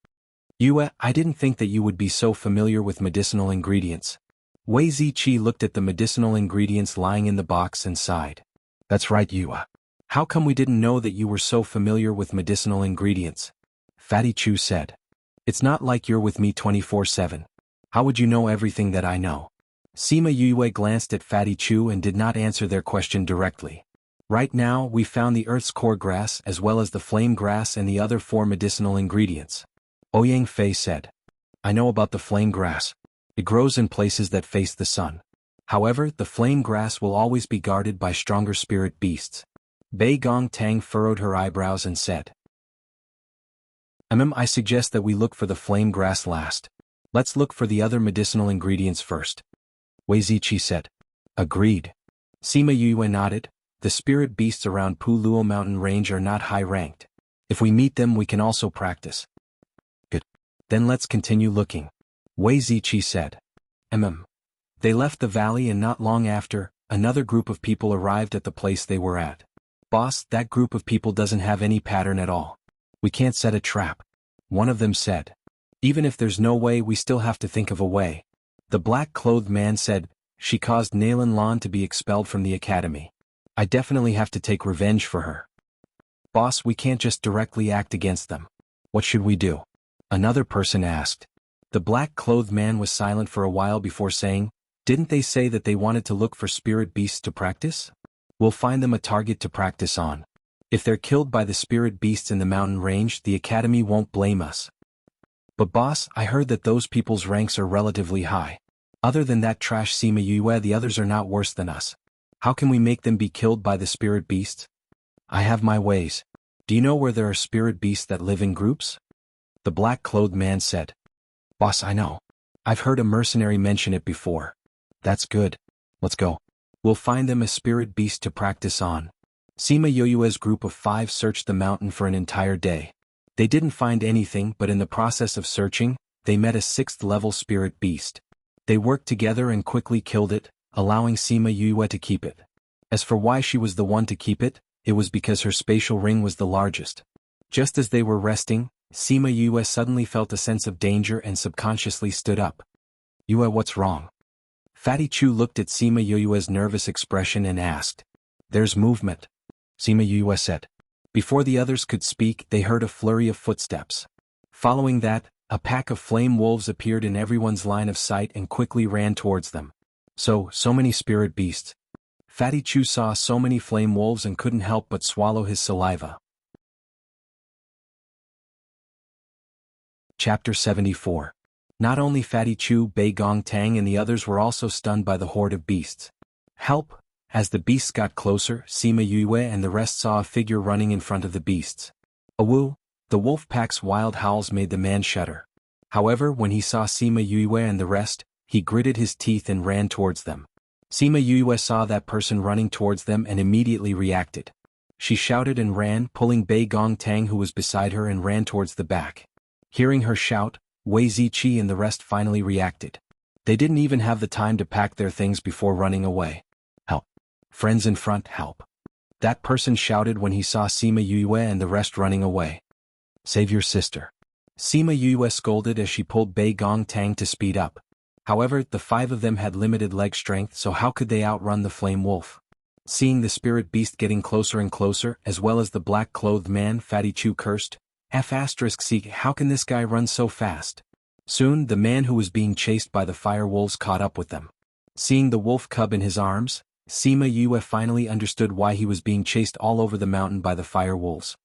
Yue, I didn't think that you would be so familiar with medicinal ingredients. Wei Ziqi looked at the medicinal ingredients lying in the box and sighed. That's right, Yue. How come we didn't know that you were so familiar with medicinal ingredients? Fatty Chu said. It's not like you're with me 24/7. How would you know everything that I know? Sima Yue glanced at Fatty Chu and did not answer their question directly. Right now, we found the Earth's core grass as well as the flame grass and the other 4 medicinal ingredients. Ouyang Fei said. I know about the flame grass. It grows in places that face the sun. However, the flame grass will always be guarded by stronger spirit beasts. Bei Gong Tang furrowed her eyebrows and said. I suggest that we look for the flame grass last. Let's look for the other medicinal ingredients first. Wei Ziqi said. Agreed. Sima Yue nodded. The spirit beasts around Puluo Mountain Range are not high-ranked. If we meet them we can also practice. Good. Then let's continue looking. Wei Ziqi said. They left the valley and not long after, another group of people arrived at the place they were at. Boss, that group of people doesn't have any pattern at all. We can't set a trap. One of them said. Even if there's no way we still have to think of a way. The black-clothed man said, she caused Nalan Lan to be expelled from the academy. I definitely have to take revenge for her. Boss, we can't just directly act against them. What should we do? Another person asked. The black-clothed man was silent for a while before saying, didn't they say that they wanted to look for spirit beasts to practice? We'll find them a target to practice on. If they're killed by the spirit beasts in the mountain range, the academy won't blame us. But boss, I heard that those people's ranks are relatively high. Other than that trash Sima Yue, the others are not worse than us. How can we make them be killed by the spirit beasts? I have my ways. Do you know where there are spirit beasts that live in groups? The black-clothed man said. Boss, I know. I've heard a mercenary mention it before. That's good. Let's go. We'll find them a spirit beast to practice on. Sima Yue's group of 5 searched the mountain for an entire day. They didn't find anything, but in the process of searching, they met a 6th-level spirit beast. They worked together and quickly killed it, allowing Sima Yue to keep it. As for why she was the one to keep it, it was because her spatial ring was the largest. Just as they were resting, Sima Yue suddenly felt a sense of danger and subconsciously stood up. Yue, what's wrong? Fatty Chu looked at Sima Yue's nervous expression and asked. There's movement. Sima Yue said. Before the others could speak, they heard a flurry of footsteps. Following that, a pack of flame wolves appeared in everyone's line of sight and quickly ran towards them. So many spirit beasts. Fatty Chu saw so many flame wolves and couldn't help but swallow his saliva. Chapter 74. Not only Fatty Chu, Bei Gong Tang and the others were also stunned by the horde of beasts. Help! As the beasts got closer, Sima Yue and the rest saw a figure running in front of the beasts. Awu! The wolf pack's wild howls made the man shudder. However, when he saw Sima Yue and the rest, he gritted his teeth and ran towards them. Sima Yue saw that person running towards them and immediately reacted. She shouted and ran, pulling Bei Gong Tang who was beside her and ran towards the back. Hearing her shout, Wei Ziqi and the rest finally reacted. They didn't even have the time to pack their things before running away. Help! Friends in front, help! That person shouted when he saw Sima Yue and the rest running away. Save your sister. Sima Yue scolded as she pulled Bei Gong Tang to speed up. However, the 5 of them had limited leg strength, so how could they outrun the flame wolf? Seeing the spirit beast getting closer and closer, as well as the black-clothed man, Fatty Chu cursed. F***, how can this guy run so fast? Soon, the man who was being chased by the fire wolves caught up with them. Seeing the wolf cub in his arms, Sima Yue finally understood why he was being chased all over the mountain by the fire wolves.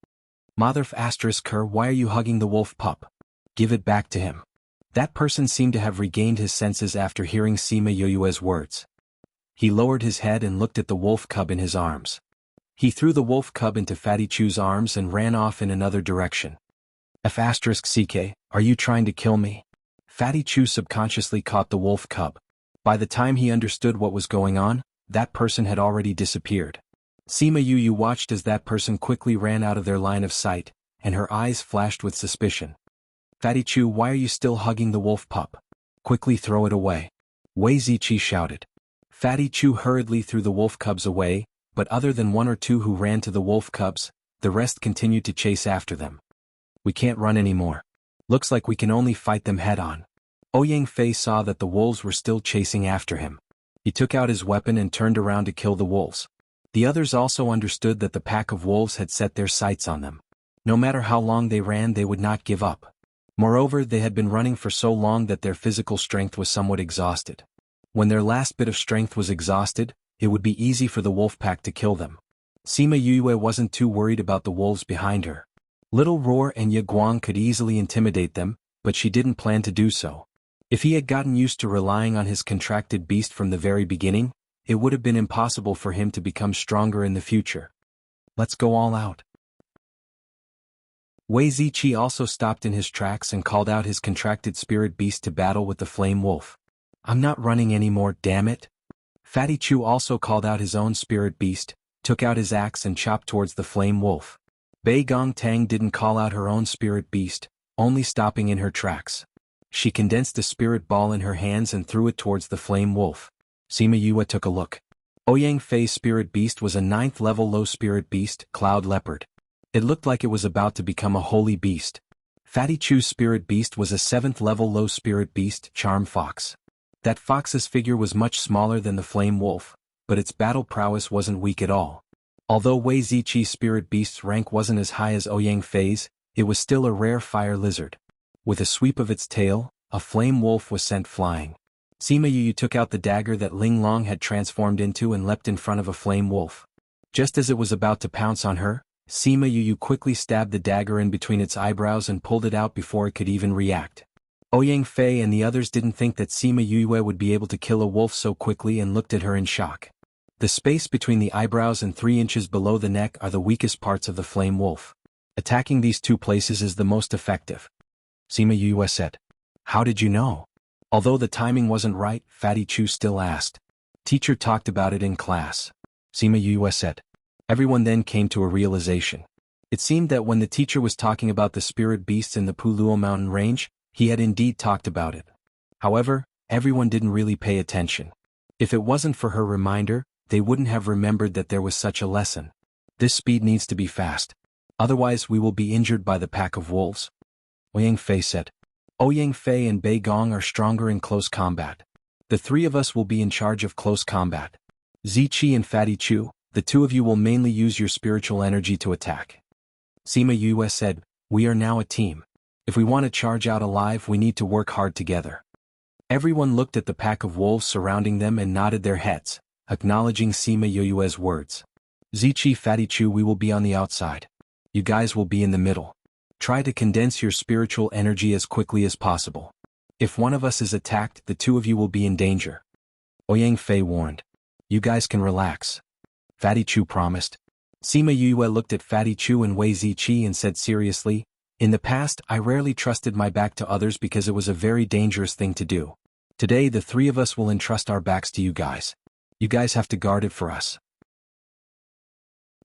Mother **, why are you hugging the wolf pup? Give it back to him. That person seemed to have regained his senses after hearing Sima Yue's words. He lowered his head and looked at the wolf cub in his arms. He threw the wolf cub into Fatty Chu's arms and ran off in another direction. F***, are you trying to kill me? Fatty Chu subconsciously caught the wolf cub. By the time he understood what was going on, that person had already disappeared. Sima Yue watched as that person quickly ran out of their line of sight, and her eyes flashed with suspicion. Fatty Chu, why are you still hugging the wolf pup? Quickly throw it away. Wei Ziqi shouted. Fatty Chu hurriedly threw the wolf cubs away, but other than 1 or 2 who ran to the wolf cubs, the rest continued to chase after them. We can't run anymore. Looks like we can only fight them head-on. Ouyang Fei saw that the wolves were still chasing after him. He took out his weapon and turned around to kill the wolves. The others also understood that the pack of wolves had set their sights on them. No matter how long they ran, they would not give up. Moreover, they had been running for so long that their physical strength was somewhat exhausted. When their last bit of strength was exhausted, it would be easy for the wolf pack to kill them. Sima Yue wasn't too worried about the wolves behind her. Little Roar and Ye Guang could easily intimidate them, but she didn't plan to do so. If he had gotten used to relying on his contracted beast from the very beginning, it would have been impossible for him to become stronger in the future. Let's go all out. Wei Ziqi also stopped in his tracks and called out his contracted spirit beast to battle with the flame wolf. I'm not running anymore, damn it. Fatty Chu also called out his own spirit beast, took out his axe and chopped towards the flame wolf. Bei Gong Tang didn't call out her own spirit beast, only stopping in her tracks. She condensed a spirit ball in her hands and threw it towards the flame wolf. Sima Yue took a look. Ouyang Fei's spirit beast was a 9th level low spirit beast, Cloud Leopard. It looked like it was about to become a holy beast. Fatty Chu's spirit beast was a 7th level low spirit beast, Charm Fox. That fox's figure was much smaller than the flame wolf, but its battle prowess wasn't weak at all. Although Wei Ziqi's spirit beast's rank wasn't as high as Ouyang Fei's, it was still a rare fire lizard. With a sweep of its tail, a flame wolf was sent flying. Sima Yu took out the dagger that Ling Long had transformed into and leapt in front of a flame wolf. Just as it was about to pounce on her, Sima Yu quickly stabbed the dagger in between its eyebrows and pulled it out before it could even react. Ouyang Fei and the others didn't think that Sima Yue would be able to kill a wolf so quickly and looked at her in shock. The space between the eyebrows and 3 inches below the neck are the weakest parts of the flame wolf. Attacking these 2 places is the most effective. Sima Yue said. How did you know? Although the timing wasn't right, Fatty Chu still asked. Teacher talked about it in class. Sima Yue said. Everyone then came to a realization. It seemed that when the teacher was talking about the spirit beasts in the Puluo mountain range, he had indeed talked about it. However, everyone didn't really pay attention. If it wasn't for her reminder, they wouldn't have remembered that there was such a lesson. This speed needs to be fast. Otherwise we will be injured by the pack of wolves. Ouyang Fei said. Ouyang Fei and Bei Gong are stronger in close combat. The 3 of us will be in charge of close combat. Ziqi and Fatty Chu, the 2 of you will mainly use your spiritual energy to attack. Sima Yue said, we are now a team. If we want to charge out alive, we need to work hard together. Everyone looked at the pack of wolves surrounding them and nodded their heads, acknowledging Sima Yue's words. Ziqi, Fatty Chu, we will be on the outside. You guys will be in the middle. Try to condense your spiritual energy as quickly as possible. If one of us is attacked, the 2 of you will be in danger. Ouyang Fei warned. You guys can relax. Fatty Chu promised. Sima Yue looked at Fatty Chu and Wei Ziqi and said seriously, in the past I rarely trusted my back to others because it was a very dangerous thing to do. Today the 3 of us will entrust our backs to you guys. You guys have to guard it for us.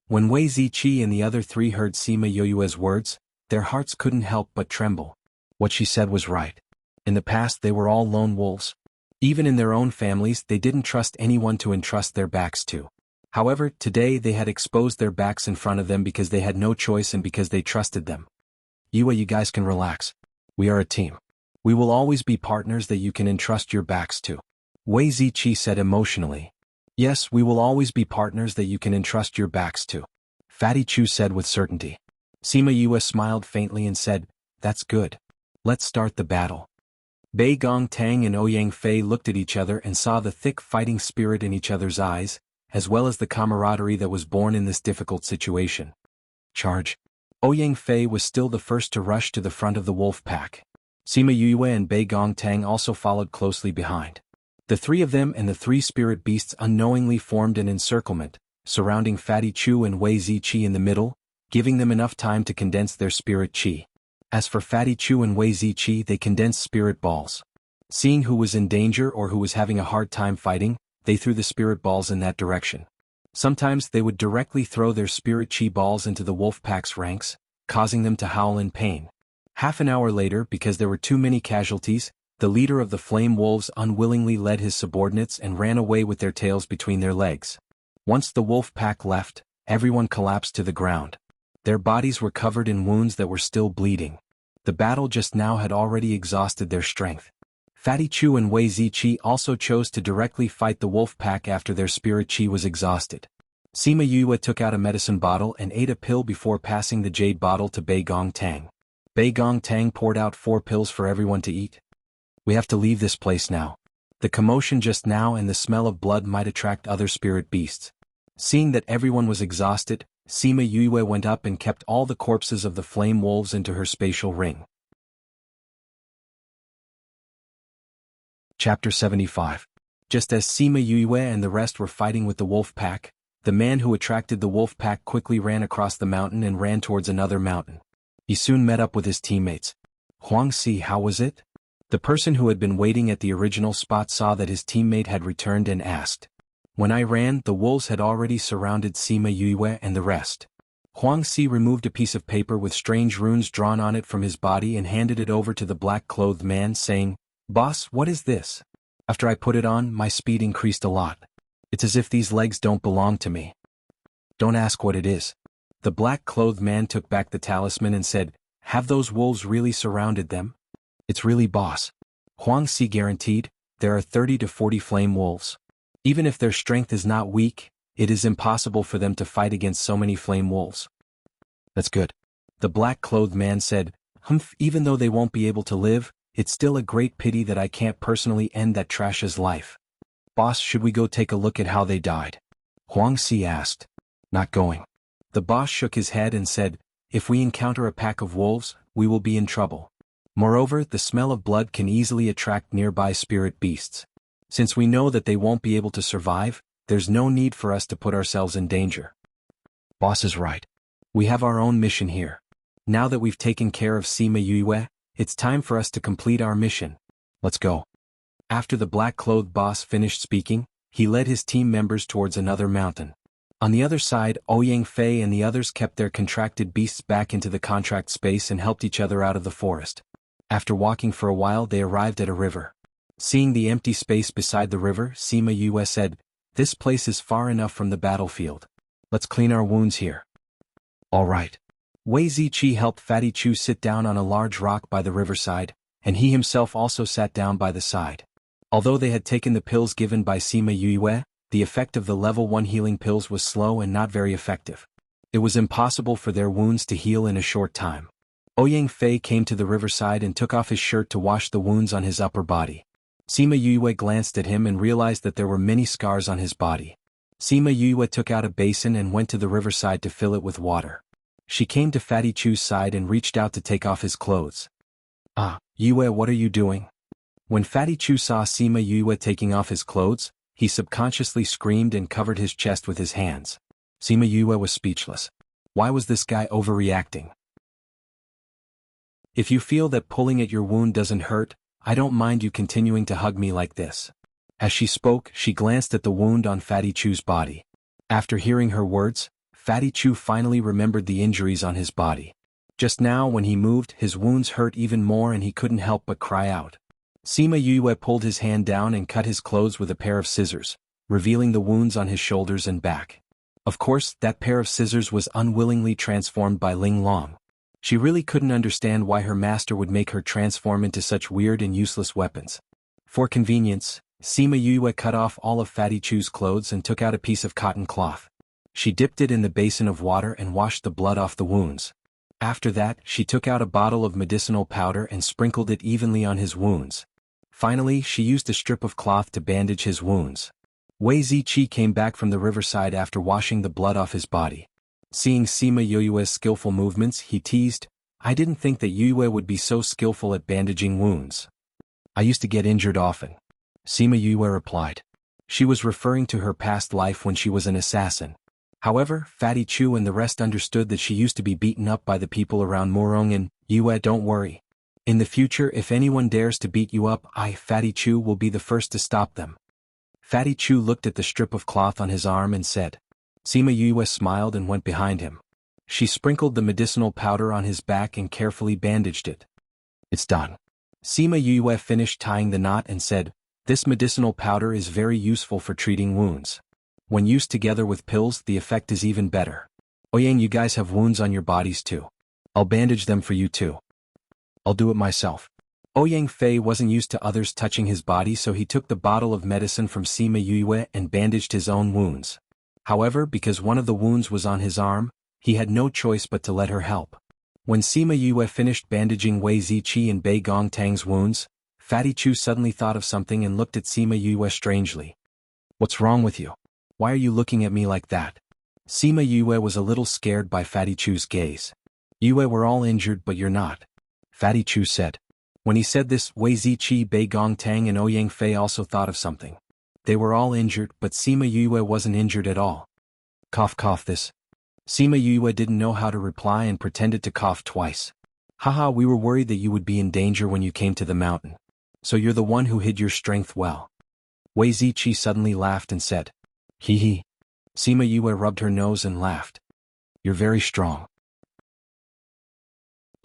When Wei Ziqi and the other 3 heard Sima Yue's words, their hearts couldn't help but tremble. What she said was right. In the past they were all lone wolves. Even in their own families they didn't trust anyone to entrust their backs to. However, today they had exposed their backs in front of them because they had no choice and because they trusted them. Yue, you guys can relax. We are a team. We will always be partners that you can entrust your backs to. Wei Ziqi said emotionally. Yes, we will always be partners that you can entrust your backs to. Fatty Chu said with certainty. Sima Yue smiled faintly and said, that's good. Let's start the battle. Bei Gong Tang and Ouyang Fei looked at each other and saw the thick fighting spirit in each other's eyes, as well as the camaraderie that was born in this difficult situation. Charge. Ouyang Fei was still the first to rush to the front of the wolf pack. Sima Yue and Bei Gong Tang also followed closely behind. The 3 of them and the 3 spirit beasts unknowingly formed an encirclement, surrounding Fatty Chu and Wei Ziqi in the middle, giving them enough time to condense their spirit chi. As for Fatty Chu and Wei Ziqi, they condensed spirit balls. Seeing who was in danger or who was having a hard time fighting, they threw the spirit balls in that direction. Sometimes they would directly throw their spirit chi balls into the wolf pack's ranks, causing them to howl in pain. Half an hour later, because there were too many casualties, the leader of the flame wolves unwillingly led his subordinates and ran away with their tails between their legs. Once the wolf pack left, everyone collapsed to the ground. Their bodies were covered in wounds that were still bleeding. The battle just now had already exhausted their strength. Fatty Chu and Wei Ziqi also chose to directly fight the wolf pack after their spirit chi was exhausted. Sima Yue took out a medicine bottle and ate a pill before passing the jade bottle to Bei Gong Tang. Bei Gong Tang poured out 4 pills for everyone to eat. We have to leave this place now. The commotion just now and the smell of blood might attract other spirit beasts. Seeing that everyone was exhausted, Sima Yue went up and kept all the corpses of the flame wolves into her spatial ring. Chapter 75. Just as Sima Yue and the rest were fighting with the wolf pack, the man who attracted the wolf pack quickly ran across the mountain and ran towards another mountain. He soon met up with his teammates. Huang Si, how was it? The person who had been waiting at the original spot saw that his teammate had returned and asked. When I ran, the wolves had already surrounded Sima Yue and the rest. Huang Si removed a piece of paper with strange runes drawn on it from his body and handed it over to the black-clothed man, saying, "Boss, what is this?" After I put it on, my speed increased a lot. It's as if these legs don't belong to me. Don't ask what it is. The black-clothed man took back the talisman and said, "Have those wolves really surrounded them?" "It's really, boss." Huang Si guaranteed, "There are 30 to 40 flame wolves. Even if their strength is not weak, it is impossible for them to fight against so many flame wolves." "That's good." The black-clothed man said, Even though they won't be able to live, it's still a great pity that I can't personally end that trash's life." "Boss, should we go take a look at how they died?" Huang Si asked. "Not going." The boss shook his head and said, "If we encounter a pack of wolves, we will be in trouble. Moreover, the smell of blood can easily attract nearby spirit beasts. Since we know that they won't be able to survive, there's no need for us to put ourselves in danger." "Boss is right. We have our own mission here. Now that we've taken care of Sima Yue, it's time for us to complete our mission. Let's go." After the black-clothed boss finished speaking, he led his team members towards another mountain. On the other side, Ouyang Fei and the others kept their contracted beasts back into the contract space and helped each other out of the forest. After walking for a while, they arrived at a river. Seeing the empty space beside the river, Sima Yue said, "This place is far enough from the battlefield. Let's clean our wounds here." "All right." Wei Ziqi helped Fatty Chu sit down on a large rock by the riverside, and he himself also sat down by the side. Although they had taken the pills given by Sima Yue, the effect of the level 1 healing pills was slow and not very effective. It was impossible for their wounds to heal in a short time. Ouyang Fei came to the riverside and took off his shirt to wash the wounds on his upper body. Sima Yue glanced at him and realized that there were many scars on his body. Sima Yue took out a basin and went to the riverside to fill it with water. She came to Fatty Chu's side and reached out to take off his clothes. "Ah, Yue, what are you doing?" When Fatty Chu saw Sima Yue taking off his clothes, he subconsciously screamed and covered his chest with his hands. Sima Yue was speechless. Why was this guy overreacting? "If you feel that pulling at your wound doesn't hurt, I don't mind you continuing to hug me like this." As she spoke, she glanced at the wound on Fatty Chu's body. After hearing her words, Fatty Chu finally remembered the injuries on his body. Just now when he moved, his wounds hurt even more and he couldn't help but cry out. Sima Yue pulled his hand down and cut his clothes with a pair of scissors, revealing the wounds on his shoulders and back. Of course, that pair of scissors was unwillingly transformed by Ling Long. She really couldn't understand why her master would make her transform into such weird and useless weapons. For convenience, Sima Yue cut off all of Fatty Chu's clothes and took out a piece of cotton cloth. She dipped it in the basin of water and washed the blood off the wounds. After that, she took out a bottle of medicinal powder and sprinkled it evenly on his wounds. Finally, she used a strip of cloth to bandage his wounds. Wei Ziqi came back from the riverside after washing the blood off his body. Seeing Sima Yue's skillful movements, he teased, "I didn't think that Yue would be so skillful at bandaging wounds. I used to get injured often." Sima Yue replied. She was referring to her past life when she was an assassin. However, Fatty Chu and the rest understood that she used to be beaten up by the people around Murong and, "Yue, don't worry. In the future, if anyone dares to beat you up, I, Fatty Chu, will be the first to stop them." Fatty Chu looked at the strip of cloth on his arm and said. Sima Yue smiled and went behind him. She sprinkled the medicinal powder on his back and carefully bandaged it. "It's done." Sima Yue finished tying the knot and said, "This medicinal powder is very useful for treating wounds. When used together with pills, the effect is even better. Ouyang, you guys have wounds on your bodies too. I'll bandage them for you too." "I'll do it myself." Ouyang Fei wasn't used to others touching his body, so he took the bottle of medicine from Sima Yue and bandaged his own wounds. However, because one of the wounds was on his arm, he had no choice but to let her help. When Sima Yue finished bandaging Wei Ziqi and Bei Gongtang's wounds, Fatty Chu suddenly thought of something and looked at Sima Yue strangely. "What's wrong with you? Why are you looking at me like that?" Sima Yue was a little scared by Fatty Chu's gaze. "Yue, we're all injured but you're not," Fatty Chu said. When he said this, Wei Ziqi, Bei Gongtang and Ouyang Fei also thought of something. They were all injured, but Sima Yue wasn't injured at all. Cough cough this. Sima Yue didn't know how to reply and pretended to cough twice. "Haha, we were worried that you would be in danger when you came to the mountain. So you're the one who hid your strength well." Wei Ziqi suddenly laughed and said, "Hee hee." Sima Yue rubbed her nose and laughed. "You're very strong."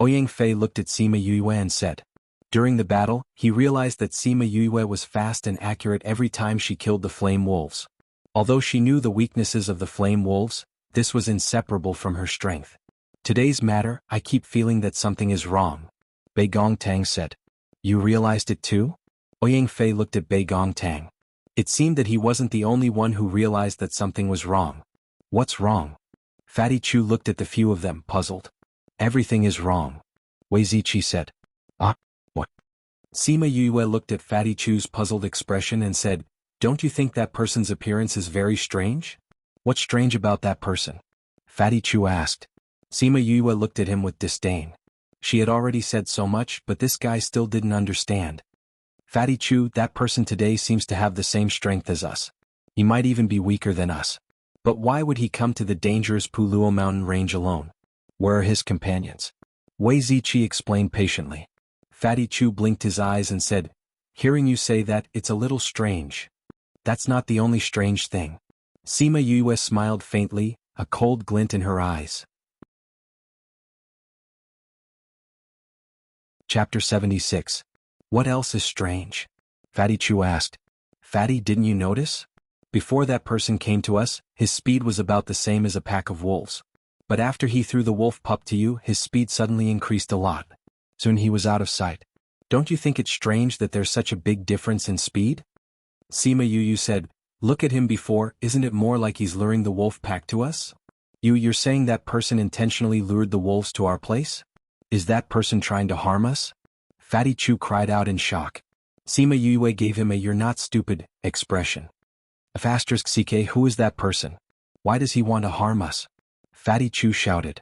Ouyang Fei looked at Sima Yue and said. During the battle, he realized that Sima Yue was fast and accurate every time she killed the flame wolves. Although she knew the weaknesses of the flame wolves, this was inseparable from her strength. "Today's matter, I keep feeling that something is wrong," Bei Gongtang said. "You realized it too?" Ouyang Fei looked at Bei Gongtang. It seemed that he wasn't the only one who realized that something was wrong. "What's wrong?" Fatty Chu looked at the few of them, puzzled. "Everything is wrong," Wei Ziqi said. "Ah? What?" Sima Yue looked at Fatty Chu's puzzled expression and said, "Don't you think that person's appearance is very strange?" "What's strange about that person?" Fatty Chu asked. Sima Yue looked at him with disdain. She had already said so much, but this guy still didn't understand. "Fatty Chu, that person today seems to have the same strength as us. He might even be weaker than us. But why would he come to the dangerous Puluo mountain range alone? Where are his companions?" Wei Ziqi explained patiently. Fatty Chu blinked his eyes and said, "Hearing you say that, it's a little strange." "That's not the only strange thing." Sima Yue smiled faintly, a cold glint in her eyes. Chapter 76. What else is strange? Fatty Chu asked. "Fatty, didn't you notice? Before that person came to us, his speed was about the same as a pack of wolves. But after he threw the wolf pup to you, his speed suddenly increased a lot. Soon he was out of sight. Don't you think it's strange that there's such a big difference in speed?" Sima Yu said, "Look at him before, isn't it more like he's luring the wolf pack to us?" You're saying that person intentionally lured the wolves to our place? Is that person trying to harm us?" Fatty Chu cried out in shock. Sima Yue gave him a "you're not stupid" expression. "CK, who is that person? Why does he want to harm us?" Fatty Chu shouted.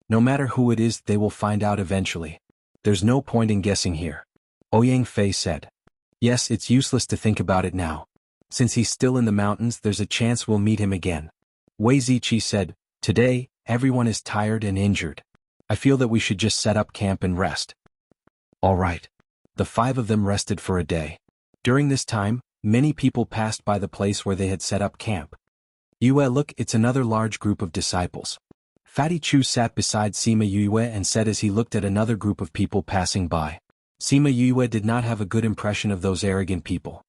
"No matter who it is, they will find out eventually. There's no point in guessing here," Ouyang Fei said. "Yes, it's useless to think about it now. Since he's still in the mountains, there's a chance we'll meet him again." Wei Ziqi said, "Today, everyone is tired and injured. I feel that we should just set up camp and rest." All right. The five of them rested for a day. During this time, many people passed by the place where they had set up camp. "Yue, look, it's another large group of disciples." Fatty Chu sat beside Sima Yue and said as he looked at another group of people passing by. Sima Yue did not have a good impression of those arrogant people.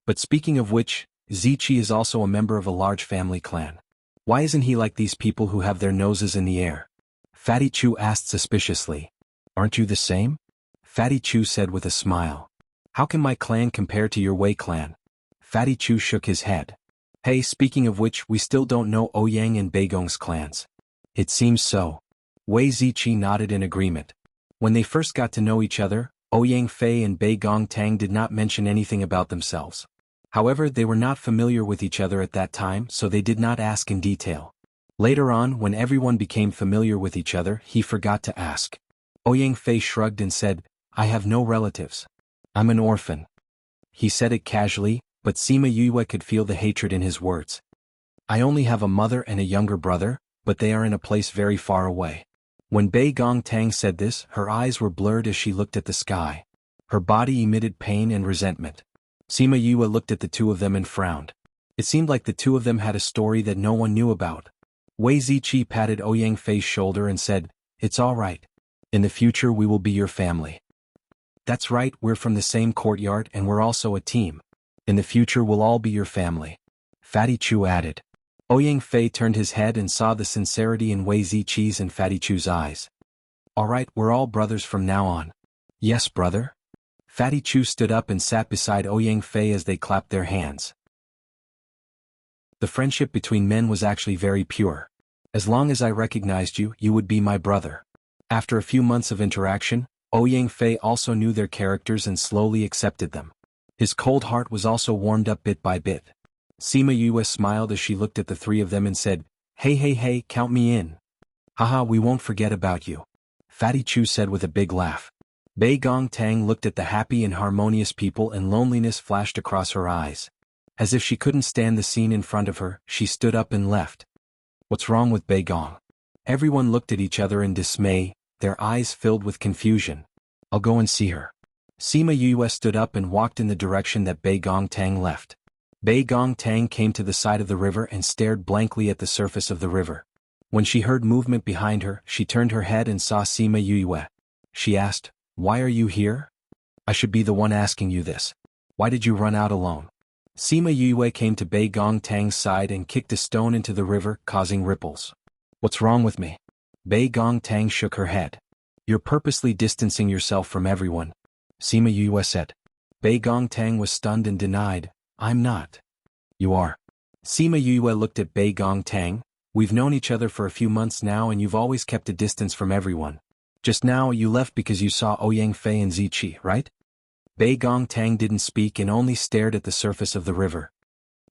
But speaking of which, Ziqi is also a member of a large family clan. Why isn't he like these people who have their noses in the air? Fatty Chu asked suspiciously. "Aren't you the same?" Fatty Chu said with a smile. "How can my clan compare to your Wei clan?" Fatty Chu shook his head. "Hey, speaking of which, we still don't know Ouyang and Beigong's clans." "It seems so." Wei Ziqi nodded in agreement. When they first got to know each other, Ouyang Fei and Bei Gongtang did not mention anything about themselves. However, they were not familiar with each other at that time, so they did not ask in detail. Later on, when everyone became familiar with each other, he forgot to ask. Ouyang Fei shrugged and said, "I have no relatives. I'm an orphan." He said it casually, but Sima Yue could feel the hatred in his words. "I only have a mother and a younger brother, but they are in a place very far away." When Bei Gongtang said this, her eyes were blurred as she looked at the sky. Her body emitted pain and resentment. Sima Yue looked at the two of them and frowned. It seemed like the two of them had a story that no one knew about. Wei Ziqi patted Ouyang Fei's shoulder and said, "It's all right. In the future we will be your family." "That's right, we're from the same courtyard and we're also a team. In the future we'll all be your family," Fatty Chu added. Ouyang Fei turned his head and saw the sincerity in Wei Ziqi's and Fatty Chu's eyes. "All right, we're all brothers from now on." "Yes, brother." Fatty Chu stood up and sat beside Ouyang Fei as they clapped their hands. The friendship between men was actually very pure. As long as I recognized you, you would be my brother. After a few months of interaction, Ouyang Fei also knew their characters and slowly accepted them. His cold heart was also warmed up bit by bit. Sima Yue smiled as she looked at the three of them and said, Hey, count me in. Haha, we won't forget about you. Fatty Chu said with a big laugh. Bei Gong Tang looked at the happy and harmonious people and loneliness flashed across her eyes. As if she couldn't stand the scene in front of her, she stood up and left. What's wrong with Bei Gong? Everyone looked at each other in dismay, their eyes filled with confusion. I'll go and see her. Sima Yue stood up and walked in the direction that Bei Gong Tang left. Bei Gong Tang came to the side of the river and stared blankly at the surface of the river. When she heard movement behind her, she turned her head and saw Sima Yue. She asked, Why are you here? I should be the one asking you this. Why did you run out alone? Sima Yue came to Bei Gong Tang's side and kicked a stone into the river, causing ripples. What's wrong with me? Bei Gong Tang shook her head. You're purposely distancing yourself from everyone, Sima Yue said. Bei Gong Tang was stunned and denied, I'm not. You are. Sima Yue looked at Bei Gong Tang. We've known each other for a few months now and you've always kept a distance from everyone. Just now you left because you saw Ouyang Fei and Ziqi, right? Bei Gong Tang didn't speak and only stared at the surface of the river.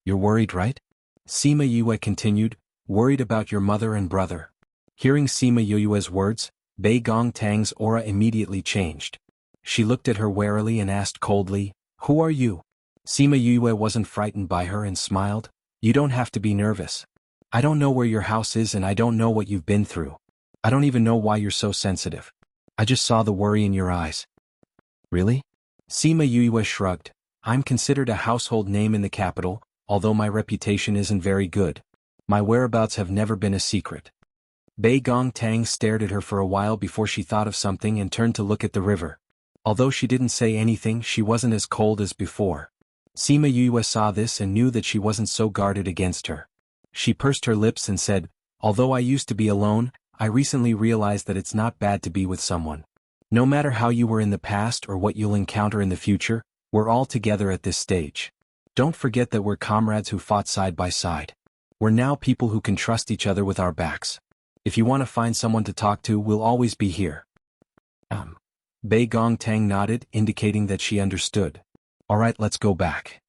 You're worried, right? Sima Yue continued, worried about your mother and brother. Hearing Sima Yue's words, Bei Gong Tang's aura immediately changed. She looked at her warily and asked coldly, Who are you? Sima Yue wasn't frightened by her and smiled, You don't have to be nervous. I don't know where your house is and I don't know what you've been through. I don't even know why you're so sensitive. I just saw the worry in your eyes. Really? Sima Yue shrugged. I'm considered a household name in the capital, although my reputation isn't very good. My whereabouts have never been a secret. Bei Gong Tang stared at her for a while before she thought of something and turned to look at the river. Although she didn't say anything, she wasn't as cold as before. Sima Yue saw this and knew that she wasn't so guarded against her. She pursed her lips and said, Although I used to be alone, I recently realized that it's not bad to be with someone. No matter how you were in the past or what you'll encounter in the future, we're all together at this stage. Don't forget that we're comrades who fought side by side. We're now people who can trust each other with our backs. If you want to find someone to talk to, we'll always be here. Bei Gong Tang nodded, indicating that she understood. Alright, let's go back.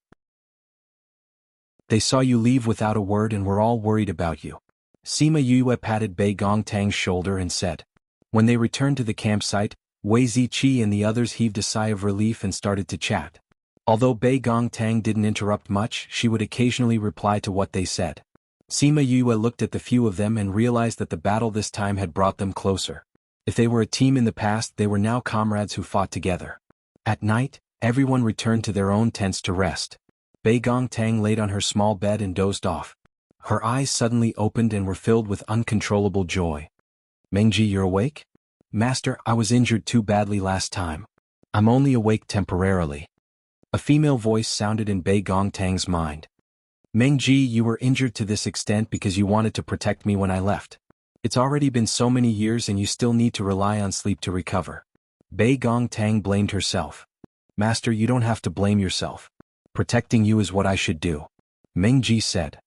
They saw you leave without a word and were all worried about you. Sima Yue patted Bei Gong Tang's shoulder and said. When they returned to the campsite, Wei Ziqi and the others heaved a sigh of relief and started to chat. Although Bei Gong Tang didn't interrupt much, she would occasionally reply to what they said. Sima Yue looked at the few of them and realized that the battle this time had brought them closer. If they were a team in the past, they were now comrades who fought together. At night, everyone returned to their own tents to rest. Bei Gong Tang laid on her small bed and dozed off. Her eyes suddenly opened and were filled with uncontrollable joy. Mengji, you're awake? Master, I was injured too badly last time. I'm only awake temporarily. A female voice sounded in Bei Gong Tang's mind. Mengji, you were injured to this extent because you wanted to protect me when I left. It's already been so many years and you still need to rely on sleep to recover. Bei Gong Tang blamed herself. Master, you don't have to blame yourself. Protecting you is what I should do. Mengji said.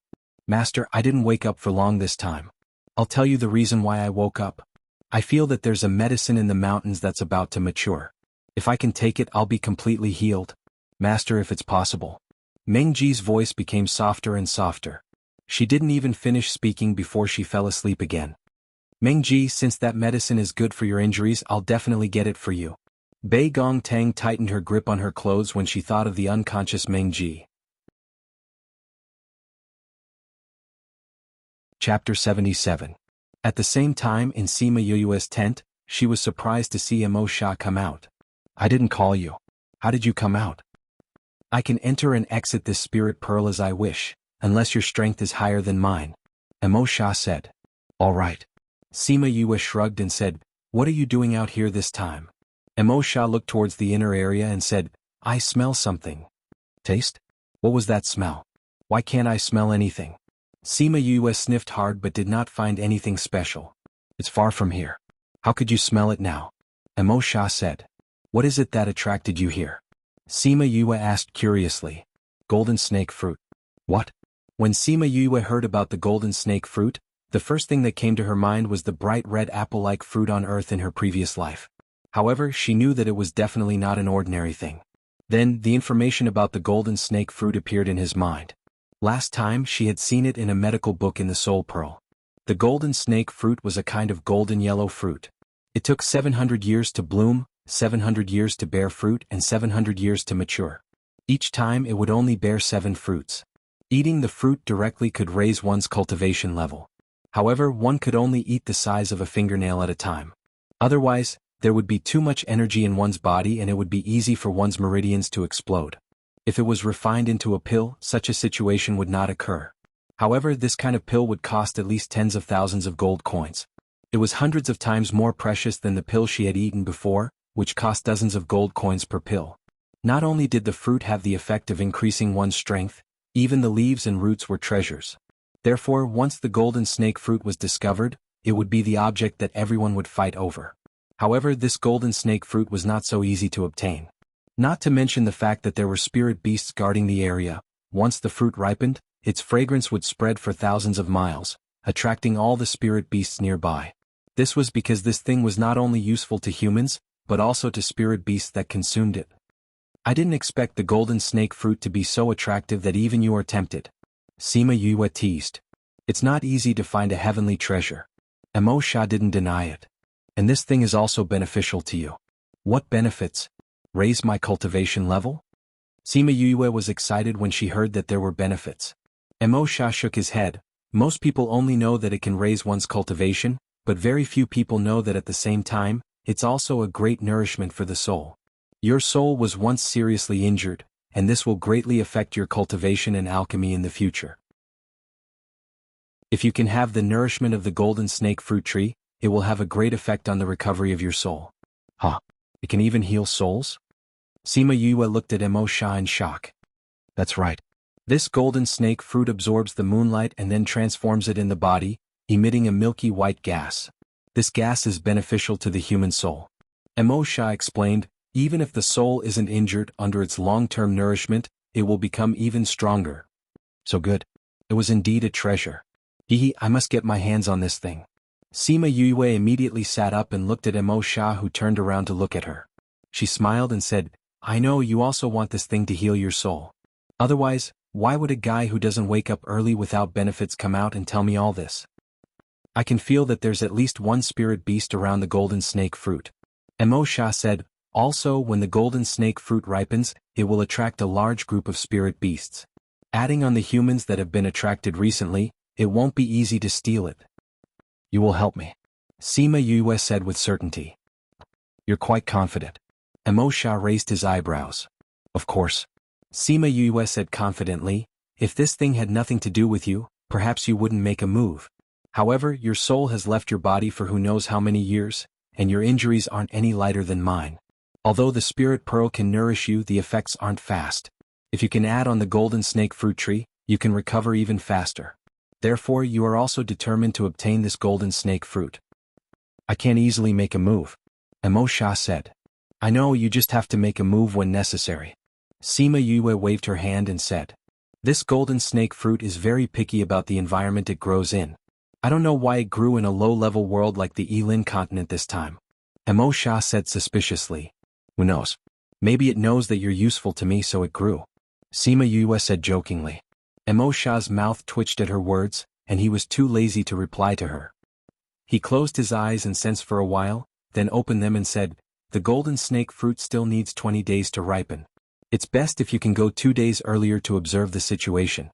Master, I didn't wake up for long this time. I'll tell you the reason why I woke up. I feel that there's a medicine in the mountains that's about to mature. If I can take it, I'll be completely healed. Master, if it's possible. Mengji's voice became softer and softer. She didn't even finish speaking before she fell asleep again. Mengji, since that medicine is good for your injuries, I'll definitely get it for you. Bei Gong Tang tightened her grip on her clothes when she thought of the unconscious Mengji. Chapter 77. At the same time in Sima Yue's tent, she was surprised to see Emo Sha come out. I didn't call you. How did you come out? I can enter and exit this spirit pearl as I wish, unless your strength is higher than mine. Emo Sha said. All right. Sima Yue shrugged and said, What are you doing out here this time? Emo Sha looked towards the inner area and said, I smell something. Taste? What was that smell? Why can't I smell anything? Sima Yue sniffed hard but did not find anything special. It's far from here. How could you smell it now? Emo Sha said. What is it that attracted you here? Sima Yue asked curiously. Golden snake fruit. What? When Sima Yue heard about the golden snake fruit, the first thing that came to her mind was the bright red apple-like fruit on Earth in her previous life. However, she knew that it was definitely not an ordinary thing. Then, the information about the golden snake fruit appeared in his mind. Last time she had seen it in a medical book in the Soul Pearl. The golden snake fruit was a kind of golden yellow fruit. It took 700 years to bloom, 700 years to bear fruit, and 700 years to mature. Each time it would only bear 7 fruits. Eating the fruit directly could raise one's cultivation level. However, one could only eat the size of a fingernail at a time. Otherwise, there would be too much energy in one's body and it would be easy for one's meridians to explode. If it was refined into a pill, such a situation would not occur. However, this kind of pill would cost at least tens of thousands of gold coins. It was hundreds of times more precious than the pill she had eaten before, which cost dozens of gold coins per pill. Not only did the fruit have the effect of increasing one's strength, even the leaves and roots were treasures. Therefore, once the golden snake fruit was discovered, it would be the object that everyone would fight over. However, this golden snake fruit was not so easy to obtain. Not to mention the fact that there were spirit beasts guarding the area. Once the fruit ripened, its fragrance would spread for thousands of miles, attracting all the spirit beasts nearby. This was because this thing was not only useful to humans, but also to spirit beasts that consumed it. I didn't expect the golden snake fruit to be so attractive that even you are tempted. Sima Yue teased. It's not easy to find a heavenly treasure. Emo Sha didn't deny it. And this thing is also beneficial to you. What benefits? Raise my cultivation level? Sima Yue was excited when she heard that there were benefits. Emo Sha shook his head. Most people only know that it can raise one's cultivation, but very few people know that at the same time, it's also a great nourishment for the soul. Your soul was once seriously injured, and this will greatly affect your cultivation and alchemy in the future. If you can have the nourishment of the golden snake fruit tree, it will have a great effect on the recovery of your soul. Huh? It can even heal souls? Sima Yue looked at Emo Sha in shock. That's right. This golden snake fruit absorbs the moonlight and then transforms it in the body, emitting a milky white gas. This gas is beneficial to the human soul. Emo Sha explained, even if the soul isn't injured under its long-term nourishment, it will become even stronger. So good. It was indeed a treasure. I must get my hands on this thing. Sima Yue immediately sat up and looked at Emo Sha, who turned around to look at her. She smiled and said, I know you also want this thing to heal your soul. Otherwise, why would a guy who doesn't wake up early without benefits come out and tell me all this? I can feel that there's at least one spirit beast around the golden snake fruit. Emo Sha said, also, when the golden snake fruit ripens, it will attract a large group of spirit beasts. Adding on the humans that have been attracted recently, it won't be easy to steal it. You will help me. Sima Yue said with certainty. You're quite confident. Emo Sha raised his eyebrows. Of course. Sima Yue said confidently, if this thing had nothing to do with you, perhaps you wouldn't make a move. However, your soul has left your body for who knows how many years, and your injuries aren't any lighter than mine. Although the spirit pearl can nourish you, the effects aren't fast. If you can add on the golden snake fruit tree, you can recover even faster. Therefore, you are also determined to obtain this golden snake fruit. I can't easily make a move. Emo Sha said. I know, you just have to make a move when necessary. Sima Yue waved her hand and said. This golden snake fruit is very picky about the environment it grows in. I don't know why it grew in a low-level world like the Yilin continent this time. Emo Sha said suspiciously. Who knows? Maybe it knows that you're useful to me, so it grew. Sima Yue said jokingly. Emo Sha's mouth twitched at her words, and he was too lazy to reply to her. He closed his eyes and sensed for a while, then opened them and said, the golden snake fruit still needs 20 days to ripen. It's best if you can go 2 days earlier to observe the situation.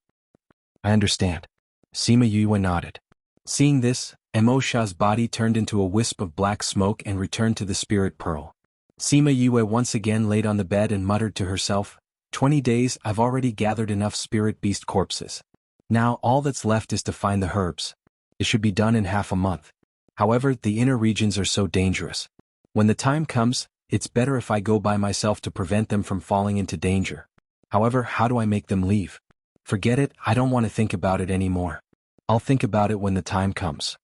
I understand. Sima Yue nodded. Seeing this, Emo Sha's body turned into a wisp of black smoke and returned to the spirit pearl. Sima Yue once again laid on the bed and muttered to herself, 20 days, I've already gathered enough spirit beast corpses. Now all that's left is to find the herbs. It should be done in half a month. However, the inner regions are so dangerous. When the time comes, it's better if I go by myself to prevent them from falling into danger. However, how do I make them leave? Forget it, I don't want to think about it anymore. I'll think about it when the time comes.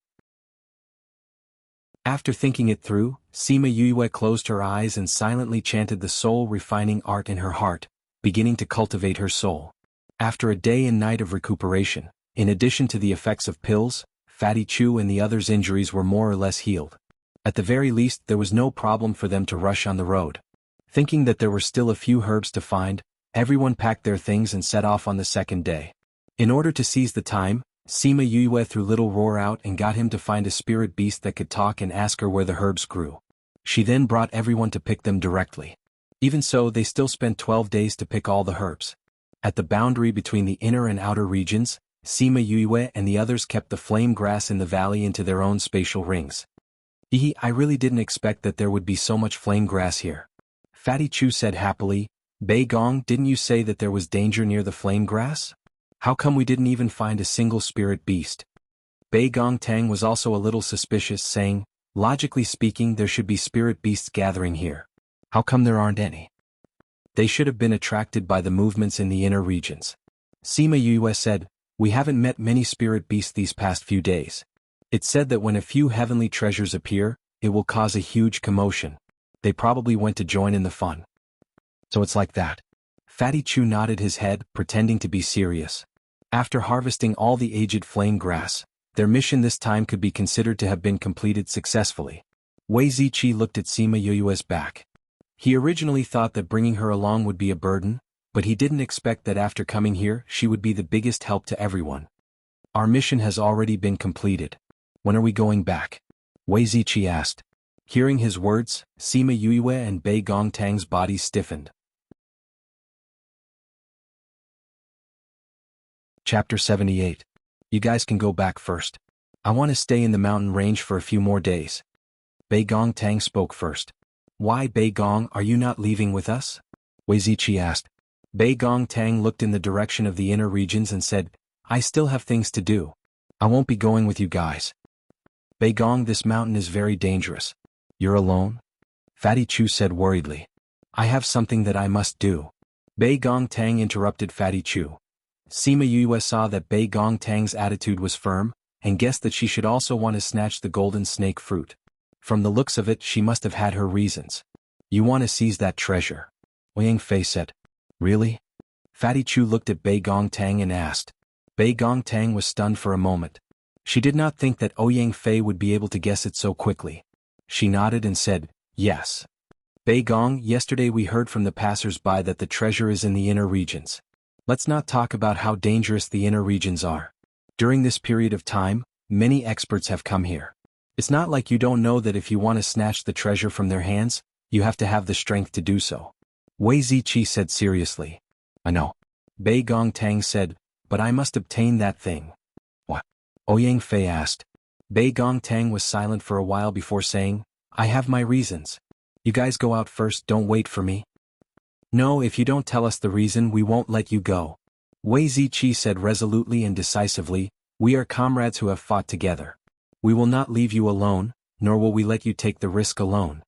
After thinking it through, Sima Yue closed her eyes and silently chanted the soul-refining art in her heart, beginning to cultivate her soul. After a day and night of recuperation, in addition to the effects of pills, Fatty Chu and the others' injuries were more or less healed. At the very least, there was no problem for them to rush on the road. Thinking that there were still a few herbs to find, everyone packed their things and set off on the second day. In order to seize the time, Sima Yue threw Little Roar out and got him to find a spirit beast that could talk and ask her where the herbs grew. She then brought everyone to pick them directly. Even so, they still spent 12 days to pick all the herbs. At the boundary between the inner and outer regions, Sima Yue and the others kept the flame grass in the valley into their own spatial rings. I really didn't expect that there would be so much flame grass here. Fatty Chu said happily. Bei Gong, didn't you say that there was danger near the flame grass? How come we didn't even find a single spirit beast? Bei Gong Tang was also a little suspicious, saying, logically speaking, there should be spirit beasts gathering here. How come there aren't any? They should have been attracted by the movements in the inner regions. Sima Yue said, we haven't met many spirit beasts these past few days. It's said that when a few heavenly treasures appear, it will cause a huge commotion. They probably went to join in the fun. So it's like that. Fatty Chu nodded his head, pretending to be serious. After harvesting all the aged flame grass, their mission this time could be considered to have been completed successfully. Wei Ziqi looked at Sima Yue's back. He originally thought that bringing her along would be a burden, but he didn't expect that after coming here she would be the biggest help to everyone. Our mission has already been completed. When are we going back? Wei Ziqi asked. Hearing his words, Sima Yue and Bei Gong Tang's bodies stiffened. Chapter 78. You guys can go back first. I want to stay in the mountain range for a few more days. Bei Gong Tang spoke first. Why, Bei Gong, are you not leaving with us? Wei Ziqi asked. Bei Gong Tang looked in the direction of the inner regions and said, I still have things to do. I won't be going with you guys. Bei Gong, this mountain is very dangerous. You're alone? Fatty Chu said worriedly. I have something that I must do. Bei Gong Tang interrupted Fatty Chu. Sima Yue saw that Bei Gong Tang's attitude was firm, and guessed that she should also want to snatch the golden snake fruit. From the looks of it, she must have had her reasons. You want to seize that treasure? Yang Fei said. Really? Fatty Chu looked at Bei Gong Tang and asked. Bei Gong Tang was stunned for a moment. She did not think that Yang Fei would be able to guess it so quickly. She nodded and said, yes. Bei Gong, yesterday we heard from the passers-by that the treasure is in the inner regions. Let's not talk about how dangerous the inner regions are. During this period of time, many experts have come here. It's not like you don't know that if you want to snatch the treasure from their hands, you have to have the strength to do so. Wei Ziqi said seriously. I know. Bei Gong Tang said, but I must obtain that thing. What? Yang Fei asked. Bei Gong Tang was silent for a while before saying, I have my reasons. You guys go out first, don't wait for me. No, if you don't tell us the reason, we won't let you go. Wei Ziqi said resolutely and decisively, we are comrades who have fought together. We will not leave you alone, nor will we let you take the risk alone.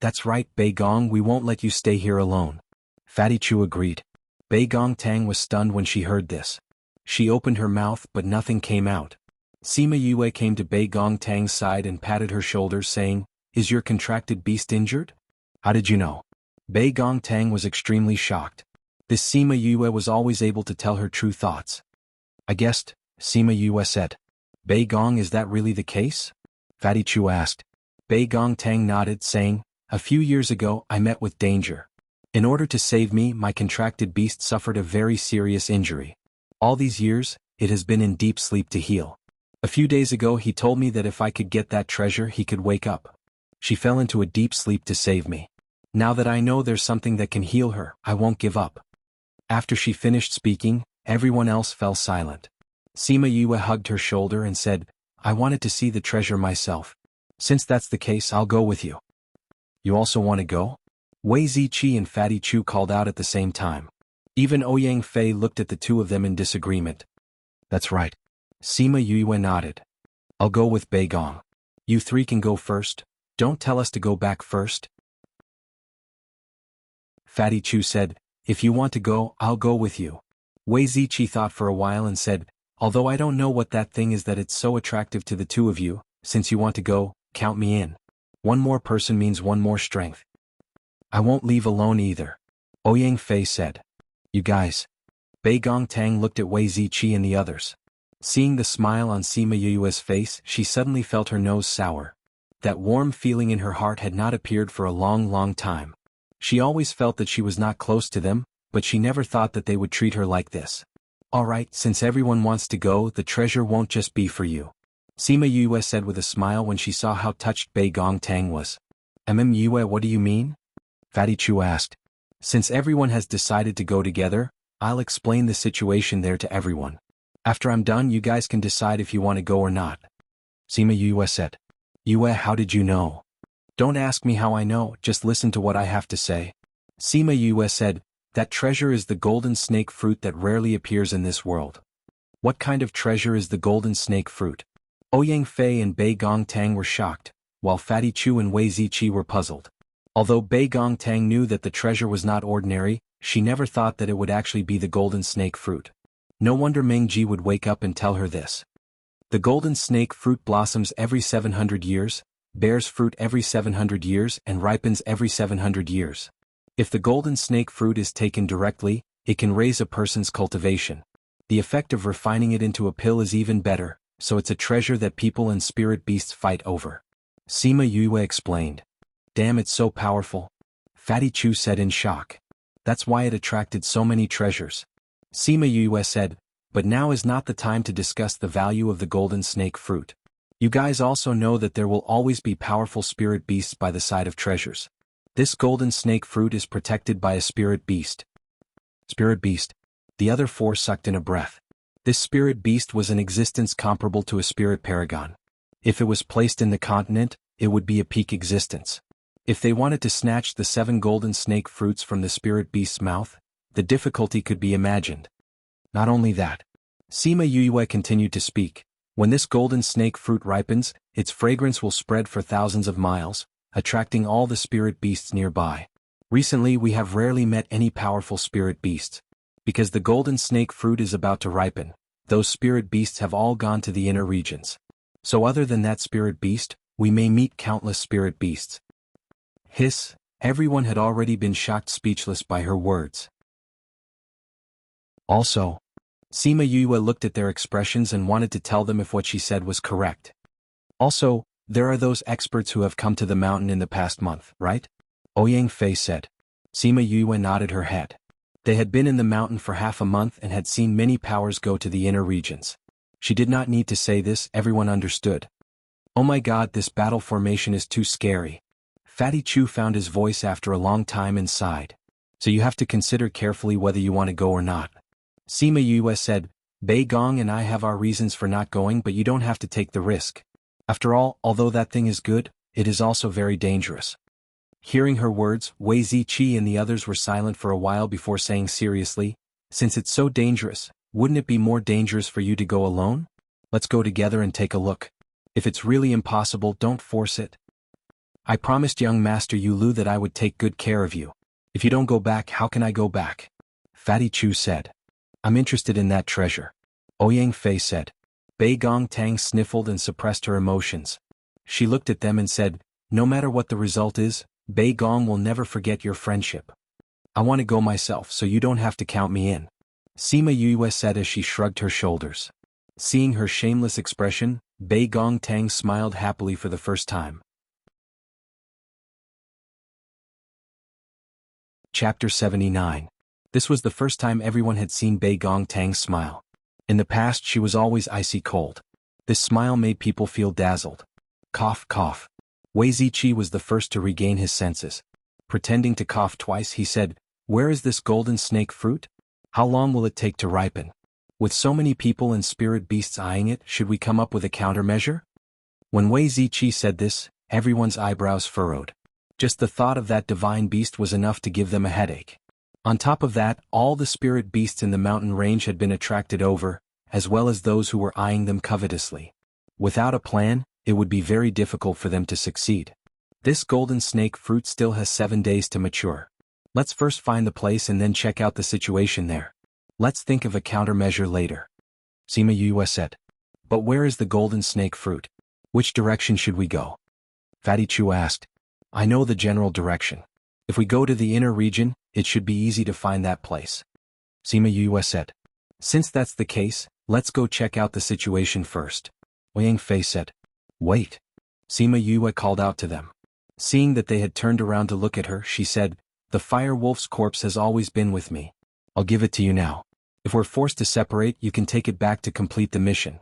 That's right, Bei Gong, we won't let you stay here alone. Fatty Chu agreed. Bei Gong Tang was stunned when she heard this. She opened her mouth but nothing came out. Sima Yue came to Bei Gong Tang's side and patted her shoulders saying, is your contracted beast injured? How did you know? Bei Gong Tang was extremely shocked. This Sima Yue was always able to tell her true thoughts. I guessed, Sima Yue said. Bei Gong, is that really the case? Fatty Chu asked. Bei Gong Tang nodded, saying, a few years ago I met with danger. In order to save me, my contracted beast suffered a very serious injury. All these years, it has been in deep sleep to heal. A few days ago he told me that if I could get that treasure he could wake up. She fell into a deep sleep to save me. Now that I know there's something that can heal her, I won't give up. After she finished speaking, everyone else fell silent. Sima Yue hugged her shoulder and said, I wanted to see the treasure myself. Since that's the case, I'll go with you. You also want to go? Wei Ziqi and Fatty Chu called out at the same time. Even Yang Fei looked at the two of them in disagreement. That's right. Sima Yue nodded. I'll go with Bei Gong. You three can go first. Don't tell us to go back first. Fatty Chu said, if you want to go, I'll go with you. Wei Ziqi thought for a while and said, although I don't know what that thing is that it's so attractive to the two of you, since you want to go, count me in. One more person means one more strength. I won't leave alone either. Yang Fei said. You guys. Bei Gongtang looked at Wei Ziqi and the others. Seeing the smile on Sima Yue's face, she suddenly felt her nose sour. That warm feeling in her heart had not appeared for a long time. She always felt that she was not close to them, but she never thought that they would treat her like this. Alright, since everyone wants to go, the treasure won't just be for you. Sima Yue said with a smile when she saw how touched Bei Gongtang was. Yue, what do you mean? Fatty Chu asked. Since everyone has decided to go together, I'll explain the situation there to everyone. After I'm done, you guys can decide if you want to go or not. Sima Yue said. Yue, how did you know? Don't ask me how I know, just listen to what I have to say. Sima Yue said, that treasure is the golden snake fruit that rarely appears in this world. What kind of treasure is the golden snake fruit? Ouyang Fei and Bei Gongtang were shocked, while Fatty Chu and Wei Ziqi were puzzled. Although Bei Gongtang knew that the treasure was not ordinary, she never thought that it would actually be the golden snake fruit. No wonder Meng Ji would wake up and tell her this. The golden snake fruit blossoms every 700 years, bears fruit every 700 years and ripens every 700 years. If the golden snake fruit is taken directly, it can raise a person's cultivation. The effect of refining it into a pill is even better, so it's a treasure that people and spirit beasts fight over. Sima Yue explained. Damn, it's so powerful. Fatty Chu said in shock. That's why it attracted so many treasures. Sima Yue said, but now is not the time to discuss the value of the golden snake fruit. You guys also know that there will always be powerful spirit beasts by the side of treasures. This golden snake fruit is protected by a spirit beast. Spirit beast. The other four sucked in a breath. This spirit beast was an existence comparable to a spirit paragon. If it was placed in the continent, it would be a peak existence. If they wanted to snatch the 7 golden snake fruits from the spirit beast's mouth, the difficulty could be imagined. Not only that. Sima Yue continued to speak. When this golden snake fruit ripens, its fragrance will spread for thousands of miles, attracting all the spirit beasts nearby. Recently we have rarely met any powerful spirit beasts. Because the golden snake fruit is about to ripen, those spirit beasts have all gone to the inner regions. So other than that spirit beast, we may meet countless spirit beasts. Hiss, everyone had already been shocked speechless by her words. Also, Sima Yue looked at their expressions and wanted to tell them if what she said was correct. Also, there are those experts who have come to the mountain in the past month, right? Ouyang Fei said. Sima Yue nodded her head. They had been in the mountain for half a month and had seen many powers go to the inner regions. She did not need to say this, everyone understood. Oh my god, this battle formation is too scary. Fatty Chu found his voice after a long time and sighed. So you have to consider carefully whether you want to go or not. Sima Yue said, Bei Gong and I have our reasons for not going, but you don't have to take the risk. After all, although that thing is good, it is also very dangerous. Hearing her words, Wei Ziqi and the others were silent for a while before saying seriously, since it's so dangerous, wouldn't it be more dangerous for you to go alone? Let's go together and take a look. If it's really impossible, don't force it. I promised young Master Yulu that I would take good care of you. If you don't go back, how can I go back? Fatty Chu said. I'm interested in that treasure. Ouyang Fei said. Bei Gongtang sniffled and suppressed her emotions. She looked at them and said, no matter what the result is, Bei Gong will never forget your friendship. I want to go myself, so you don't have to count me in. Sima Yue said as she shrugged her shoulders. Seeing her shameless expression, Bei Gongtang smiled happily for the first time. Chapter 79. This was the first time everyone had seen Bei Gongtang smile. In the past she was always icy cold. This smile made people feel dazzled. Cough, cough. Wei Ziqi was the first to regain his senses. Pretending to cough twice, he said, where is this golden snake fruit? How long will it take to ripen? With so many people and spirit beasts eyeing it, should we come up with a countermeasure? When Wei Ziqi said this, everyone's eyebrows furrowed. Just the thought of that divine beast was enough to give them a headache. On top of that, all the spirit beasts in the mountain range had been attracted over, as well as those who were eyeing them covetously. Without a plan, it would be very difficult for them to succeed. This golden snake fruit still has 7 days to mature. Let's first find the place and then check out the situation there. Let's think of a countermeasure later. Sima Yue said. But where is the golden snake fruit? Which direction should we go? Fatty Chu asked. I know the general direction. If we go to the inner region, it should be easy to find that place. Sima Yue said. Since that's the case, let's go check out the situation first. Yang Fei said. Wait. Sima Yue called out to them. Seeing that they had turned around to look at her, she said, the fire wolf's corpse has always been with me. I'll give it to you now. If we're forced to separate, you can take it back to complete the mission.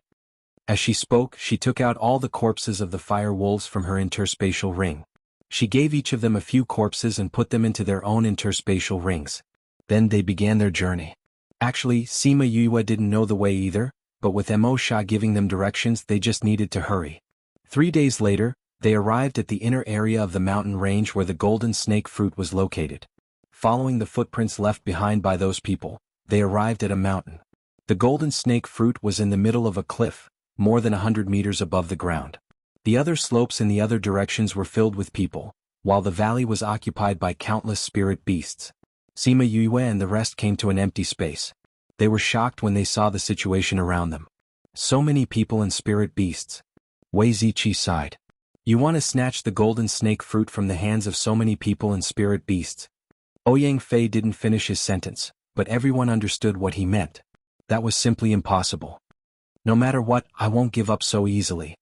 As she spoke, she took out all the corpses of the fire wolves from her interspatial ring. She gave each of them a few corpses and put them into their own interspatial rings. Then they began their journey. Actually, Sima Yue didn't know the way either, but with Mo Sha giving them directions, they just needed to hurry. 3 days later, they arrived at the inner area of the mountain range where the golden snake fruit was located. Following the footprints left behind by those people, they arrived at a mountain. The golden snake fruit was in the middle of a cliff, more than 100 meters above the ground. The other slopes in the other directions were filled with people, while the valley was occupied by countless spirit beasts. Sima Yue and the rest came to an empty space. They were shocked when they saw the situation around them. So many people and spirit beasts. Wei Ziqi sighed. You want to snatch the golden snake fruit from the hands of so many people and spirit beasts? Yang Fei didn't finish his sentence, but everyone understood what he meant. That was simply impossible. No matter what, I won't give up so easily.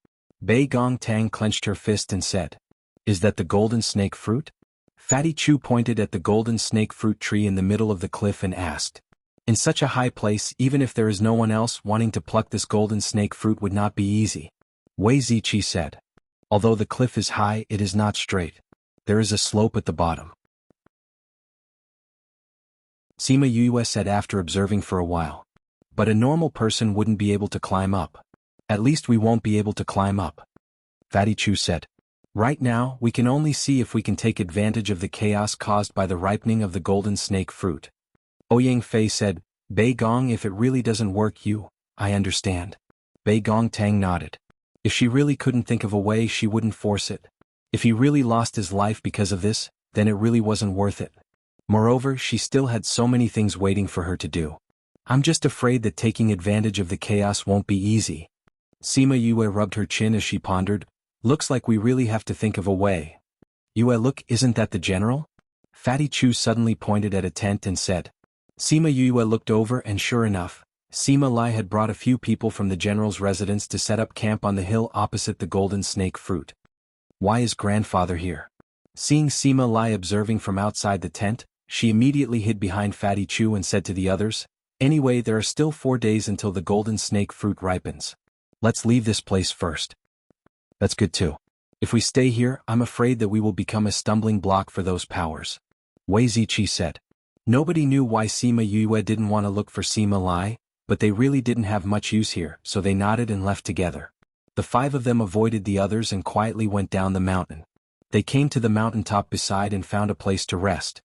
Bei Gong Tang clenched her fist and said. Is that the golden snake fruit? Fatty Chu pointed at the golden snake fruit tree in the middle of the cliff and asked. In such a high place, even if there is no one else wanting to pluck this golden snake fruit would not be easy. Wei Ziqi said. Although the cliff is high, it is not straight. There is a slope at the bottom. Sima Yue said after observing for a while. But a normal person wouldn't be able to climb up. At least we won't be able to climb up. Fatty Chu said. Right now, we can only see if we can take advantage of the chaos caused by the ripening of the golden snake fruit. Yang Fei said, Bei Gong, if it really doesn't work, I understand. Bei Gong Tang nodded. If she really couldn't think of a way, she wouldn't force it. If he really lost his life because of this, then it really wasn't worth it. Moreover, she still had so many things waiting for her to do. I'm just afraid that taking advantage of the chaos won't be easy. Sima Yue rubbed her chin as she pondered. Looks like we really have to think of a way. Yue, look, isn't that the general? Fatty Chu suddenly pointed at a tent and said. Sima Yue looked over and sure enough, Sima Lai had brought a few people from the general's residence to set up camp on the hill opposite the golden snake fruit. Why is grandfather here? Seeing Sima Lai observing from outside the tent, she immediately hid behind Fatty Chu and said to the others, Anyway, there are still 4 days until the golden snake fruit ripens. Let's leave this place first. That's good too. If we stay here, I'm afraid that we will become a stumbling block for those powers. Wei Ziqi said. Nobody knew why Sima Yue didn't want to look for Sima Lai, but they really didn't have much use here, so they nodded and left together. The 5 of them avoided the others and quietly went down the mountain. They came to the mountaintop beside and found a place to rest.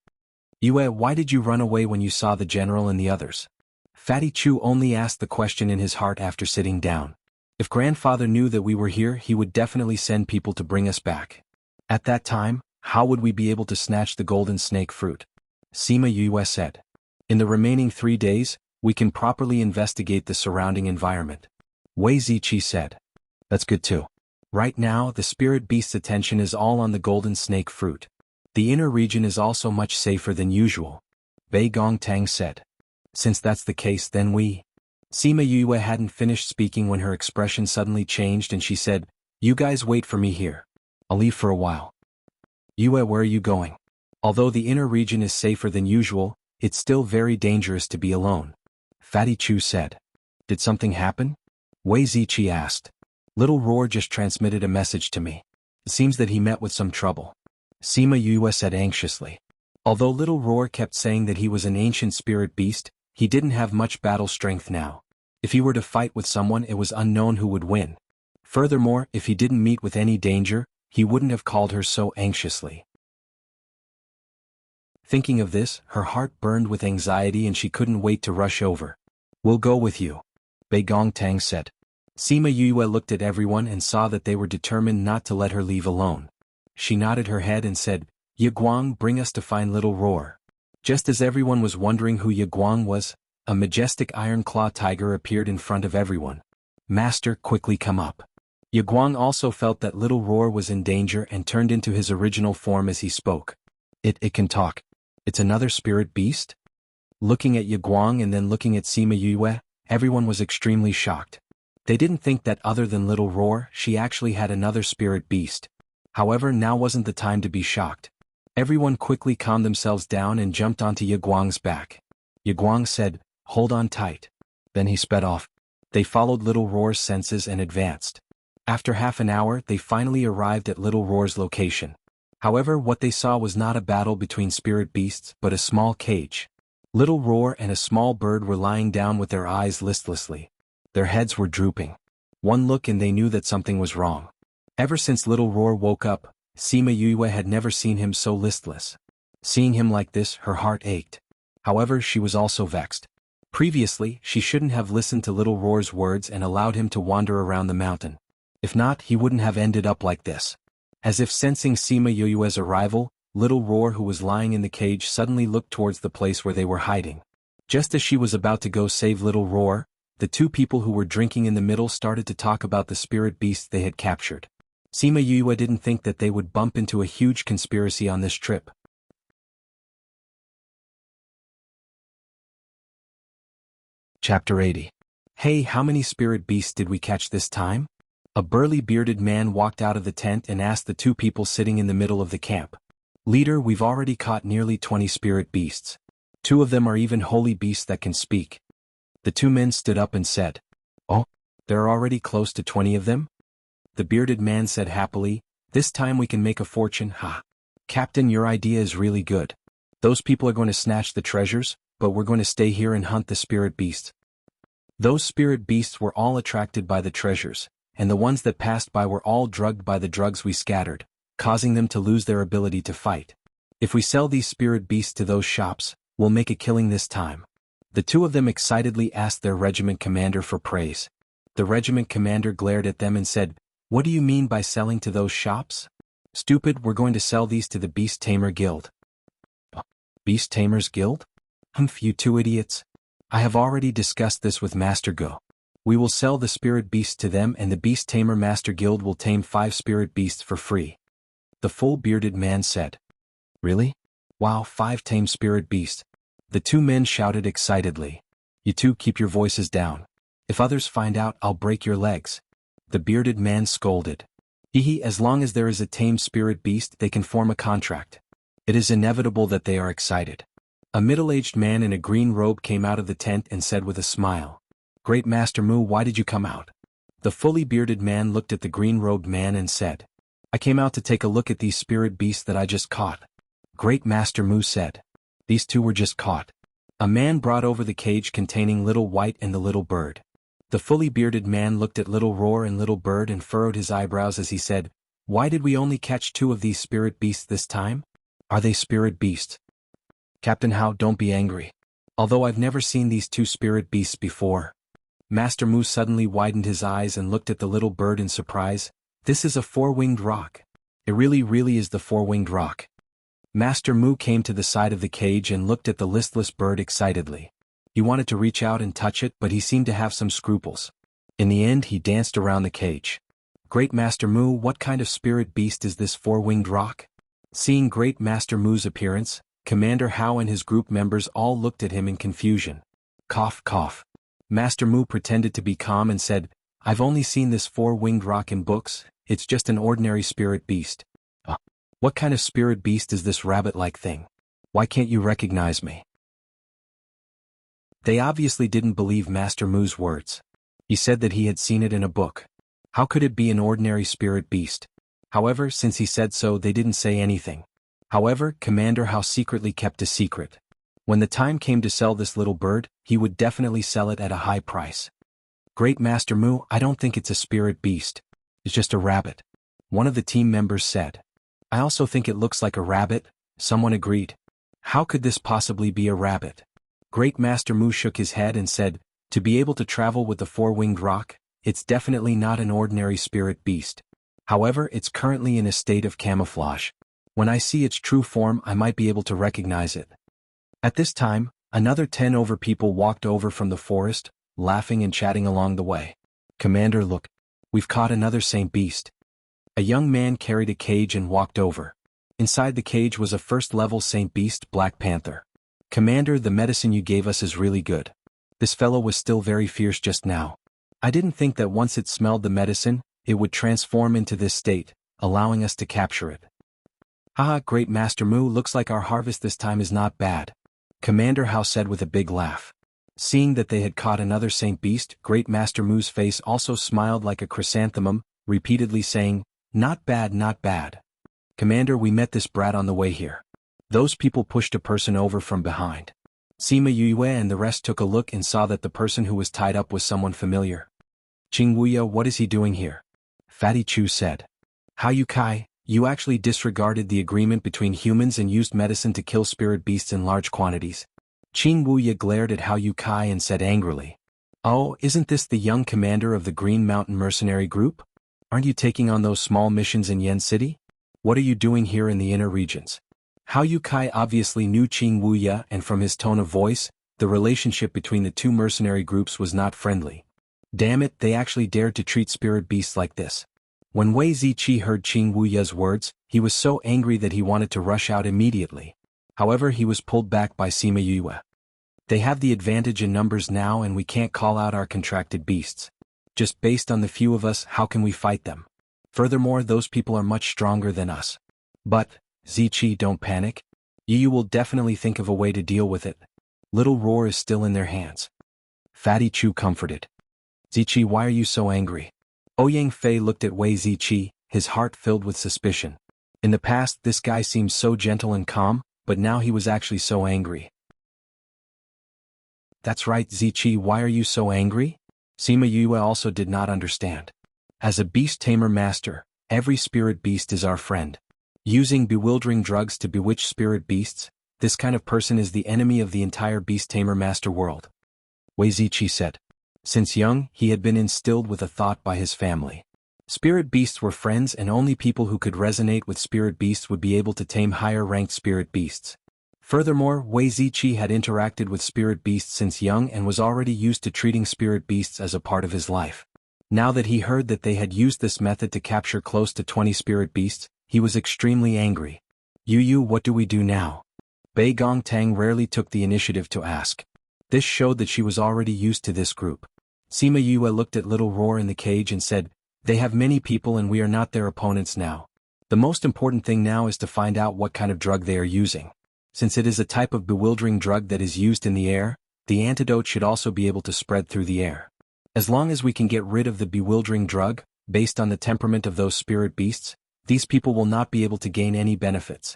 Yue, why did you run away when you saw the general and the others? Fatty Chu only asked the question in his heart after sitting down. If grandfather knew that we were here, he would definitely send people to bring us back. At that time, how would we be able to snatch the golden snake fruit? Sima Yue said. In the remaining 3 days, we can properly investigate the surrounding environment. Wei Ziqi said. That's good too. Right now, the spirit beast's attention is all on the golden snake fruit. The inner region is also much safer than usual. Bei Gong Tang said. Since that's the case, then we... Sima Yue hadn't finished speaking when her expression suddenly changed and she said, You guys wait for me here. I'll leave for a while. Yue, where are you going? Although the inner region is safer than usual, it's still very dangerous to be alone. Fatty Chu said. Did something happen? Wei Ziqi asked. Little Roar just transmitted a message to me. It seems that he met with some trouble. Sima Yue said anxiously. Although Little Roar kept saying that he was an ancient spirit beast, he didn't have much battle strength now. If he were to fight with someone, it was unknown who would win. Furthermore, if he didn't meet with any danger, he wouldn't have called her so anxiously. Thinking of this, her heart burned with anxiety and she couldn't wait to rush over. We'll go with you. Bei Gong Tang said. Sima Yue looked at everyone and saw that they were determined not to let her leave alone. She nodded her head and said, Ye Guang, bring us to find Little Roar. Just as everyone was wondering who Ye Guang was, a majestic iron claw tiger appeared in front of everyone. Master, quickly come up. Ye Guang also felt that Little Roar was in danger and turned into his original form as he spoke. It can talk. It's another spirit beast? Looking at Yaguang and then looking at Sima Yue, everyone was extremely shocked. They didn't think that other than Little Roar, she actually had another spirit beast. However, now wasn't the time to be shocked. Everyone quickly calmed themselves down and jumped onto Yaguang's back. Yaguang said, "Hold on tight." Then he sped off. They followed Little Roar's senses and advanced. After half an hour, they finally arrived at Little Roar's location. However, what they saw was not a battle between spirit beasts, but a small cage. Little Roar and a small bird were lying down with their eyes listlessly. Their heads were drooping. One look and they knew that something was wrong. Ever since Little Roar woke up, Sima Yue had never seen him so listless. Seeing him like this, her heart ached. However, she was also vexed. Previously, she shouldn't have listened to Little Roar's words and allowed him to wander around the mountain. If not, he wouldn't have ended up like this. As if sensing Sima Yue's arrival, Little Roar, who was lying in the cage, suddenly looked towards the place where they were hiding. Just as she was about to go save Little Roar, the two people who were drinking in the middle started to talk about the spirit beast they had captured. Sima Yue didn't think that they would bump into a huge conspiracy on this trip. Chapter 80. Hey, how many spirit beasts did we catch this time? A burly bearded man walked out of the tent and asked the two people sitting in the middle of the camp. Leader, we've already caught nearly 20 spirit beasts. 2 of them are even holy beasts that can speak. The 2 men stood up and said, "Oh, there are already close to 20 of them?" The bearded man said happily, "This time we can make a fortune, ha. Captain, your idea is really good. Those people are going to snatch the treasures, but we're going to stay here and hunt the spirit beasts." Those spirit beasts were all attracted by the treasures, and the ones that passed by were all drugged by the drugs we scattered, causing them to lose their ability to fight. If we sell these spirit beasts to those shops, we'll make a killing this time. The 2 of them excitedly asked their regiment commander for praise. The regiment commander glared at them and said, "What do you mean by selling to those shops? Stupid, we're going to sell these to the Beast Tamer Guild." Beast Tamers Guild? Humph, you 2 idiots. I have already discussed this with Master Go. We will sell the spirit beasts to them and the Beast Tamer Master Guild will tame 5 spirit beasts for free. The full bearded man said. Really? Wow, 5 tame spirit beasts. The 2 men shouted excitedly. You 2 keep your voices down. If others find out, I'll break your legs. The bearded man scolded. Hehe, as long as there is a tamed spirit beast, they can form a contract. It is inevitable that they are excited. A middle-aged man in a green robe came out of the tent and said with a smile, "Great Master Mu, why did you come out?" The fully bearded man looked at the green-robed man and said, "I came out to take a look at these spirit beasts that I just caught." Great Master Mu said, "These 2 were just caught." A man brought over the cage containing Little White and the little bird. The fully bearded man looked at Little Roar and Little Bird and furrowed his eyebrows as he said, "Why did we only catch 2 of these spirit beasts this time? Are they spirit beasts?" Captain Hao, don't be angry. Although I've never seen these 2 spirit beasts before. Master Mu suddenly widened his eyes and looked at the little bird in surprise. This is a 4-winged rock. It really is the 4-winged rock. Master Mu came to the side of the cage and looked at the listless bird excitedly. He wanted to reach out and touch it, but he seemed to have some scruples. In the end, he danced around the cage. Great Master Mu, what kind of spirit beast is this 4-winged rock? Seeing Great Master Mu's appearance, Commander Hao and his group members all looked at him in confusion. Cough, cough. Master Mu pretended to be calm and said, "I've only seen this 4-winged rock in books, it's just an ordinary spirit beast." What kind of spirit beast is this rabbit-like thing? Why can't you recognize me? They obviously didn't believe Master Mu's words. He said that he had seen it in a book. How could it be an ordinary spirit beast? However, since he said so, they didn't say anything. However, Commander Hao secretly kept a secret. When the time came to sell this little bird, he would definitely sell it at a high price. Great Master Mu, I don't think it's a spirit beast. It's just a rabbit. One of the team members said. I also think it looks like a rabbit, someone agreed. How could this possibly be a rabbit? Great Master Mu shook his head and said, to be able to travel with the 4-winged rock, it's definitely not an ordinary spirit beast. However, it's currently in a state of camouflage. When I see its true form, I might be able to recognize it. At this time, another 10 over people walked over from the forest, laughing and chatting along the way. Commander, look. We've caught another Saint Beast. A young man carried a cage and walked over. Inside the cage was a first-level Saint Beast Black Panther. Commander, the medicine you gave us is really good. This fellow was still very fierce just now. I didn't think that once it smelled the medicine, it would transform into this state, allowing us to capture it. Haha, Great Master Mu, looks like our harvest this time is not bad. Commander Hao said with a big laugh. Seeing that they had caught another Saint Beast, Great Master Mu's face also smiled like a chrysanthemum, repeatedly saying, "Not bad, not bad. Commander, we met this brat on the way here." Those people pushed a person over from behind. Sima Yue and the rest took a look and saw that the person who was tied up was someone familiar. "Qing Wuya, what is he doing here?" Fatty Chu said. "How you Kai, you actually disregarded the agreement between humans and used medicine to kill spirit beasts in large quantities." Qing Wuya glared at Hao Yu Kai and said angrily, "Oh, isn't this the young commander of the Green Mountain Mercenary Group? Aren't you taking on those small missions in Yen City? What are you doing here in the inner regions?" Hao Yu Kai obviously knew Qing Wuya, and from his tone of voice, the relationship between the two mercenary groups was not friendly. Damn it, they actually dared to treat spirit beasts like this. When Wei Ziqi heard Qing Wuya's words, he was so angry that he wanted to rush out immediately. However, he was pulled back by Sima Yue. "They have the advantage in numbers now and we can't call out our contracted beasts. Just based on the few of us, how can we fight them? Furthermore, those people are much stronger than us." "But, Ziqi, don't panic. You will definitely think of a way to deal with it. Little Roar is still in their hands." Fatty Chu comforted. "Ziqi, why are you so angry?" Ouyang Fei looked at Wei Ziqi, his heart filled with suspicion. In the past, this guy seemed so gentle and calm, but now he was actually so angry. "That's right, Ziqi, why are you so angry?" Sima Yue also did not understand. "As a beast tamer master, every spirit beast is our friend. Using bewildering drugs to bewitch spirit beasts, this kind of person is the enemy of the entire beast tamer master world," Wei Ziqi said. Since young, he had been instilled with a thought by his family. Spirit beasts were friends and only people who could resonate with spirit beasts would be able to tame higher-ranked spirit beasts. Furthermore, Wei Ziqi had interacted with spirit beasts since young and was already used to treating spirit beasts as a part of his life. Now that he heard that they had used this method to capture close to 20 spirit beasts, he was extremely angry. "Yu, what do we do now?" Bei Gongtang rarely took the initiative to ask. This showed that she was already used to this group. Sima Yue looked at Little Roar in the cage and said, "They have many people and we are not their opponents now. The most important thing now is to find out what kind of drug they are using. Since it is a type of bewildering drug that is used in the air, the antidote should also be able to spread through the air. As long as we can get rid of the bewildering drug, based on the temperament of those spirit beasts, these people will not be able to gain any benefits.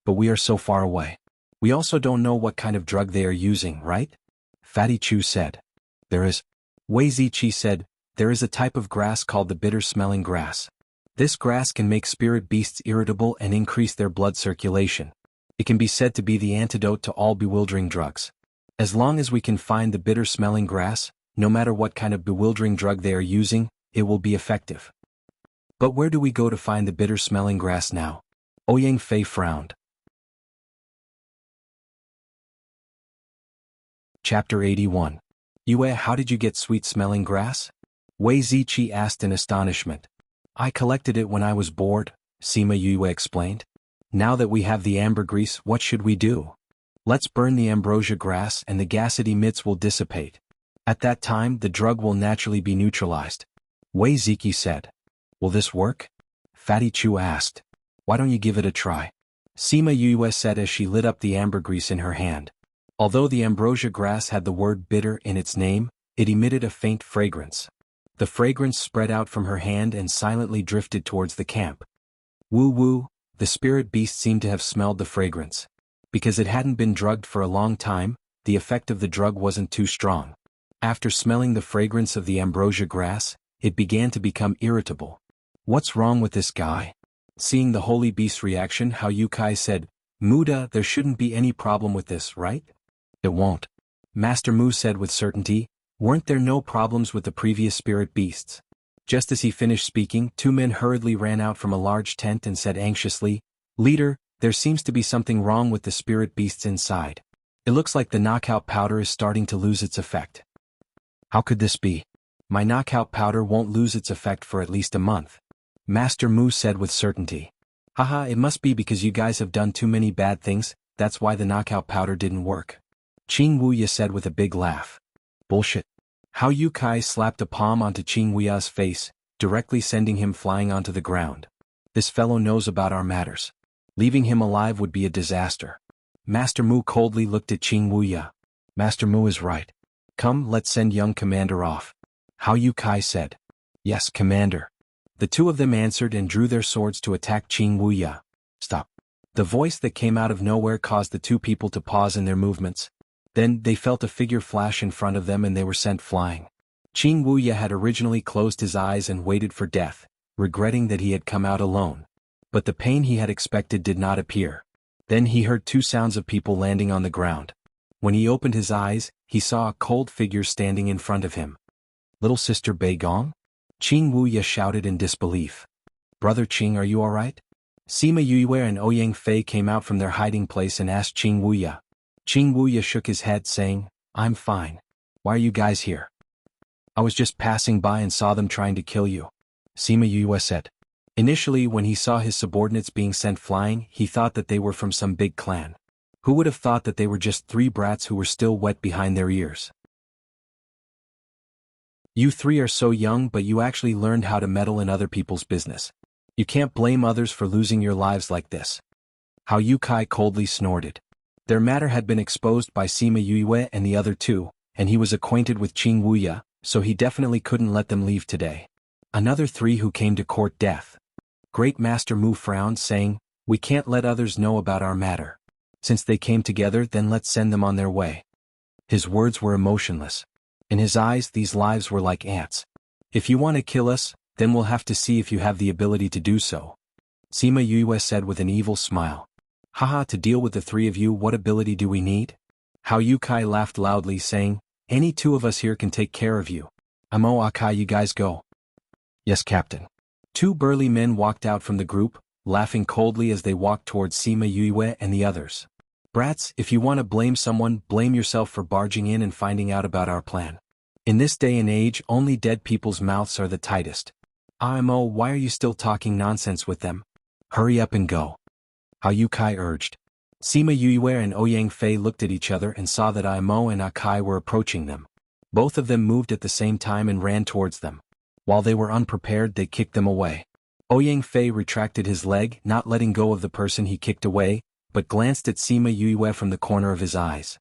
But we are so far away. We also don't know what kind of drug they are using, right?" Fatty Chu said. "There is," Wei Ziqi said, "there is a type of grass called the bitter-smelling grass. This grass can make spirit beasts irritable and increase their blood circulation. It can be said to be the antidote to all bewildering drugs. As long as we can find the bitter-smelling grass, no matter what kind of bewildering drug they are using, it will be effective." "But where do we go to find the bitter-smelling grass now?" Ouyang Fei frowned. Chapter 81. "Yue, how did you get sweet-smelling grass?" Wei Ziqi asked in astonishment. "I collected it when I was bored," Sima Yue explained. "Now that we have the ambergris, what should we do? Let's burn the ambrosia grass and the gas it emits will dissipate. At that time, the drug will naturally be neutralized," Wei Ziqi said. "Will this work?" Fatty Chu asked. "Why don't you give it a try?" Sima Yue said as she lit up the ambergris in her hand. Although the ambrosia grass had the word bitter in its name, it emitted a faint fragrance. The fragrance spread out from her hand and silently drifted towards the camp. Woo, the spirit beast seemed to have smelled the fragrance. Because it hadn't been drugged for a long time, the effect of the drug wasn't too strong. After smelling the fragrance of the ambrosia grass, it began to become irritable. "What's wrong with this guy?" Seeing the holy beast's reaction, Hao Yu Kai said, "Muda, there shouldn't be any problem with this, right?" "It won't," Master Mu said with certainty. "Weren't there no problems with the previous spirit beasts?" Just as he finished speaking, two men hurriedly ran out from a large tent and said anxiously, "Leader, there seems to be something wrong with the spirit beasts inside. It looks like the knockout powder is starting to lose its effect." "How could this be? My knockout powder won't lose its effect for at least a month," Master Mu said with certainty. "Haha, it must be because you guys have done too many bad things, that's why the knockout powder didn't work. Qing Wuya said with a big laugh. Bullshit. Hao Yukai slapped a palm onto Qing Wuya's face, directly sending him flying onto the ground. This fellow knows about our matters. Leaving him alive would be a disaster. Master Mu coldly looked at Qing Wuya. Master Mu is right. Come, let's send young commander off. Hao Yukai said. Yes, commander. The two of them answered and drew their swords to attack Qing Wuya. Stop. The voice that came out of nowhere caused the two people to pause in their movements. Then, they felt a figure flash in front of them and they were sent flying. Qing Wuya had originally closed his eyes and waited for death, regretting that he had come out alone. But the pain he had expected did not appear. Then he heard two sounds of people landing on the ground. When he opened his eyes, he saw a cold figure standing in front of him. Little sister Bei Gong? Qing Wuya shouted in disbelief. Brother Qing, are you alright? Sima Yue and Ouyang Fei came out from their hiding place and asked Qing Wuya. Qing Wuya shook his head saying, I'm fine. Why are you guys here? I was just passing by and saw them trying to kill you. Sima Yue said. Initially, when he saw his subordinates being sent flying, he thought that they were from some big clan. Who would have thought that they were just three brats who were still wet behind their ears? You three are so young, but you actually learned how to meddle in other people's business. You can't blame others for losing your lives like this. Hao Yukai coldly snorted. Their matter had been exposed by Sima Yue and the other two, and he was acquainted with Qing Wuya, so he definitely couldn't let them leave today. Another three who came to court death. Great Master Mu frowned, saying, We can't let others know about our matter. Since they came together, then let's send them on their way. His words were emotionless. In his eyes, these lives were like ants. If you want to kill us, then we'll have to see if you have the ability to do so. Sima Yue said with an evil smile. Haha, to deal with the three of you, what ability do we need? Hao Yukai laughed loudly, saying, Any two of us here can take care of you. Amo Akai, you guys go. Yes, Captain. Two burly men walked out from the group, laughing coldly as they walked towards Sima Yue and the others. Brats, if you want to blame someone, blame yourself for barging in and finding out about our plan. In this day and age, only dead people's mouths are the tightest. Imo, why are you still talking nonsense with them? Hurry up and go. Hao Yukai urged. Sima Yue and Ouyang Fei looked at each other and saw that Imo and Akai were approaching them. Both of them moved at the same time and ran towards them. While they were unprepared, they kicked them away. Ouyang Fei retracted his leg, not letting go of the person he kicked away, but glanced at Sima Yue from the corner of his eyes.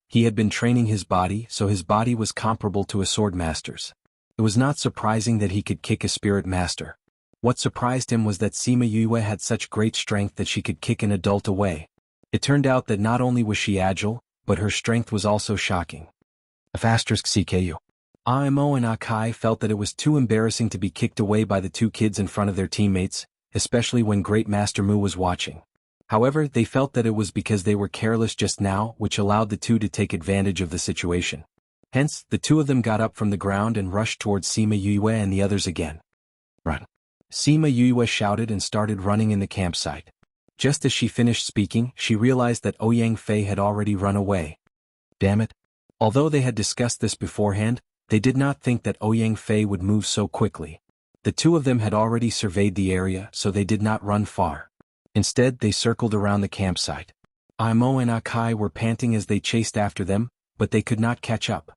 He had been training his body, so his body was comparable to a sword master's. It was not surprising that he could kick a spirit master. What surprised him was that Sima Yue had such great strength that she could kick an adult away. It turned out that not only was she agile, but her strength was also shocking. *CKU. Imo and Akai felt that it was too embarrassing to be kicked away by the two kids in front of their teammates, especially when Great Master Mu was watching. However, they felt that it was because they were careless just now, which allowed the two to take advantage of the situation. Hence, the two of them got up from the ground and rushed towards Sima Yue and the others again. Run. Sima Yue shouted and started running in the campsite. Just as she finished speaking, she realized that Ouyang Fei had already run away. Damn it. Although they had discussed this beforehand, they did not think that Ouyang Fei would move so quickly. The two of them had already surveyed the area, so they did not run far. Instead, they circled around the campsite. Imo and Akai were panting as they chased after them, but they could not catch up.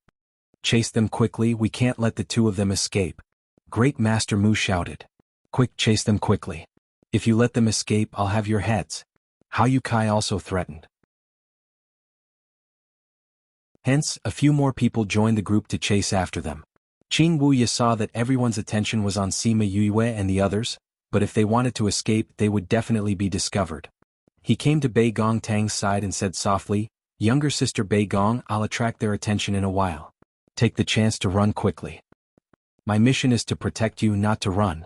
Chase them quickly, we can't let the two of them escape. Great Master Mu shouted. Quick, chase them quickly. If you let them escape, I'll have your heads. Hao Yukai also threatened. Hence, a few more people joined the group to chase after them. Qing Wuya saw that everyone's attention was on Sima Yue and the others, but if they wanted to escape, they would definitely be discovered. He came to Bei Gong Tang's side and said softly, Younger sister Bei Gong, I'll attract their attention in a while. Take the chance to run quickly. My mission is to protect you, not to run.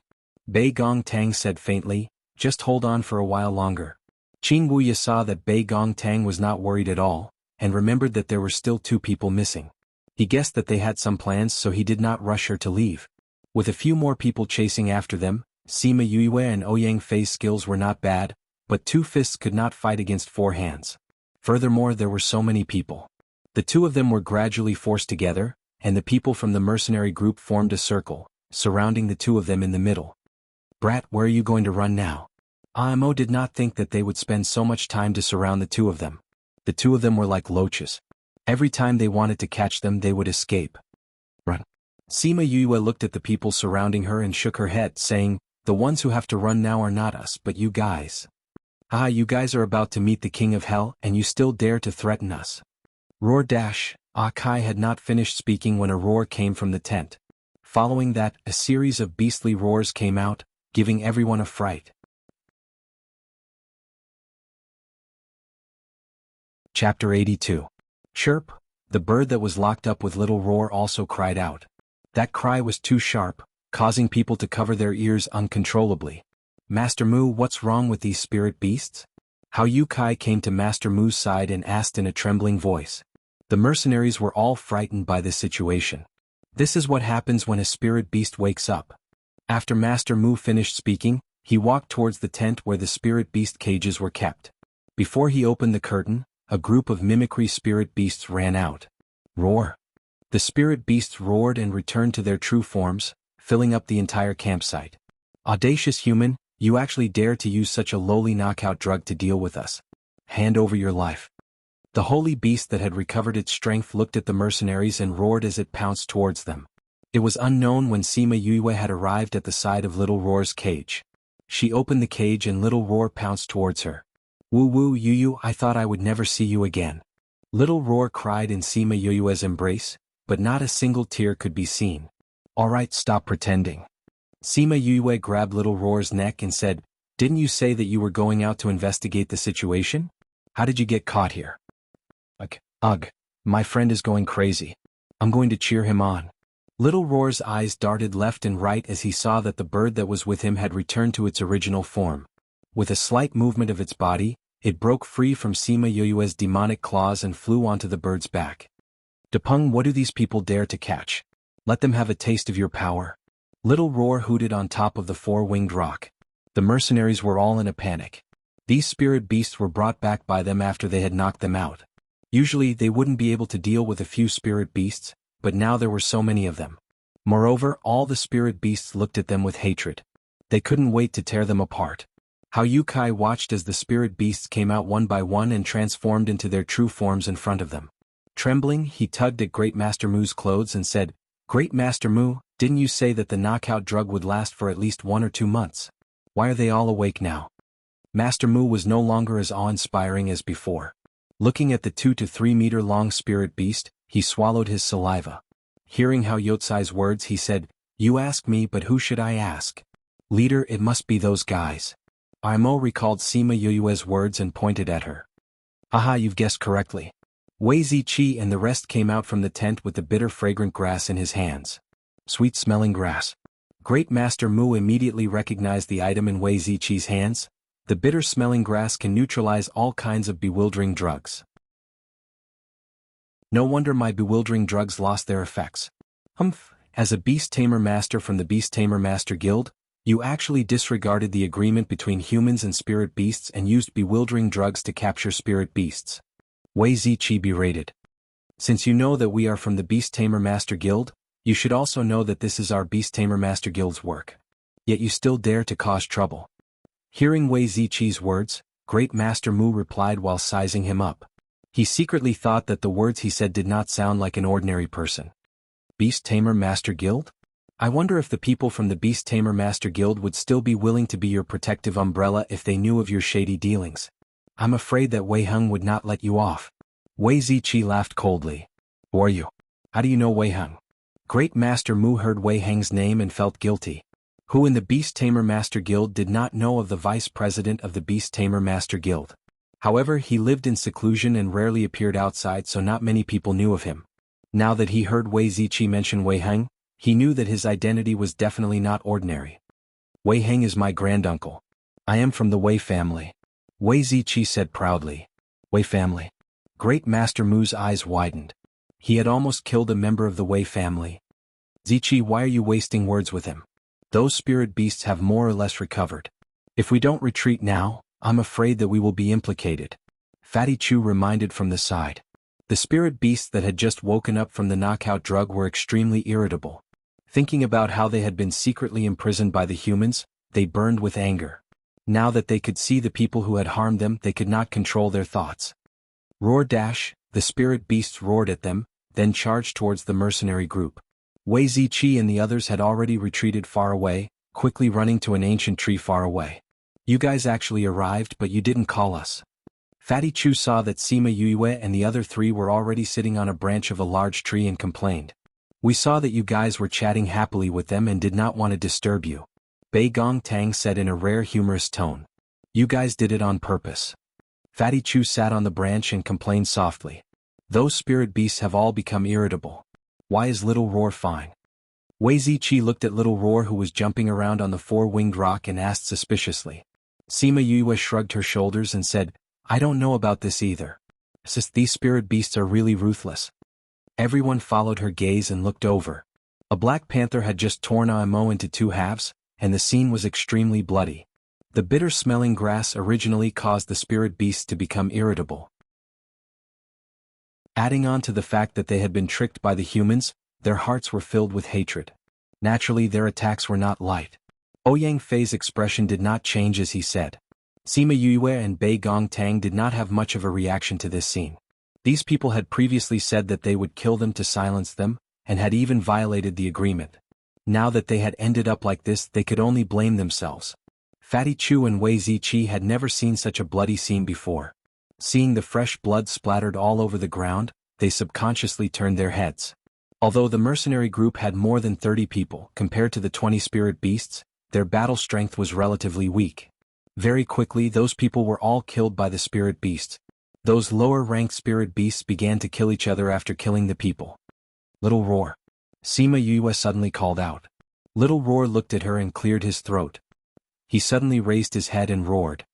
Bei Gong Tang said faintly, just hold on for a while longer. Qing Wuya saw that Bei Gong Tang was not worried at all, and remembered that there were still two people missing. He guessed that they had some plans, so he did not rush her to leave. With a few more people chasing after them, Sima Yue and Ouyang Fei's skills were not bad, but two fists could not fight against four hands. Furthermore, there were so many people. The two of them were gradually forced together, and the people from the mercenary group formed a circle, surrounding the two of them in the middle. Brat, where are you going to run now? Imo did not think that they would spend so much time to surround the two of them. The two of them were like loaches. Every time they wanted to catch them, they would escape. Run. Sima Yue looked at the people surrounding her and shook her head, saying, "The ones who have to run now are not us but you guys. Ah, you guys are about to meet the King of Hell and you still dare to threaten us." Roar dash. Kai had not finished speaking when a roar came from the tent. Following that, a series of beastly roars came out, giving everyone a fright. Chapter 82. Chirp. The bird that was locked up with Little Roar also cried out. That cry was too sharp, causing people to cover their ears uncontrollably. "Master Mu, what's wrong with these spirit beasts?" Hao Yukai came to Master Mu's side and asked in a trembling voice. The mercenaries were all frightened by this situation. This is what happens when a spirit beast wakes up. After Master Mu finished speaking, he walked towards the tent where the spirit beast cages were kept. Before he opened the curtain, a group of mimicry spirit beasts ran out. Roar. The spirit beasts roared and returned to their true forms, filling up the entire campsite. "Audacious human, you actually dare to use such a lowly knockout drug to deal with us. Hand over your life." The holy beast that had recovered its strength looked at the mercenaries and roared as it pounced towards them. It was unknown when Sima Yue had arrived at the side of Little Roar's cage. She opened the cage and Little Roar pounced towards her. "Woo woo Yu, I thought I would never see you again." Little Roar cried in Sima Yue's embrace, but not a single tear could be seen. "Alright, stop pretending." Sima Yue grabbed Little Roar's neck and said, "Didn't you say that you were going out to investigate the situation? How did you get caught here?" Ugh, my friend is going crazy. I'm going to cheer him on." Little Roar's eyes darted left and right as he saw that the bird that was with him had returned to its original form. With a slight movement of its body, it broke free from Sima Yue's demonic claws and flew onto the bird's back. "Depeng, what do these people dare to catch? Let them have a taste of your power." Little Roar hooted on top of the four-winged rock. The mercenaries were all in a panic. These spirit beasts were brought back by them after they had knocked them out. Usually they wouldn't be able to deal with a few spirit beasts, but now there were so many of them. Moreover, all the spirit beasts looked at them with hatred. They couldn't wait to tear them apart. Hao Yukai watched as the spirit beasts came out one by one and transformed into their true forms in front of them. Trembling, he tugged at Great Master Mu's clothes and said, "Great Master Mu, didn't you say that the knockout drug would last for at least 1 or 2 months? Why are they all awake now?" Master Mu was no longer as awe-inspiring as before. Looking at the 2 to 3 meter long spirit beast, he swallowed his saliva. Hearing Hao Yotsai's words, he said, "You ask me, but who should I ask? Leader, it must be those guys." Imo recalled Sima Yue's words and pointed at her. "Aha, you've guessed correctly." Wei Ziqi and the rest came out from the tent with the bitter fragrant grass in his hands. Sweet-smelling grass. Great Master Mu immediately recognized the item in Wei Ziqi's hands. The bitter-smelling grass can neutralize all kinds of bewildering drugs. No wonder my bewildering drugs lost their effects. As a beast tamer master from the Beast Tamer Master Guild, you actually disregarded the agreement between humans and spirit beasts and used bewildering drugs to capture spirit beasts. Wei Ziqi berated. "Since you know that we are from the Beast Tamer Master Guild, you should also know that this is our Beast Tamer Master Guild's work. Yet you still dare to cause trouble." Hearing Wei Ziqi's words, Great Master Mu replied while sizing him up. He secretly thought that the words he said did not sound like an ordinary person. Beast Tamer Master Guild? I wonder if the people from the Beast Tamer Master Guild would still be willing to be your protective umbrella if they knew of your shady dealings. I'm afraid that Wei Heng would not let you off. Wei Ziqi laughed coldly. Who are you? How do you know Wei Heng? Great Master Mu heard Wei Heng's name and felt guilty. Who in the Beast Tamer Master Guild did not know of the Vice President of the Beast Tamer Master Guild? However, he lived in seclusion and rarely appeared outside, so not many people knew of him. Now that he heard Wei Ziqi mention Wei Heng, he knew that his identity was definitely not ordinary. Wei Heng is my granduncle. I am from the Wei family. Wei Ziqi said proudly. Wei family. Great Master Mu's eyes widened. He had almost killed a member of the Wei family. Ziqi, why are you wasting words with him? Those spirit beasts have more or less recovered. If we don't retreat now, I'm afraid that we will be implicated. Fatty Chu reminded from the side. The spirit beasts that had just woken up from the knockout drug were extremely irritable. Thinking about how they had been secretly imprisoned by the humans, they burned with anger. Now that they could see the people who had harmed them, they could not control their thoughts. Roar dash, the spirit beasts roared at them, then charged towards the mercenary group. Wei Ziqi and the others had already retreated far away, quickly running to an ancient tree far away. You guys actually arrived, but you didn't call us. Fatty Chu saw that Sima Yue and the other three were already sitting on a branch of a large tree and complained. We saw that you guys were chatting happily with them and did not want to disturb you. Bei Gong Tang said in a rare humorous tone. You guys did it on purpose. Fatty Chu sat on the branch and complained softly. Those spirit beasts have all become irritable. Why is Little Roar fine? Wei Ziqi looked at Little Roar, who was jumping around on the four-winged rock, and asked suspiciously. Sima Yue shrugged her shoulders and said, I don't know about this either. These spirit beasts are really ruthless. Everyone followed her gaze and looked over. A black panther had just torn Imo into two halves, and the scene was extremely bloody. The bitter-smelling grass originally caused the spirit beasts to become irritable. Adding on to the fact that they had been tricked by the humans, their hearts were filled with hatred. Naturally, their attacks were not light. Ouyang Fei's expression did not change as he said. Sima Yue and Bei Gong Tang did not have much of a reaction to this scene. These people had previously said that they would kill them to silence them, and had even violated the agreement. Now that they had ended up like this, they could only blame themselves. Fatty Chu and Wei Ziqi had never seen such a bloody scene before. Seeing the fresh blood splattered all over the ground, they subconsciously turned their heads. Although the mercenary group had more than 30 people compared to the 20 spirit beasts, their battle strength was relatively weak. Very quickly, those people were all killed by the spirit beasts. Those lower-ranked spirit beasts began to kill each other after killing the people. Little Roar. Sima Yue suddenly called out. Little Roar looked at her and cleared his throat. He suddenly raised his head and roared.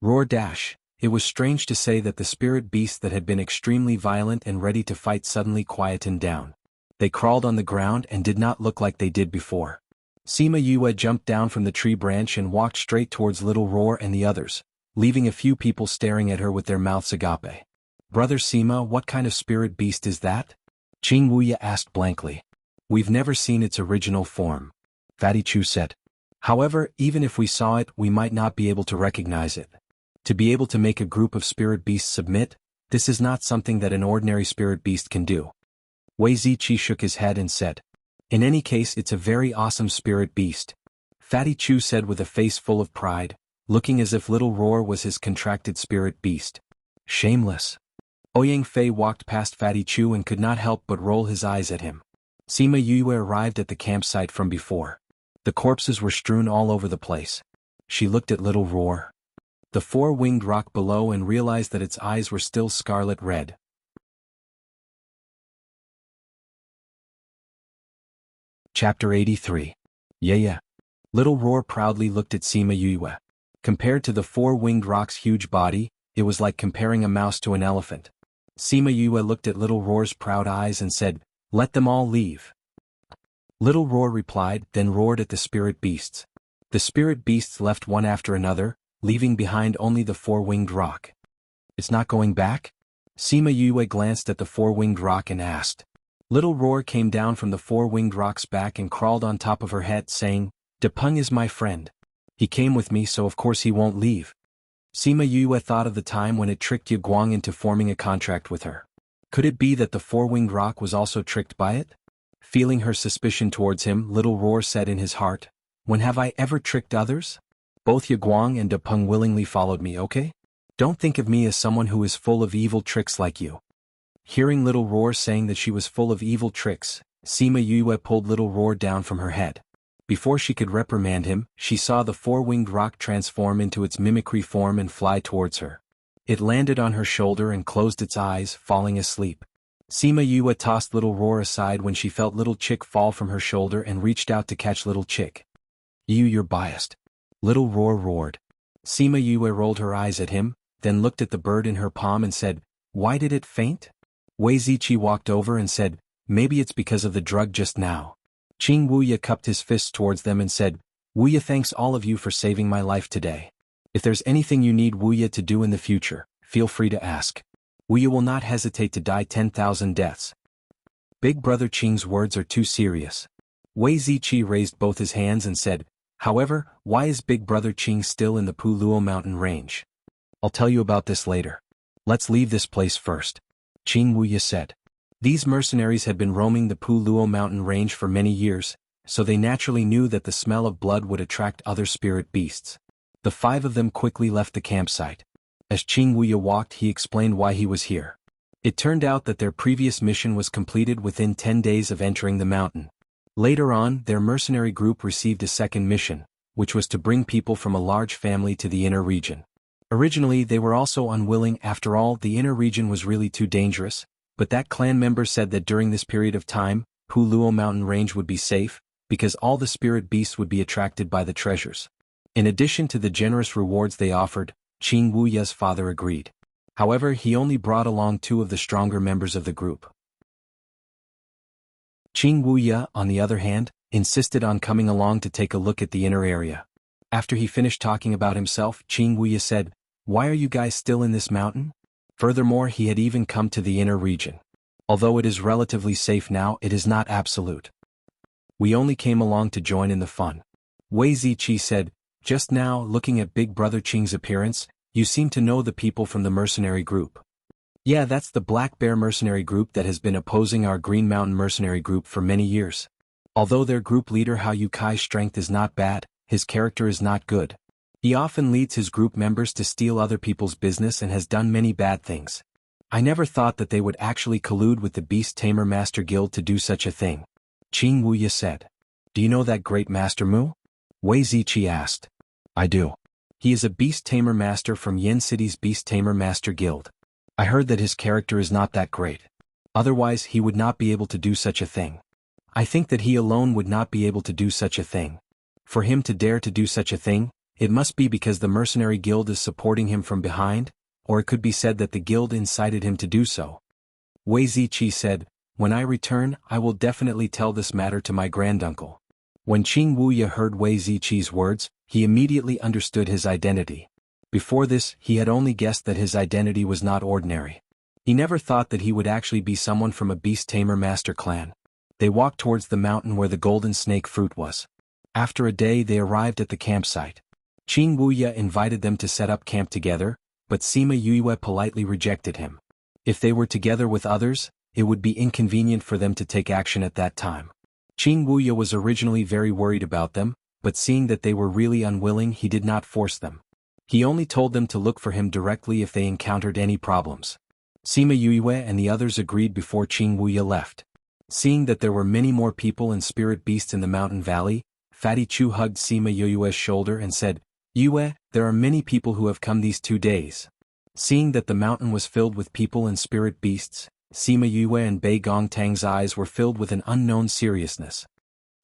Roar dash. It was strange to say that the spirit beasts that had been extremely violent and ready to fight suddenly quietened down. They crawled on the ground and did not look like they did before. Sima Yue jumped down from the tree branch and walked straight towards Little Roar and the others, leaving a few people staring at her with their mouths agape. Brother Sima, what kind of spirit beast is that? Qing Wuya asked blankly. We've never seen its original form. Fatty Chu said. However, even if we saw it, we might not be able to recognize it. To be able to make a group of spirit beasts submit, this is not something that an ordinary spirit beast can do. Wei Ziqi shook his head and said. In any case, it's a very awesome spirit beast. Fatty Chu said with a face full of pride, looking as if Little Roar was his contracted spirit beast. Shameless. Ouyang Fei walked past Fatty Chu and could not help but roll his eyes at him. Sima Yue arrived at the campsite from before. The corpses were strewn all over the place. She looked at Little Roar, the four-winged rock below, and realized that its eyes were still scarlet red. Chapter 83. Yeah. Little Roar proudly looked at Sima Yue. Compared to the four-winged rock's huge body, it was like comparing a mouse to an elephant. Sima Yue looked at Little Roar's proud eyes and said, Let them all leave. Little Roar replied, then roared at the spirit beasts. The spirit beasts left one after another, leaving behind only the four-winged rock. It's not going back? Sima Yue glanced at the four-winged rock and asked. Little Roar came down from the four-winged rock's back and crawled on top of her head, saying, Depeng is my friend. He came with me, so of course he won't leave. Sima Yue thought of the time when it tricked Ye Guang into forming a contract with her. Could it be that the four-winged rock was also tricked by it? Feeling her suspicion towards him, Little Roar said in his heart, When have I ever tricked others? Both Ye Guang and Depeng willingly followed me, okay? Don't think of me as someone who is full of evil tricks like you. Hearing Little Roar saying that she was full of evil tricks, Sima Yue pulled Little Roar down from her head. Before she could reprimand him, she saw the four-winged rock transform into its mimicry form and fly towards her. It landed on her shoulder and closed its eyes, falling asleep. Sima Yue tossed Little Roar aside when she felt Little Chick fall from her shoulder and reached out to catch Little Chick. You're biased. Little Roar roared. Sima Yue rolled her eyes at him, then looked at the bird in her palm and said, Why did it faint? Wei Ziqi walked over and said, Maybe it's because of the drug just now. Qing Wuya cupped his fists towards them and said, Wuya thanks all of you for saving my life today. If there's anything you need Wuya to do in the future, feel free to ask. Wuya will not hesitate to die 10,000 deaths. Big Brother Qing's words are too serious. Wei Ziqi raised both his hands and said, However, why is Big Brother Qing still in the Puluo mountain range? I'll tell you about this later. Let's leave this place first, Qing Wuya said. These mercenaries had been roaming the Pu Luo mountain range for many years, so they naturally knew that the smell of blood would attract other spirit beasts. The 5 of them quickly left the campsite. As Qing Wuya walked, he explained why he was here. It turned out that their previous mission was completed within 10 days of entering the mountain. Later on, their mercenary group received a second mission, which was to bring people from a large family to the inner region. Originally, they were also unwilling. After all, the inner region was really too dangerous, but that clan member said that during this period of time, Pu Luo mountain range would be safe, because all the spirit beasts would be attracted by the treasures. In addition to the generous rewards they offered, Qing Wuya's father agreed. However, he only brought along 2 of the stronger members of the group. Qing Wuya, on the other hand, insisted on coming along to take a look at the inner area. After he finished talking about himself, Qing Wuya said, "Why are you guys still in this mountain?" Furthermore, he had even come to the inner region. Although it is relatively safe now, it is not absolute. We only came along to join in the fun. Wei Ziqi said, "Just now, looking at Big Brother Qing's appearance, you seem to know the people from the mercenary group." "Yeah, that's the Black Bear mercenary group that has been opposing our Green Mountain mercenary group for many years. Although their group leader Hao Yukai's strength is not bad, his character is not good. He often leads his group members to steal other people's business and has done many bad things. I never thought that they would actually collude with the Beast Tamer Master Guild to do such a thing," Qing Wuya said. "Do you know that great Master Mu?" Wei Ziqi asked. "I do. He is a Beast Tamer Master from Yen City's Beast Tamer Master Guild. I heard that his character is not that great. Otherwise he would not be able to do such a thing. I think that he alone would not be able to do such a thing. For him to dare to do such a thing, it must be because the mercenary guild is supporting him from behind, or it could be said that the guild incited him to do so." Wei Ziqi said, "When I return, I will definitely tell this matter to my granduncle." When Qing Wuya heard Wei Ziqi's words, he immediately understood his identity. Before this, he had only guessed that his identity was not ordinary. He never thought that he would actually be someone from a Beast Tamer Master clan. They walked towards the mountain where the golden snake fruit was. After a day, they arrived at the campsite. Qing Wuya invited them to set up camp together, but Sima Yue politely rejected him. If they were together with others, it would be inconvenient for them to take action at that time. Qing Wuya was originally very worried about them, but seeing that they were really unwilling, he did not force them. He only told them to look for him directly if they encountered any problems. Sima Yue and the others agreed before Qing Wuya left. Seeing that there were many more people and spirit beasts in the mountain valley, Fatty Chu hugged Sima Yue's shoulder and said, "Yue, there are many people who have come these 2 days." Seeing that the mountain was filled with people and spirit beasts, Sima Yue and Bei Gongtang's eyes were filled with an unknown seriousness.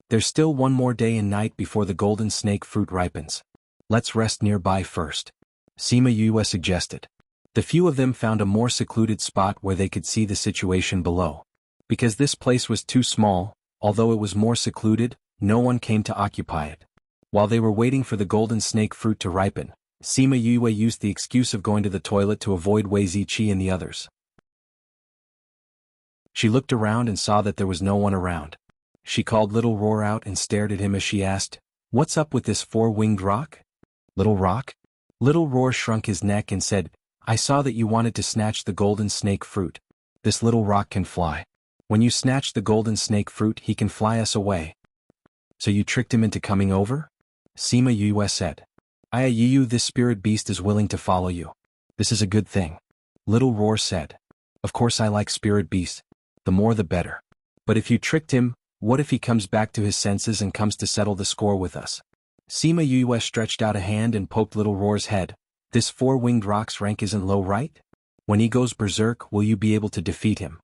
"There's still 1 more day and night before the golden snake fruit ripens. Let's rest nearby first," Sima Yue suggested. The few of them found a more secluded spot where they could see the situation below. Because this place was too small, although it was more secluded, no one came to occupy it. While they were waiting for the golden snake fruit to ripen, Sima Yue used the excuse of going to the toilet to avoid Wei Ziqi and the others. She looked around and saw that there was no one around. She called Little Roar out and stared at him as she asked, "What's up with this 4-winged rock?" "Little rock?" Little Roar shrunk his neck and said, "I saw that you wanted to snatch the golden snake fruit. This little rock can fly. When you snatch the golden snake fruit, he can fly us away." "So you tricked him into coming over?" Sima Yue said. "Yu, this spirit beast is willing to follow you. This is a good thing." Little Roar said. "Of course I like spirit beasts. The more the better. But if you tricked him, what if he comes back to his senses and comes to settle the score with us?" Sima Yue stretched out a hand and poked Little Roar's head. "This 4-winged rock's rank isn't low, right? When he goes berserk, will you be able to defeat him?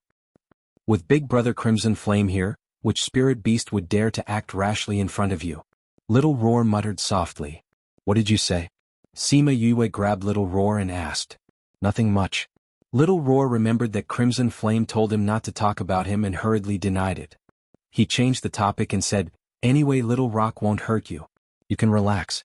With Big Brother Crimson Flame here, which spirit beast would dare to act rashly in front of you?" Little Roar muttered softly. "What did you say?" Sima Yue grabbed Little Roar and asked. "Nothing much." Little Roar remembered that Crimson Flame told him not to talk about him and hurriedly denied it. He changed the topic and said, "Anyway, Little Rock won't hurt you. You can relax."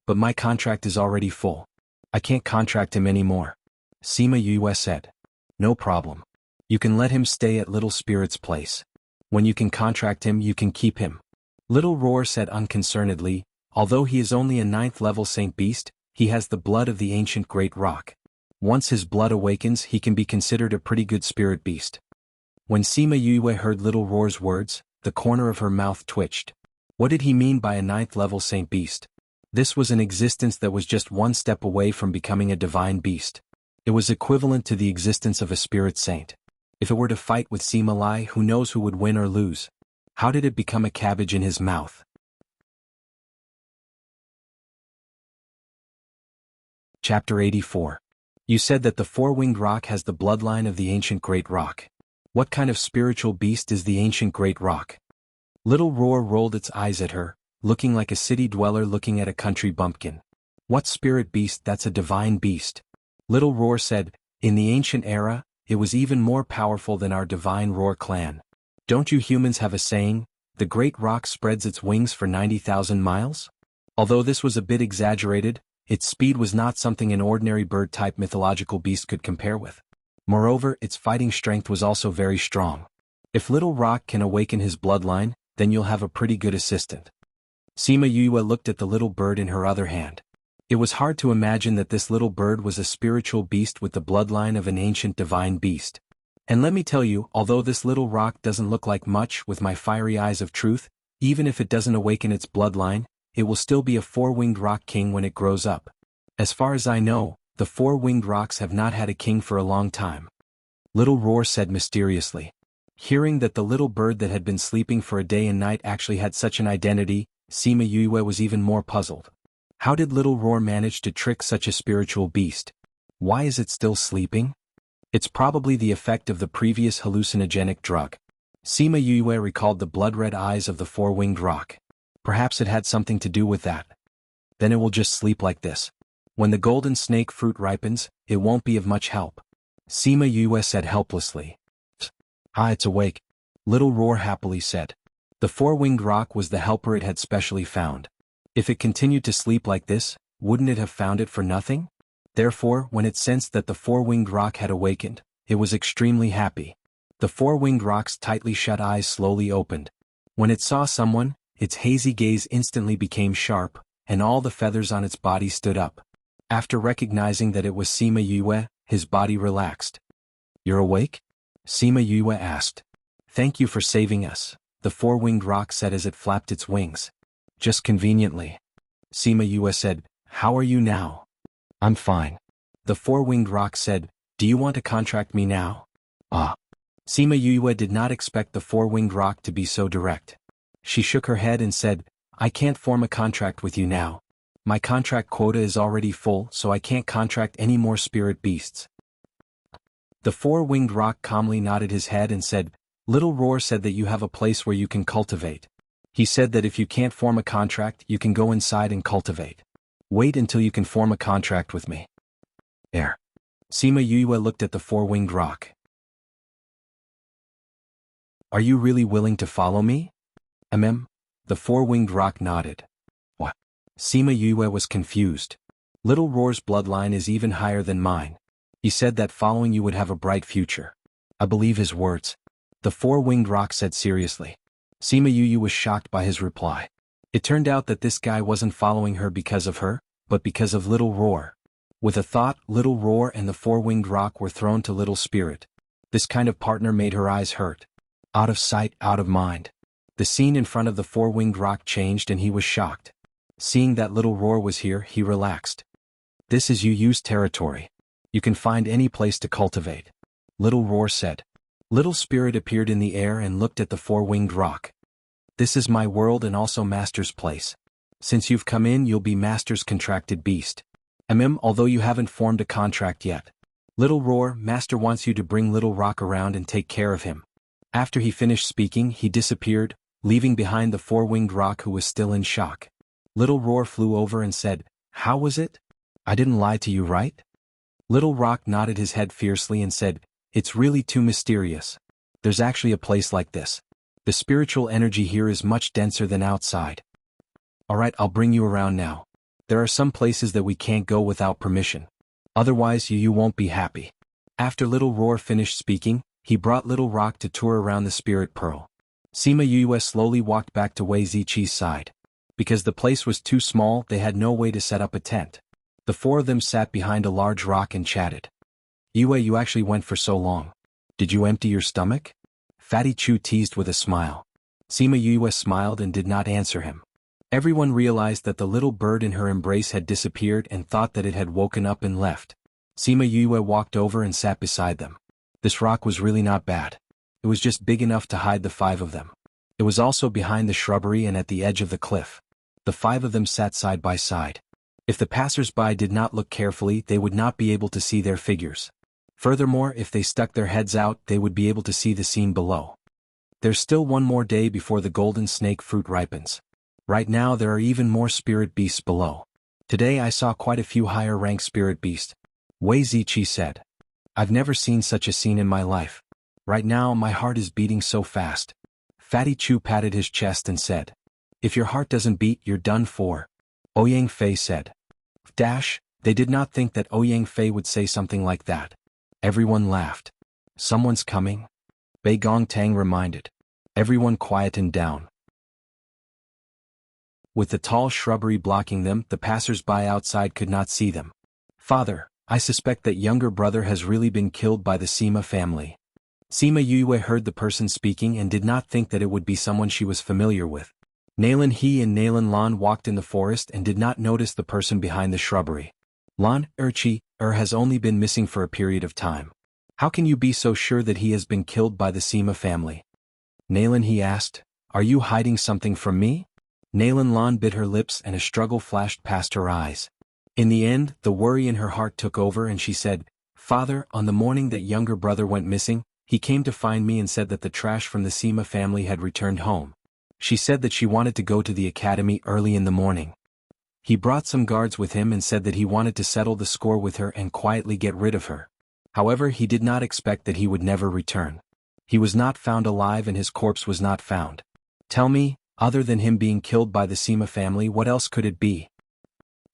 "But my contract is already full. I can't contract him anymore," Sima Yue said. "No problem. You can let him stay at Little Spirit's place. When you can contract him, you can keep him." Little Roar said unconcernedly, "Although he is only a 9th level Saint Beast, he has the blood of the ancient Great Rock. Once his blood awakens, he can be considered a pretty good spirit beast. When Sima Yue heard Little Roar's words, the corner of her mouth twitched. What did he mean by a 9th-level saint beast? This was an existence that was just one step away from becoming a divine beast. It was equivalent to the existence of a spirit saint. If it were to fight with Sima Lai, who knows who would win or lose? How did it become a cabbage in his mouth? Chapter 84. You said that the four-winged rock has the bloodline of the ancient great rock. What kind of spiritual beast is the ancient great rock? Little Roar rolled its eyes at her, looking like a city dweller looking at a country bumpkin. What spirit beast? That's a divine beast. Little Roar said, in the ancient era, it was even more powerful than our divine Roar clan. Don't you humans have a saying, the great rock spreads its wings for 90,000 miles? Although this was a bit exaggerated, its speed was not something an ordinary bird-type mythological beast could compare with. Moreover, its fighting strength was also very strong. If Little Rock can awaken his bloodline, then you'll have a pretty good assistant. Sima Yue looked at the little bird in her other hand. It was hard to imagine that this little bird was a spiritual beast with the bloodline of an ancient divine beast. And let me tell you, although this little rock doesn't look like much with my fiery eyes of truth, even if it doesn't awaken its bloodline, it will still be a four-winged rock king when it grows up. As far as I know, the four-winged rocks have not had a king for a long time. Little Roar said mysteriously. Hearing that the little bird that had been sleeping for a day and night actually had such an identity, Sima Yue was even more puzzled. How did Little Roar manage to trick such a spiritual beast? Why is it still sleeping? It's probably the effect of the previous hallucinogenic drug. Sima Yue recalled the blood-red eyes of the four-winged rock. Perhaps it had something to do with that. Then it will just sleep like this. When the golden snake fruit ripens, it won't be of much help. Sima Yue said helplessly. Ah, it's awake. Little Roar happily said. The four-winged rock was the helper it had specially found. If it continued to sleep like this, wouldn't it have found it for nothing? Therefore, when it sensed that the four-winged rock had awakened, it was extremely happy. The four-winged rock's tightly shut eyes slowly opened. When it saw someone, its hazy gaze instantly became sharp, and all the feathers on its body stood up. After recognizing that it was Sima Yue, his body relaxed. You're awake? Sima Yue asked. Thank you for saving us, the four-winged rock said as it flapped its wings. Just conveniently. Sima Yue said, how are you now? I'm fine. The four-winged rock said, do you want to contract me now? Ah. Sima Yue did not expect the four-winged rock to be so direct. She shook her head and said, I can't form a contract with you now. My contract quota is already full, so I can't contract any more spirit beasts. The four-winged rock calmly nodded his head and said, Little Roar said that you have a place where you can cultivate. He said that if you can't form a contract, you can go inside and cultivate. Wait until you can form a contract with me. There. Sima Yue looked at the four-winged rock. Are you really willing to follow me? The four-winged rock nodded. What? Sima Yue was confused. Little Roar's bloodline is even higher than mine. He said that following you would have a bright future. I believe his words. The four-winged rock said seriously. Sima Yue was shocked by his reply. It turned out that this guy wasn't following her because of her, but because of Little Roar. With a thought, Little Roar and the four-winged rock were thrown to Little Spirit. This kind of partner made her eyes hurt. Out of sight, out of mind. The scene in front of the four-winged rock changed and he was shocked. Seeing that Little Roar was here, he relaxed. This is Yu's territory. You can find any place to cultivate. Little Roar said. Little Spirit appeared in the air and looked at the four-winged rock. This is my world and also Master's place. Since you've come in, you'll be Master's contracted beast. Although you haven't formed a contract yet. Little Roar, Master wants you to bring Little Rock around and take care of him. After he finished speaking, he disappeared, leaving behind the four-winged rock who was still in shock. Little Roar flew over and said, How was it? I didn't lie to you, right? Little Rock nodded his head fiercely and said, It's really too mysterious. There's actually a place like this. The spiritual energy here is much denser than outside. Alright, I'll bring you around now. There are some places that we can't go without permission. Otherwise you won't be happy. After Little Roar finished speaking, he brought Little Rock to tour around the Spirit Pearl. Sima Yue slowly walked back to Wei Ziqi's side. Because the place was too small, they had no way to set up a tent. The four of them sat behind a large rock and chatted. Yue, you actually went for so long. Did you empty your stomach? Fatty Chu teased with a smile. Sima Yue smiled and did not answer him. Everyone realized that the little bird in her embrace had disappeared and thought that it had woken up and left. Sima Yue walked over and sat beside them. This rock was really not bad. It was just big enough to hide the 5 of them. It was also behind the shrubbery and at the edge of the cliff. The 5 of them sat side by side. If the passers-by did not look carefully, they would not be able to see their figures. Furthermore, if they stuck their heads out, they would be able to see the scene below. There's still one more day before the golden snake fruit ripens. Right now there are even more spirit beasts below. Today I saw quite a few higher-ranked spirit beasts. Wei Ziqi said. I've never seen such a scene in my life. Right now my heart is beating so fast. Fatty Chu patted his chest and said. If your heart doesn't beat, you're done for. Ouyang Fei said. They did not think that Ouyang Fei would say something like that. Everyone laughed. Someone's coming? Bei Gong Tang reminded. Everyone quietened down. With the tall shrubbery blocking them, the passers-by outside could not see them. Father, I suspect that younger brother has really been killed by the Sima family. Sima Yue heard the person speaking and did not think that it would be someone she was familiar with. Nalan He and Nalan Lan walked in the forest and did not notice the person behind the shrubbery. Lan has only been missing for a period of time. How can you be so sure that he has been killed by the Sima family? Nalan He asked, Are you hiding something from me? Nalan Lan bit her lips and a struggle flashed past her eyes. In the end, the worry in her heart took over and she said, Father, on the morning that younger brother went missing, he came to find me and said that the trash from the Sima family had returned home. She said that she wanted to go to the academy early in the morning. He brought some guards with him and said that he wanted to settle the score with her and quietly get rid of her. However, he did not expect that he would never return. He was not found alive and his corpse was not found. Tell me, other than him being killed by the Sima family, what else could it be?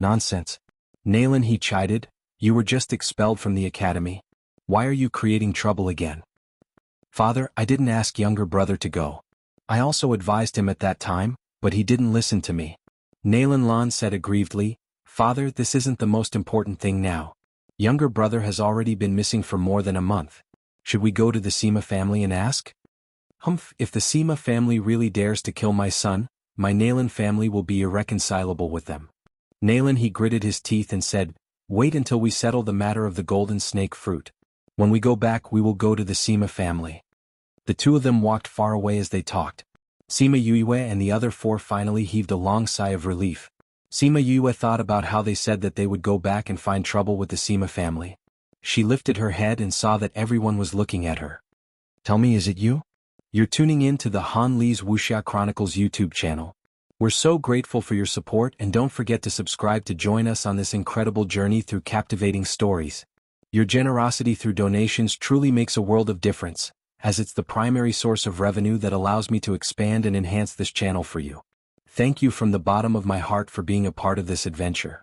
Nonsense. Nalan He chided, you were just expelled from the academy. Why are you creating trouble again? Father, I didn't ask younger brother to go. I also advised him at that time, but he didn't listen to me. Nalan Lan said aggrievedly, Father, this isn't the most important thing now. Younger brother has already been missing for more than a month. Should we go to the Sima family and ask? If the Sima family really dares to kill my son, my Nalan family will be irreconcilable with them. Nalan He gritted his teeth and said, Wait until we settle the matter of the golden snake fruit. When we go back we will go to the Sima family. The 2 of them walked far away as they talked. Sima Yue and the other 4 finally heaved a long sigh of relief. Sima Yue thought about how they said that they would go back and find trouble with the Sima family. She lifted her head and saw that everyone was looking at her. Tell me, is it you? You're tuning in to the Han Li's Wuxia Chronicles YouTube channel. We're so grateful for your support and don't forget to subscribe to join us on this incredible journey through captivating stories. Your generosity through donations truly makes a world of difference, as it's the primary source of revenue that allows me to expand and enhance this channel for you. Thank you from the bottom of my heart for being a part of this adventure.